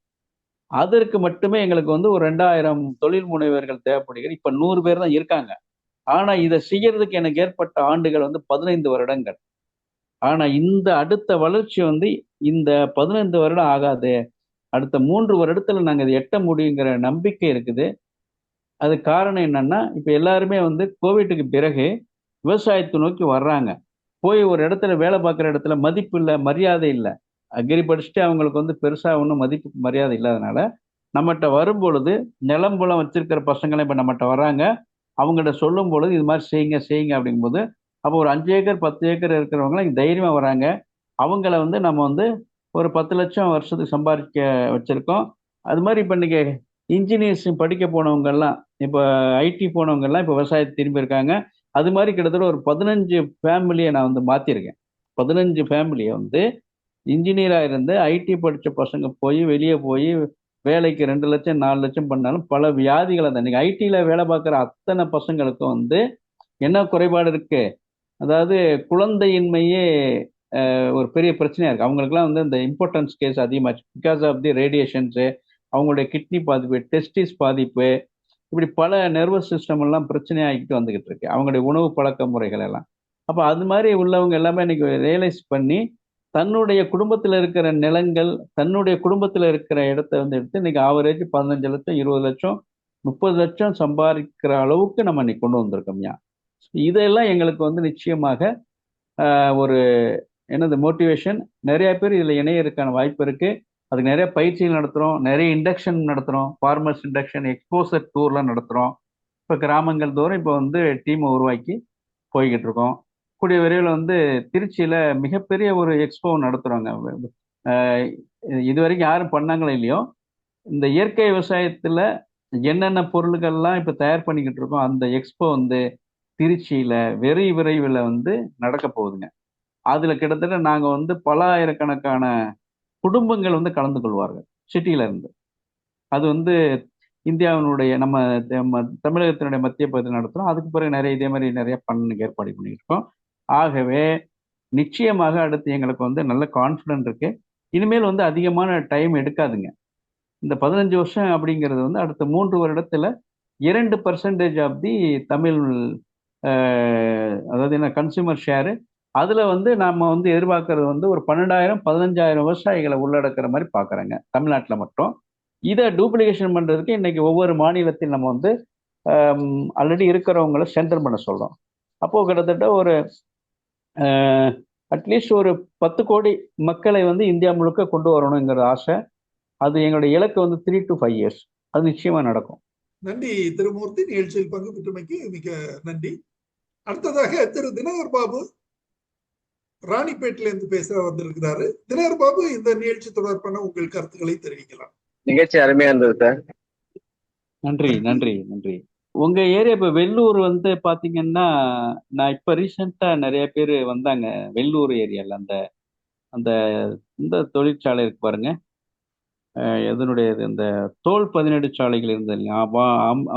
அதற்கு மட்டுமே எங்களுக்கு வந்து ஒரு 2000 தொழில் முனைவர்கள் தேவைப்படுகிறது. இப்போ 100 பேர் தான் இருக்காங்க. ஆனால் இதை செய்யறதுக்கு எனக்கு ஏற்பட்ட ஆண்டுகள் வந்து 15 வருடங்கள். ஆனால் இந்த அடுத்த வளர்ச்சி வந்து இந்த 15 வருடம் ஆகாது, அடுத்த 3 வருடத்தில் நாங்கள் இதை எட்ட முடியுங்கிற நம்பிக்கை இருக்குது. அது காரணம் என்னன்னா இப்போ எல்லாருமே வந்து கோவிட்டுக்கு பிறகு விவசாயத்தை நோக்கி வர்றாங்க. போய் ஒரு இடத்துல வேலை பார்க்குற இடத்துல மதிப்பு இல்லை, மரியாதை இல்லை. அக்ரி படிச்சுட்டு அவங்களுக்கு வந்து பெருசாக ஒன்றும் மதிப்பு மரியாதை இல்லாதனால நம்மகிட்ட வரும்பொழுது நிலம் புலம் வச்சிருக்கிற பசங்களை இப்போ நம்மகிட்ட வர்றாங்க. அவங்கள்ட்ட சொல்லும் பொழுது இது மாதிரி செய்யுங்க செய்யுங்க அப்படிங்கும்போது அப்போ ஒரு 5 ஏக்கர் 10 ஏக்கர் இருக்கிறவங்களாம் இங்கே தைரியமாக வராங்க. அவங்கள வந்து நம்ம வந்து ஒரு 10 லட்சம் வருஷத்துக்கு சம்பாதிக்க வச்சுருக்கோம். அது மாதிரி இப்போ இன்றைக்கி இன்ஜினியர்ஸ் படிக்க போனவங்கெல்லாம் இப்போ ஐடி போனவங்கெல்லாம் இப்போ விவசாயத்தை திரும்பி இருக்காங்க. அது மாதிரி கிட்டத்தட்ட ஒரு 15 ஃபேமிலியை நான் வந்து மாற்றிருக்கேன். 15 ஃபேமிலியை வந்து இன்ஜினியராக இருந்து ஐடி படித்த பசங்க போய் வெளியே போய் வேலைக்கு 2 லட்சம் 4 லட்சம் பண்ணாலும் பல வியாதிகளை தான் இன்றைக்கி ஐடியில் வேலை பார்க்குற அத்தனை பசங்களுக்கும் வந்து என்ன குறைபாடு இருக்குது, அதாவது குழந்தையின்மையே ஒரு பெரிய பிரச்சனையாக இருக்குது. அவங்களுக்குலாம் வந்து இந்த இம்பார்ட்டன்ஸ் கேஸ் அதிகமாச்சு பிகாஸ் ஆஃப் தி ரேடியேஷன்ஸு, அவங்களுடைய கிட்னி பாதிப்பு, டெஸ்டிஸ் பாதிப்பு, இப்படி பல நர்வஸ் சிஸ்டம் எல்லாம் பிரச்சனையாகிட்டு வந்துக்கிட்டு இருக்கு. அவங்களுடைய உணவு பழக்க முறைகள் எல்லாம். அப்போ அது மாதிரி உள்ளவங்க எல்லாமே இன்னைக்கு ரியலைஸ் பண்ணி தன்னுடைய குடும்பத்தில் இருக்கிற நிலங்கள், தன்னுடைய குடும்பத்தில் இருக்கிற இடத்த வந்து எடுத்து இன்னைக்கு ஆவரேஜ் 15 லட்சம் 20 லட்சம் 30 லட்சம் சம்பாதிக்கிற அளவுக்கு நம்ம இன்னைக்கு கொண்டு வந்திருக்கோம்யா. இதெல்லாம் எங்களுக்கு வந்து நிச்சயமாக ஒரு என்னது மோட்டிவேஷன். நிறைய பேர் இதில் இணையறதுக்கான வாய்ப்பு இருக்கு. அதுக்கு நிறைய பயிற்சிகள் நடத்துகிறோம், நிறைய இண்டக்ஷன் நடத்துகிறோம், ஃபார்மர்ஸ் இண்டக்ஷன், எக்ஸ்போசர் டூர்லாம் நடத்துகிறோம். இப்போ கிராமங்கள் தோறும் இப்போ வந்து டீமை உருவாக்கி போய்கிட்டு இருக்கோம். கூடிய விரைவில் வந்து திருச்சியில் மிகப்பெரிய ஒரு எக்ஸ்போ நடத்துகிறோங்க. இது வரைக்கும் யாரும் பண்ணாங்களோ இல்லையோ, இந்த இயற்கை விவசாயத்தில் என்னென்ன பொருள்கள்லாம் இப்போ தயார் பண்ணிக்கிட்டு இருக்கோம் அந்த எக்ஸ்போ வந்து திருச்சியில் வெறி விரைவில் வந்து நடக்க போகுதுங்க. அதில் கிட்டத்தட்ட நாங்கள் வந்து பல ஆயிரக்கணக்கான குடும்பங்கள் வந்து கலந்து கொள்வார்கள் சிட்டியில இருந்து. அது வந்து இந்தியாவினுடைய நம்ம தமிழகத்தினுடைய மத்திய பகுதியில் நடத்துகிறோம். அதுக்கு பிறகு நிறைய இதே மாதிரி நிறைய பண்ண ஏற்பாடு பண்ணிட்டு இருக்கோம். ஆகவே நிச்சயமாக அடுத்து எங்களுக்கு வந்து நல்ல கான்ஃபிடென்ட் இருக்கு. இனிமேல் வந்து அதிகமான டைம் எடுக்காதுங்க. இந்த 15 வருஷம் அப்படிங்கிறது வந்து அடுத்த 3 வருடத்துல 2% ஆஃப் தி தமிழ் அதாவது என்ன கன்சியூமர் ஷேரு, அதில் வந்து நம்ம வந்து எதிர்பார்க்கறது வந்து ஒரு 12,000 15,000 விவசாயிகளை உள்ளடக்கிற மாதிரி பார்க்குறேங்க தமிழ்நாட்டில் மட்டும். இதை டூப்ளிகேஷன் பண்ணுறதுக்கு இன்னைக்கு ஒவ்வொரு மாநிலத்தில் நம்ம வந்து ஆல்ரெடி இருக்கிறவங்கள சென்டர் பண்ண சொல்கிறோம். அப்போது கிட்டத்தட்ட ஒரு அட்லீஸ்ட் ஒரு 10 கோடி மக்களை வந்து இந்தியா முழுக்க கொண்டு வரணுங்கிற ஆசை. அது எங்களுடைய இலக்கு வந்து 3 to 5 years. அது நிச்சயமாக நடக்கும். நன்றி திருமூர்த்தி, நிகழ்ச்சியில் பங்கு பெற்றமைக்கு மிக நன்றி. அடுத்ததாக திரு தினகர் பாபு ராணிப்பேட்டில இருந்து பேச வந்திருக்கிறாரு. தினகர் பாபு, இந்த நிகழ்ச்சி தொடர்பான உங்கள் கருத்துக்களை தெரிவிக்கலாம். நிகழ்ச்சி அருமையா இருந்தது சார். நன்றி நன்றி நன்றி. உங்க ஏரியா இப்போ வெள்ளூர் வந்து பாத்தீங்கன்னா, நான் இப்போ ரீசெண்டா நிறைய பேர் வந்தாங்க வெள்ளூர் ஏரியால. அந்த அந்த இந்த தொழிற்சாலை இருக்கு பாருங்க, எதனுடையது, இந்த தோல் 17 சாலைகள் இருந்தது இல்லையா,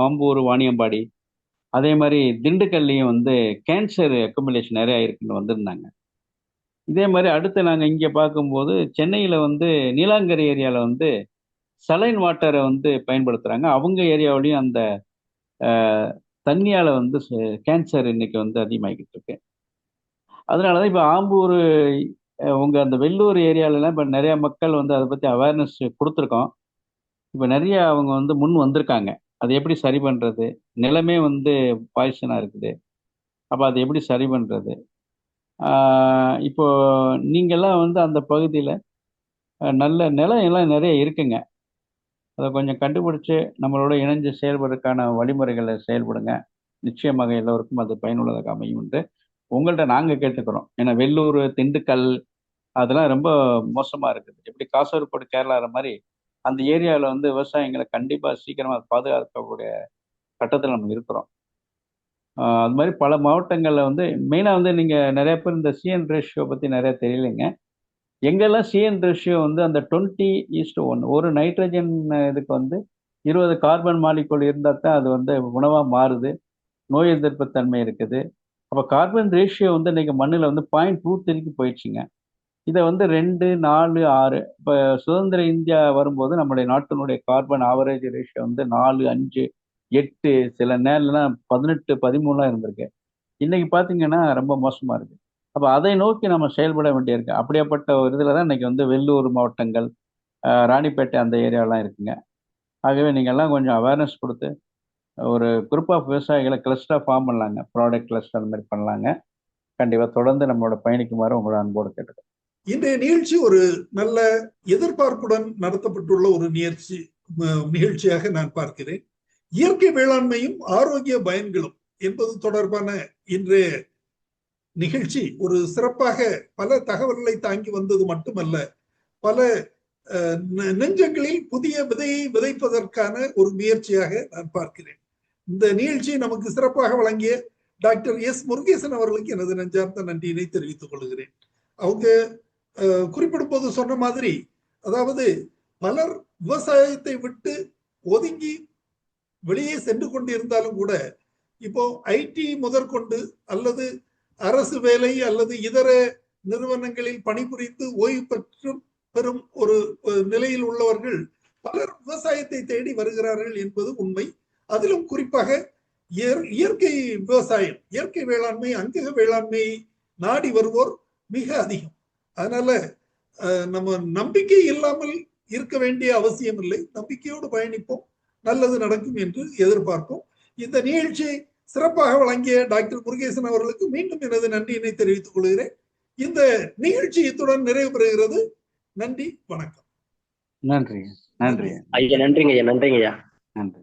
ஆம்பூர் வாணியம்பாடி, அதே மாதிரி திண்டுக்கல்லையும் வந்து கேன்சர் அக்குமுலேஷன் நிறைய இருக்குன்னு வந்திருந்தாங்க. இதே மாதிரி அடுத்து நாங்கள் இங்கே பார்க்கும்போது சென்னையில் வந்து நீலாங்கரை ஏரியாவில் வந்து சலைன் வாட்டரை வந்து பயன்படுத்துகிறாங்க. அவங்க ஏரியாவிலையும் அந்த தண்ணியால் வந்து கேன்சர் இன்னைக்கு வந்து அதிகமாகிக்கிட்டு இருக்கு. அதனால தான் இப்போ ஆம்பூர், உங்கள் அந்த வெள்ளூர் ஏரியாலலாம் இப்போ நிறையா மக்கள் வந்து அதை பற்றி அவேர்னஸ் கொடுத்துருக்கோம். இப்போ நிறைய அவங்க வந்து முன் வந்திருக்காங்க. அது எப்படி சரி பண்ணுறது, நிலமே வந்து பாய்சனாக இருக்குது, அப்போ அதை எப்படி சரி பண்ணுறது. இப்போ நீங்கள்லாம் வந்து அந்த பகுதியில் நல்ல நிலம் எல்லாம் நிறைய இருக்குங்க. அதை கொஞ்சம் கண்டுபிடிச்சு நம்மளோட இணைஞ்சு செயல்படுறதுக்கான வழிமுறைகளை செயல்படுங்க. நிச்சயமாக எல்லோருக்கும் அது பயனுள்ளதாக அமையும் என்று உங்கள்கிட்ட நாங்கள் கேட்டுக்கிறோம். ஏன்னா வெள்ளூர், திண்டுக்கல் அதெல்லாம் ரொம்ப மோசமாக இருக்குது. எப்படி காசர்கோடு கேரளா மாதிரி அந்த ஏரியாவில் வந்து விவசாயிகளை கண்டிப்பாக சீக்கிரமாக பாதுகாக்கக்கூடிய கட்டத்தில் நம்ம இருக்கிறோம். அது மாதிரி பல மாவட்டங்களில் வந்து மெயினாக வந்து நீங்கள் நிறைய பேர் இந்த சிஎன் ரேஷியோ பற்றி நிறைய தெரியலைங்க. எங்கெல்லாம் சிஎன் ரேஷியோ வந்து அந்த 20:1, ஒரு நைட்ரஜன் இதுக்கு வந்து 20 கார்பன் மாலிகூல் இருந்தால் தான் அது வந்து உணவாக மாறுது, நோய் எதிர்ப்பு தன்மை இருக்குது. அப்போ கார்பன் ரேஷியோ வந்து இன்னைக்கு மண்ணில் வந்து 0.23க்கு போயிடுச்சுங்க. இதை வந்து 2, 4, 6 இப்போ சுதந்திர இந்தியா வரும்போது நம்மளுடைய நாட்டினுடைய கார்பன் ஆவரேஜ் ரேஷியோ வந்து 4, 5, 8, சில நேரம்லாம் 18, 13 இருந்திருக்கு. இன்னைக்கு பார்த்தீங்கன்னா ரொம்ப மோசமாக இருக்குது. அப்போ அதை நோக்கி நம்ம செயல்பட வேண்டியிருக்கு. அப்படியாப்பட்ட ஒரு இதில் தான் இன்னைக்கு வந்து வெள்ளூர் மாவட்டங்கள், ராணிப்பேட்டை அந்த ஏரியாலாம் இருக்குங்க. ஆகவே நீங்கள்லாம் கொஞ்சம் அவேர்னஸ் கொடுத்து ஒரு குரூப் ஆஃப் விவசாயிகளை கிளஸ்டராக ஃபார்ம் பண்ணலாங்க, ப்ராடக்ட் கிளஸ்டர் அந்த மாதிரி பண்ணலாங்க. கண்டிப்பாக தொடர்ந்து நம்மளோட பயணிக்குமாறு உங்களோட அன்போடு கேட்டுக்கிறேன். இன்றைய நிகழ்ச்சி ஒரு நல்ல எதிர்பார்ப்புடன் நடத்தப்பட்டுள்ள ஒரு நிகழ்ச்சியாக நான் பார்க்கிறேன். இயற்கை வேளாண்மையும் ஆரோக்கிய பயன்களும் என்பது தொடர்பான இன்றைய நிகழ்ச்சி ஒரு சிறப்பாக பல தகவல்களை தாங்கி வந்தது மட்டுமல்ல, பல நெஞ்சங்களில் புதிய விதையை விதைப்பதற்கான ஒரு முயற்சியாக நான் பார்க்கிறேன். இந்த நிகழ்ச்சியை நமக்கு சிறப்பாக வழங்கிய டாக்டர் எஸ் முருகேசன் அவர்களுக்கு எனது நெஞ்சார்ந்த நன்றியினை தெரிவித்துக் கொள்கிறேன். அவங்க குறிப்பிடும் போது சொன்ன மாதிரி, அதாவது பலர் விவசாயத்தை விட்டு ஒதுங்கி வெளியே சென்று கொண்டிருந்தாலும் கூட இப்போ ஐடி முதற்கொண்டு அல்லது அரசு வேலை அல்லது இதர நிறுவனங்களில் பணிபுரிந்து ஓய்வு பெறும் ஒரு நிலையில் உள்ளவர்கள் பலர் விவசாயத்தை தேடி வருகிறார்கள் என்பது உண்மை. அதிலும் குறிப்பாக இயற்கை விவசாயம், இயற்கை வேளாண்மை, அங்கக வேளாண்மையை நாடி வருவோர் மிக அதிகம். அதனால நம்ம நம்பிக்கை இல்லாமல் இருக்க வேண்டிய அவசியம் இல்லை. நம்பிக்கையோடு பயணிப்போம், நல்லது நடக்கும் என்று எதிர்பார்ப்போம். இந்த நிகழ்ச்சியை சிறப்பாக வழங்கிய டாக்டர் முருகேசன் அவர்களுக்கு மீண்டும் எனது நன்றியினை தெரிவித்துக் கொள்கிறேன். இந்த நிகழ்ச்சி இத்துடன் நிறைவு பெறுகிறது. நன்றி, வணக்கம். நன்றி. நன்றி ஐயா. நன்றிங்க ஐயா. நன்றிங்க ஐயா. நன்றி.